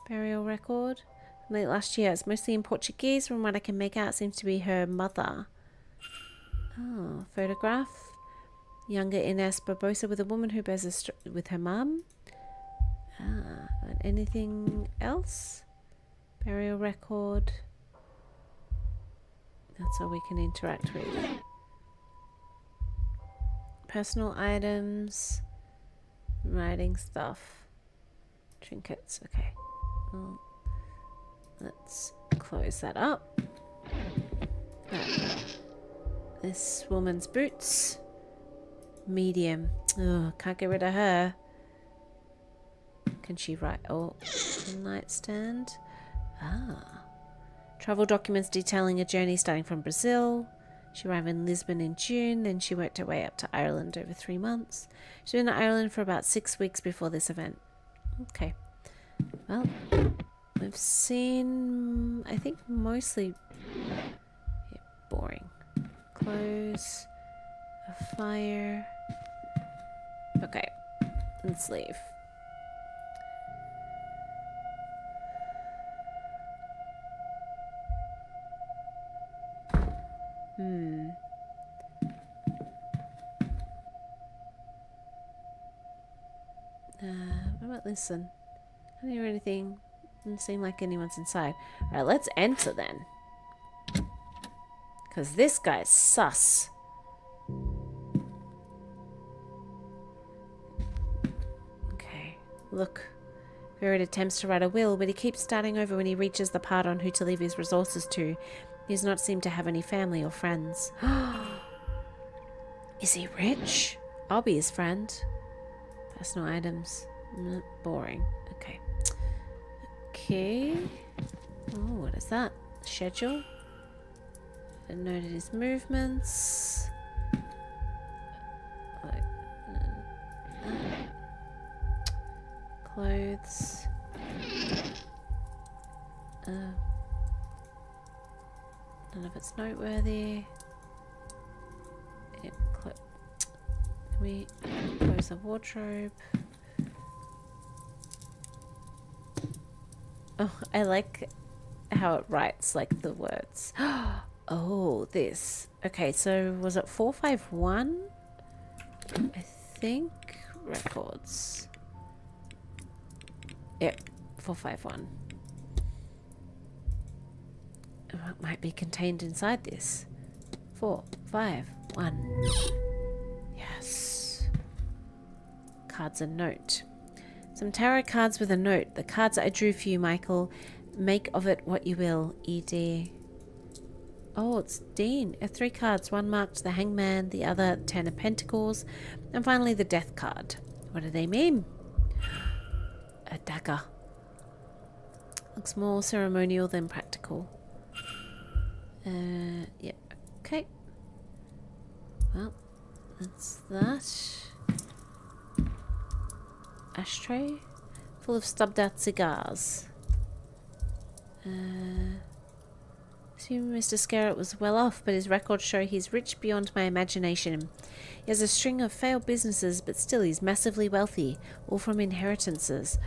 Burial record. Late last year. It's mostly in Portuguese. From what I can make out, it seems to be her mother. Oh, photograph. Younger Ines Barbosa with a woman who bears with her mum. And anything else? Burial record. That's all we can interact with. Personal items. Writing stuff. Trinkets. Okay. Well, let's close that up. This woman's boots. Medium. Oh, can't get rid of her. Can she write? Oh, nightstand. Travel documents detailing a journey starting from Brazil. She arrived in Lisbon in June, then she worked her way up to Ireland over 3 months. She was in Ireland for about 6 weeks before this event. Okay. Well, we've seen, I think, mostly boring. Clothes. A fire. Okay. Let's leave. What about this one? I don't hear anything. Doesn't seem like anyone's inside. Alright, let's enter then. Because this guy's sus. Okay, look. Virid attempts to write a will, but he keeps starting over when he reaches the part on who to leave his resources to. He does not seem to have any family or friends. Is he rich? I'll be his friend. Personal items. Boring. Okay. Okay. Oh, what is that? Schedule. I noted his movements. Clothes. None of it's noteworthy. Yep, can we close the wardrobe? Oh, I like how it writes like the words. Oh, this. Okay, so was it 451? I think. Records. Yep, 451. What might be contained inside this? 451. Yes. Cards and note. Some tarot cards with a note. The cards I drew for you, Michael. Make of it what you will. E.D. Oh, it's Dean. 3 cards. One marked the Hangman, the other 10 of Pentacles, and finally the Death card. What do they mean? A dagger. Looks more ceremonial than practical. Yeah. Okay. Well, that's that. Ashtray full of stubbed out cigars. Assume Mr. Scarrett was well off, but his records show he's rich beyond my imagination. He has a string of failed businesses, but still he's massively wealthy, all from inheritances.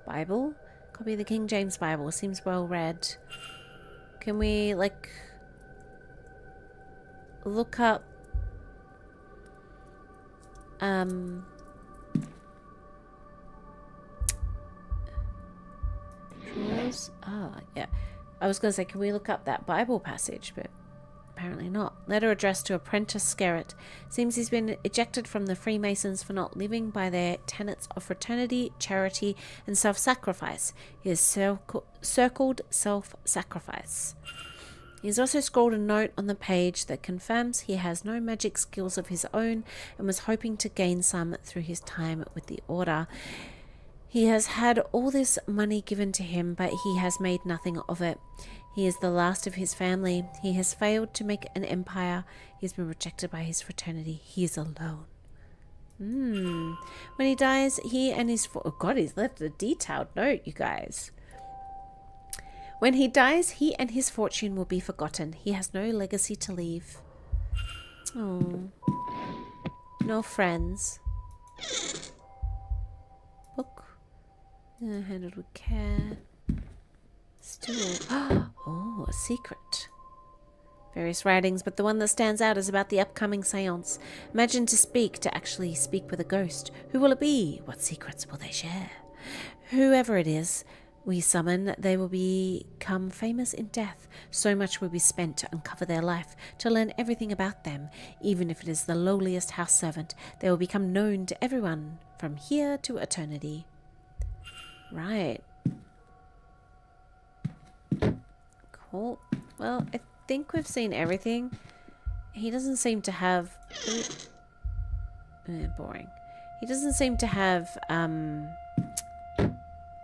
Bible? Copy of the King James Bible. Seems well read. Can we, like, look up drawers? Oh, yeah. I was going to say, can we look up that Bible passage? But apparently not. Letter addressed to Apprentice Scarrett. Seems he's been ejected from the Freemasons for not living by their tenets of fraternity, charity, and self-sacrifice. He has circled self-sacrifice. He's also scrawled a note on the page that confirms he has no magic skills of his own and was hoping to gain some through his time with the Order. He has had all this money given to him, but he has made nothing of it. He is the last of his family. He has failed to make an empire. He has been rejected by his fraternity. He is alone. When he dies, he and his... Oh God, he's left a detailed note, you guys. When he dies, he and his fortune will be forgotten. He has no legacy to leave. Oh. No friends. Book. Handled with care. Still. Oh, a secret. various writings, but the one that stands out is about the upcoming seance. Imagine to actually speak with a ghost. Who will it be? What secrets will they share? Whoever it is we summon, they will become famous in death. So much will be spent to uncover their life, to learn everything about them. Even if it is the lowliest house servant, they will become known to everyone from here to eternity. Right. Cool. Well, I think we've seen everything. He doesn't seem to have... boring. He doesn't seem to have,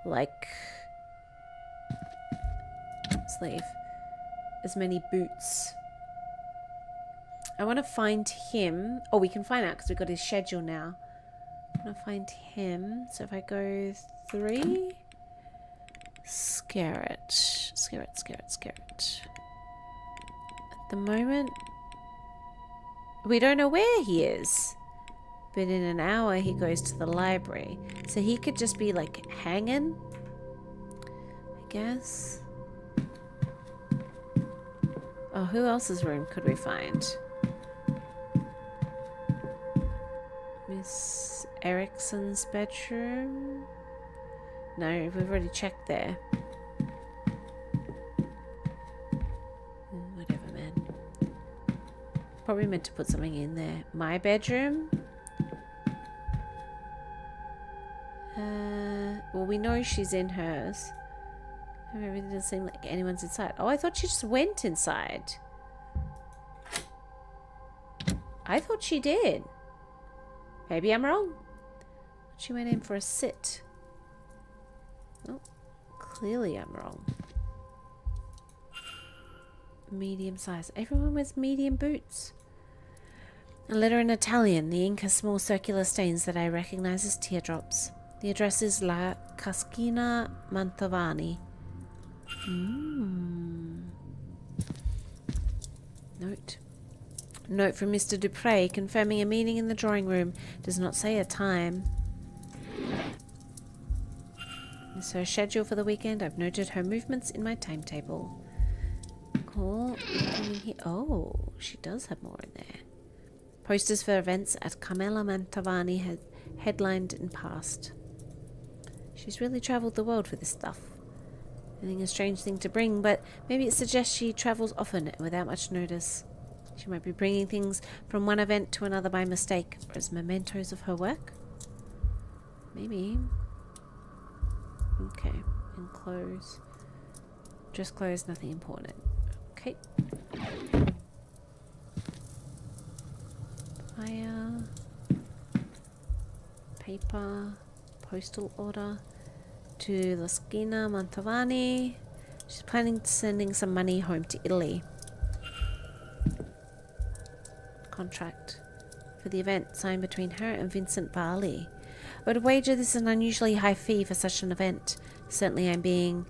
like... Let's leave. As many boots. I want to find him. Oh, we can find out because we've got his schedule now. I want to find him. So if I go 3... Scare it. Scare it, scare it, scare it. At the moment, we don't know where he is. But in an hour, he goes to the library. So he could just be like hanging, I guess. Oh, who else's room could we find? Miss Erickson's bedroom? No, we've already checked there. Whatever, man. Probably meant to put something in there. My bedroom? Well, we know she's in hers. It really doesn't seem like anyone's inside. Oh, I thought she just went inside. I thought she did. Maybe I'm wrong. She went in for a sit. Oh, clearly I'm wrong. Medium size. Everyone wears medium boots. A letter in Italian. The ink has small circular stains that I recognize as teardrops. The address is La Cascina Mantovani. Note from Mr. Dupre confirming a meeting in the drawing room. Does not say a time. This is her schedule for the weekend. I've noted her movements in my timetable. Cool. Oh, she does have more in there. Posters for events at Carmela Mantovani had headlined and passed. She's really travelled the world for this stuff. I think a strange thing to bring, but maybe it suggests she travels often and without much notice. She might be bringing things from one event to another by mistake, or as mementos of her work. Maybe. Okay, and clothes. Dress clothes, nothing important. Okay. Fire. Paper. Postal order. To La Scina Mantovani. She's planning to sending some money home to Italy. Contract for the event signed between her and Vincent Barley. I would wager this is an unusually high fee for such an event. Certainly I'm being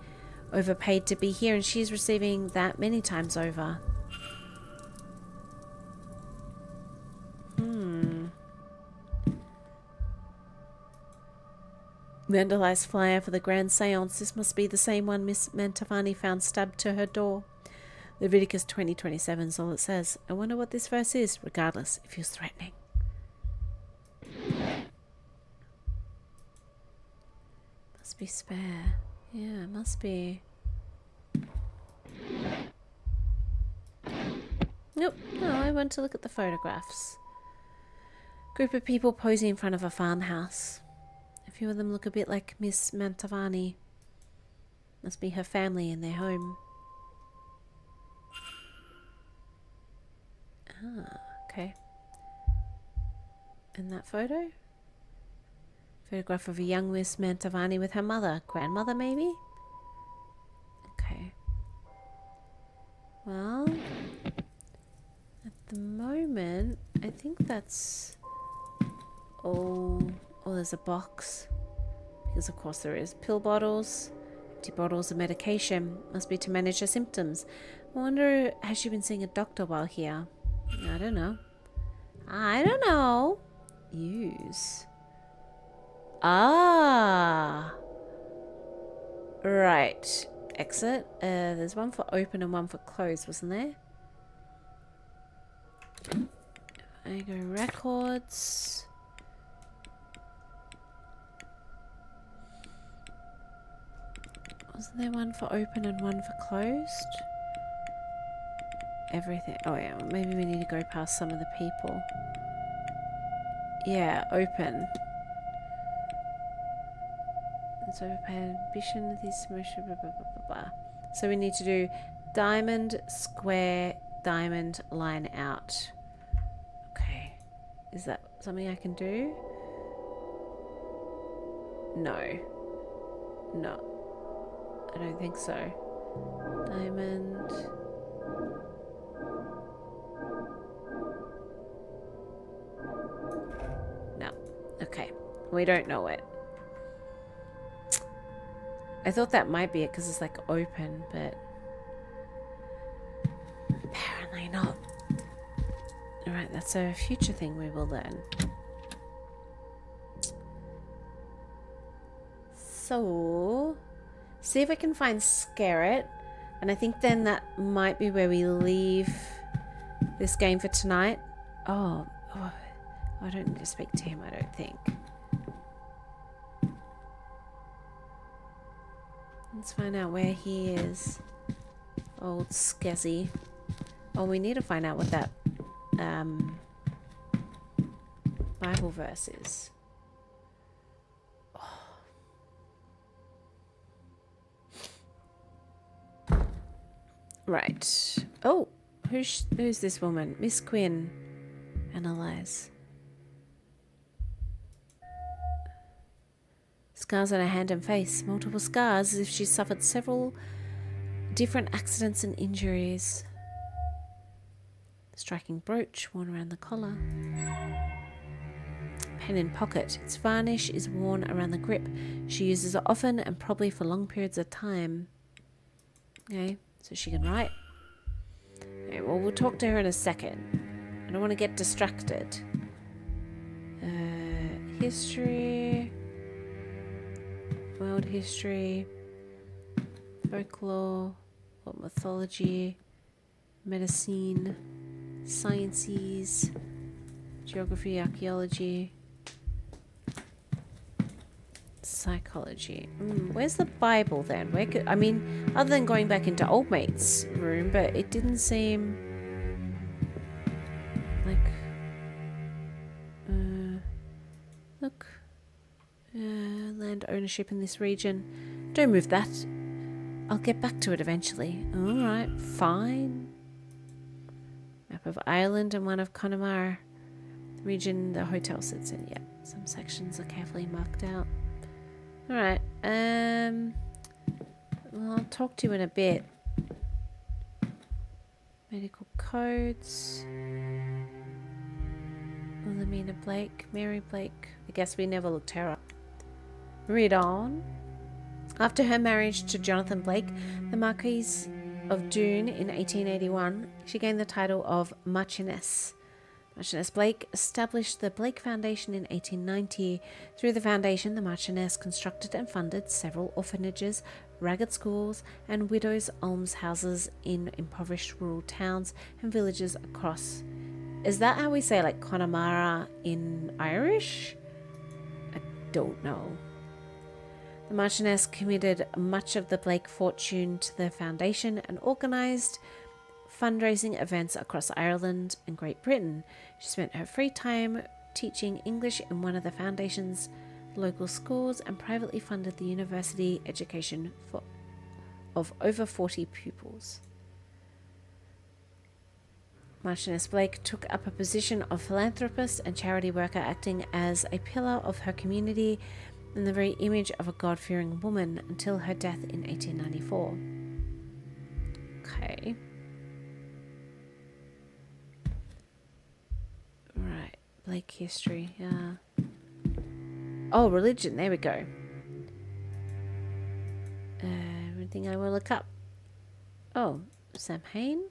overpaid to be here and she's receiving that many times over. Vandalized flyer for the grand seance. This must be the same one Miss Mantovani found stabbed to her door. Leviticus 20:27 is all it says. I wonder what this verse is. Regardless, it feels threatening. Must be spare. Yeah, it must be. Nope. No, I want to look at the photographs. Group of people posing in front of a farmhouse. A few of them look a bit like Miss Mantovani. Must be her family in their home. Ah, okay. And that photo? Photograph of a young Miss Mantovani with her mother. Grandmother, maybe? Okay. Well, at the moment, I think that's all. Oh, there's a box. Because of course there is. Pill bottles. Empty bottles of medication. Must be to manage her symptoms. I wonder, has she been seeing a doctor while here? I don't know. I don't know. Use. Ah. Right. Exit. There's one for open and one for close, wasn't there? I go records. Wasn't there one for open and one for closed? Everything. Oh yeah, maybe we need to go past some of the people. Yeah, open. It's overpaid ambition of these motion, blah, blah, blah, blah, blah. So we need to do diamond, square, diamond, line out. Okay. Is that something I can do? No. No. I don't think so. Diamond. No. Okay. We don't know it. I thought that might be it because it's like open, but apparently not. Alright, that's a future thing we will learn. So, see if I can find Scarrett. And I think then that might be where we leave this game for tonight. Oh, I don't need to speak to him, I don't think. Let's find out where he is. Old Skezzy. Oh, we need to find out what that Bible verse is. Oh. Right. Oh, who's this woman? Miss Quinn. Analyze. Scars on her hand and face. Multiple scars as if she suffered several different accidents and injuries. Striking brooch worn around the collar. Pen in pocket. Its varnish is worn around the grip. She uses it often and probably for long periods of time. Okay, so she can write. Okay, well, we'll talk to her in a second. I don't want to get distracted. History. World history. Folklore. Mythology. Medicine. Sciences. Geography, archaeology. Psychology. Where's the Bible then? Where could, I mean, other than going back into old mate's room, but it didn't seem like. Look, land ownership in this region. Don't move that. I'll get back to it eventually. All right, fine. Map of Ireland and one of Connemara. The region the hotel sits in. Yeah, some sections are carefully marked out. Alright, well, I'll talk to you in a bit. Medical codes. Wilhelmina Blake, Mary Blake. I guess we never looked her up. Read on. After her marriage to Jonathan Blake, the Marquise of Doon in 1881, she gained the title of Marchioness. Marchioness Blake established the Blake Foundation in 1890. Through the foundation, the Marchioness constructed and funded several orphanages, ragged schools, and widows' almshouses in impoverished rural towns and villages across. Is that how we say like Connemara in Irish? I don't know. The Marchioness committed much of the Blake fortune to the foundation and organised fundraising events across Ireland and Great Britain. She spent her free time teaching English in one of the foundation's local schools and privately funded the university education of over 40 pupils. Marchioness Blake took up a position of philanthropist and charity worker, acting as a pillar of her community and the very image of a God-fearing woman until her death in 1894. Okay. Right, Blake history, oh, religion, there we go. Anything I will look up? Oh, Samhain?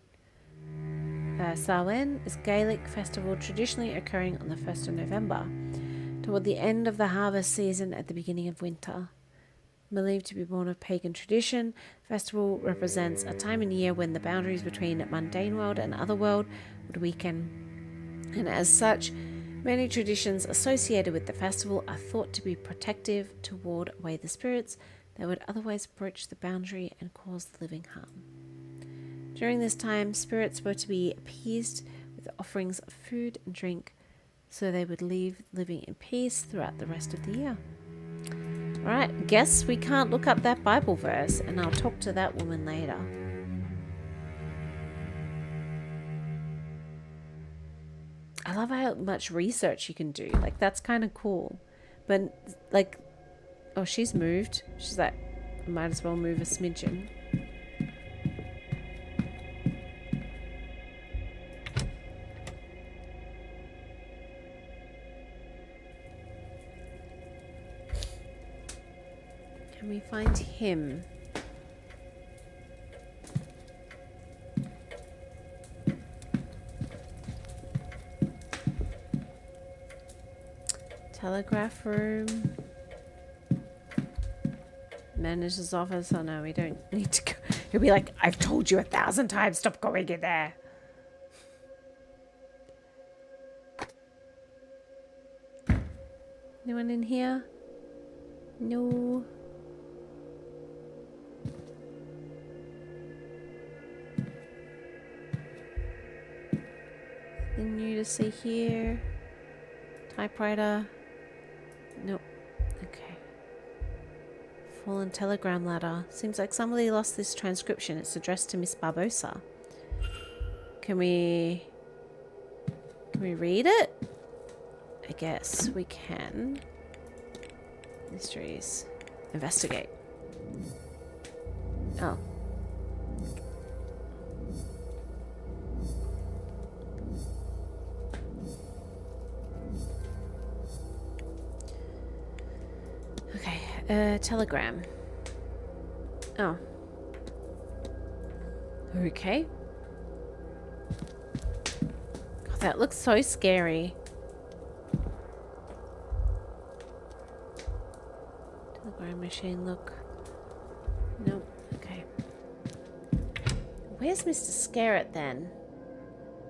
Samhain is Gaelic festival traditionally occurring on the 1st of November, toward the end of the harvest season at the beginning of winter. Believed to be born of pagan tradition, the festival represents a time in year when the boundaries between mundane world and other world would weaken. and as such, many traditions associated with the festival are thought to be protective to ward away the spirits that would otherwise approach the boundary and cause the living harm. During this time, spirits were to be appeased with offerings of food and drink, so they would leave living in peace throughout the rest of the year. Alright, guess we can't look up that Bible verse, and I'll talk to that woman later. I love how much research you can do. Like, that's kind of cool. But, like, oh, she's moved. She's like, might as well move a smidgen. Can we find him? Telegraph room. Manager's office. Oh no, we don't need to go. He'll be like, I've told you 1,000 times, stop going in there. Anyone in here? No. Nothing new to see here. Typewriter. Nope. Okay. Fallen telegram ladder. Seems like somebody lost this transcription. It's addressed to Miss Barbosa. Can we read it? I guess we can. Mysteries. Investigate. Oh. Okay, telegram. Oh. Okay. God, that looks so scary. Telegram machine, look. Nope, okay. Where's Mr. Scarrett then?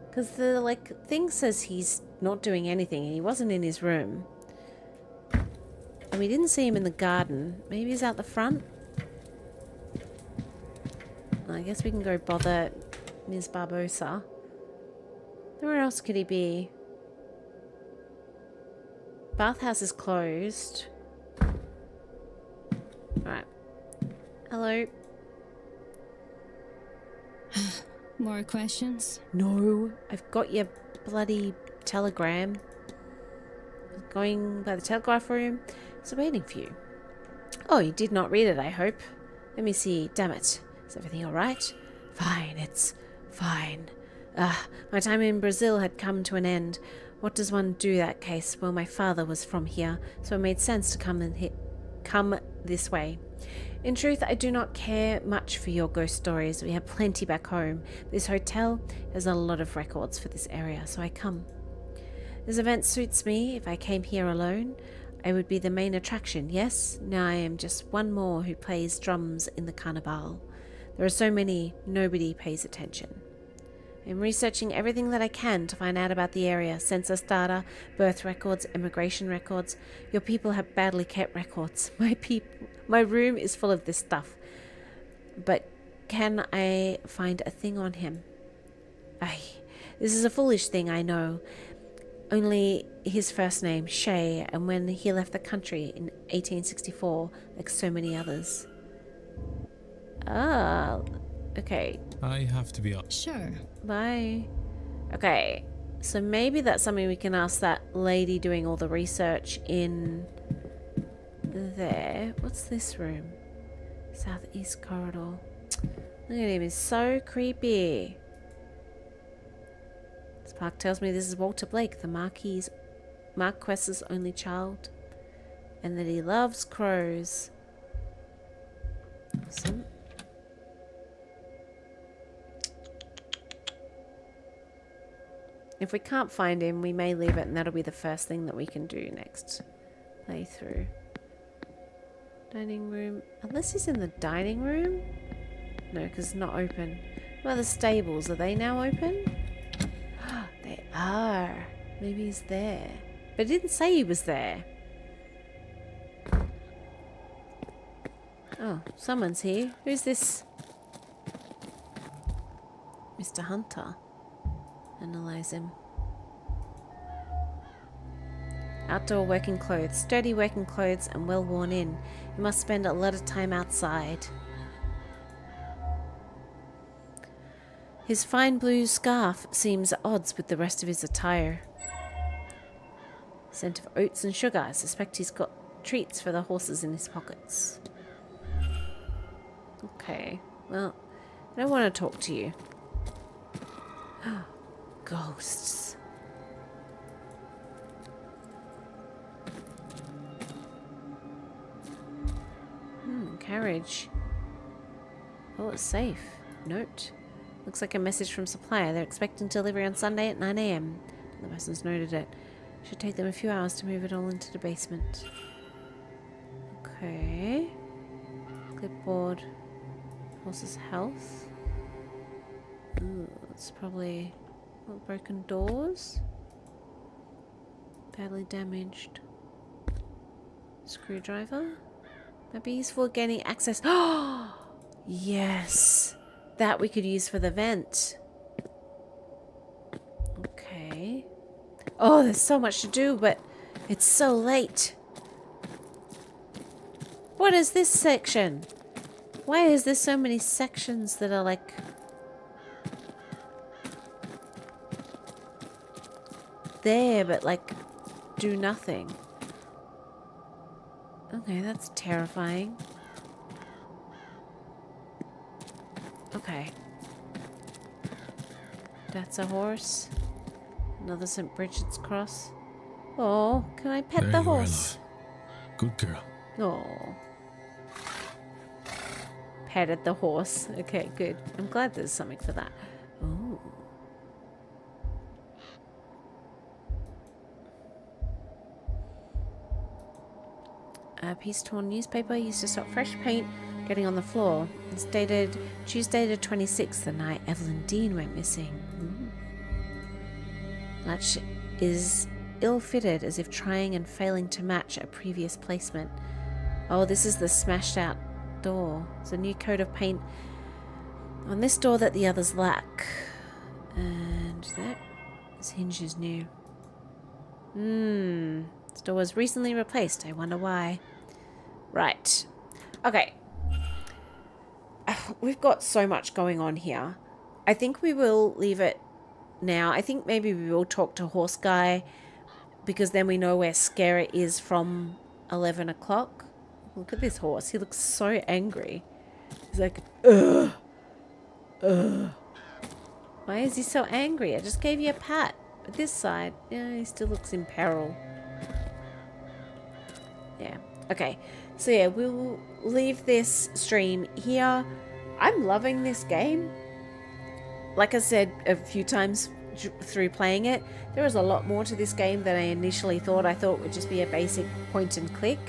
Because the, like, thing says he's not doing anything and he wasn't in his room. And we didn't see him in the garden. Maybe he's out the front? I guess we can go bother Ms. Barbosa. Where else could he be? Bathhouse is closed. Alright. Hello. More questions? No. I've got your bloody telegram. Going by the telegraph room. It's waiting for you. Oh, you did not read it, I hope. Let me see. Damn it. Is everything alright? Fine, it's fine. My time in Brazil had come to an end. What does one do that case? Well, my father was from here, so it made sense to come this way. In truth, I do not care much for your ghost stories. We have plenty back home. This hotel has a lot of records for this area, so I come. This event suits me. If I came here alone, I would be the main attraction, yes? Now I am just one more who plays drums in the carnival. There are so many, nobody pays attention. I'm researching everything that I can to find out about the area. Census data, birth records, immigration records. Your people have badly kept records. My room is full of this stuff. But can I find a thing on him? This is a foolish thing, I know. Only his first name, Shay, and when he left the country in 1864, like so many others. Ah, okay. I have to be up. Sure. Bye. Okay, so maybe that's something we can ask that lady doing all the research in there. What's this room? Southeast corridor. Look at him, he's so creepy. Spark tells me this is Walter Blake, the Marquess's only child, and that he loves crows. Awesome. If we can't find him, we may leave it, and that'll be the first thing that we can do next playthrough. Dining room. Unless he's in the dining room? No, because it's not open. What about the stables? Are they now open? They are. Maybe he's there. But it didn't say he was there. Oh, someone's here. Who's this? Mr. Hunter. Analyze him. Outdoor working clothes. Sturdy working clothes and well worn in. You must spend a lot of time outside. His fine blue scarf seems at odds with the rest of his attire. Scent of oats and sugar. I suspect he's got treats for the horses in his pockets. Okay, well, I don't want to talk to you. Ghosts. Carriage. Oh, it's safe. Note. Looks like a message from supplier. They're expecting delivery on Sunday at 9 AM. The person's noted it. Should take them a few hours to move it all into the basement. Okay. Clipboard. Horse's health. Ooh, it's probably broken doors. Badly damaged. Screwdriver. Might be useful for gaining access. Oh, yes. That we could use for the vent. Okay. Oh, there's so much to do, but it's so late. What is this section? Why is there so many sections that are like... there, but like do nothing? Okay, that's terrifying. Okay. That's a horse. Another St. Bridget's cross. Oh, can I pet the horse? Good girl. Oh. Petted the horse. Okay, good. I'm glad there's something for that. Ooh. A piece of torn newspaper used to stop fresh paint getting on the floor. It's dated Tuesday the 26th, the night Evelyn Dean went missing. Latch is ill-fitted, as if trying and failing to match a previous placement. Oh, this is the smashed out door. There's a new coat of paint on this door that the others lack. And this hinge is new. This door was recently replaced. I wonder why. Right. Okay. We've got so much going on here. I think we will leave it now. I think maybe we will talk to Horse Guy, because then we know where Scare is from 11 o'clock. Look at this horse. He looks so angry. He's like, ugh. Ugh. Why is he so angry? I just gave you a pat. But this side, yeah, he still looks in peril. Yeah. Okay. So yeah, we'll leave this stream here. I'm loving this game. Like I said a few times through playing it, there is a lot more to this game than I initially thought. I thought it would just be a basic point and click.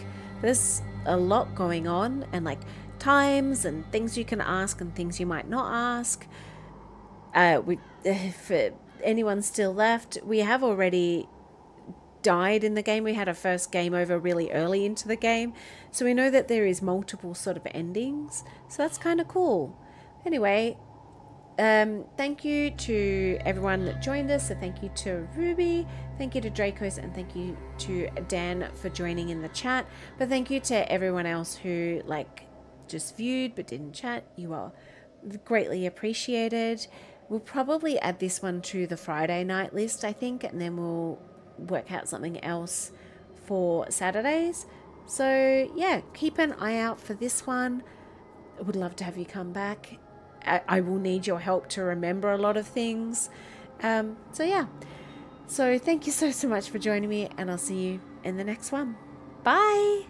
There's a lot going on, and like times and things you can ask and things you might not ask. For anyone still left, we have already died in the game. We had a first game over really early into the game, so we know that there is multiple sort of endings, so that's kind of cool. Anyway, thank you to everyone that joined us. So thank you to Ruby, thank you to Dracos, and thank you to Dan for joining in the chat. But thank you to everyone else who like just viewed but didn't chat. You are greatly appreciated. We'll probably add this one to the Friday night list, I think, and then we'll work out something else for Saturdays. So yeah, keep an eye out for this one. I would love to have you come back. I will need your help to remember a lot of things. So yeah. So thank you so much for joining me, and I'll see you in the next one. Bye!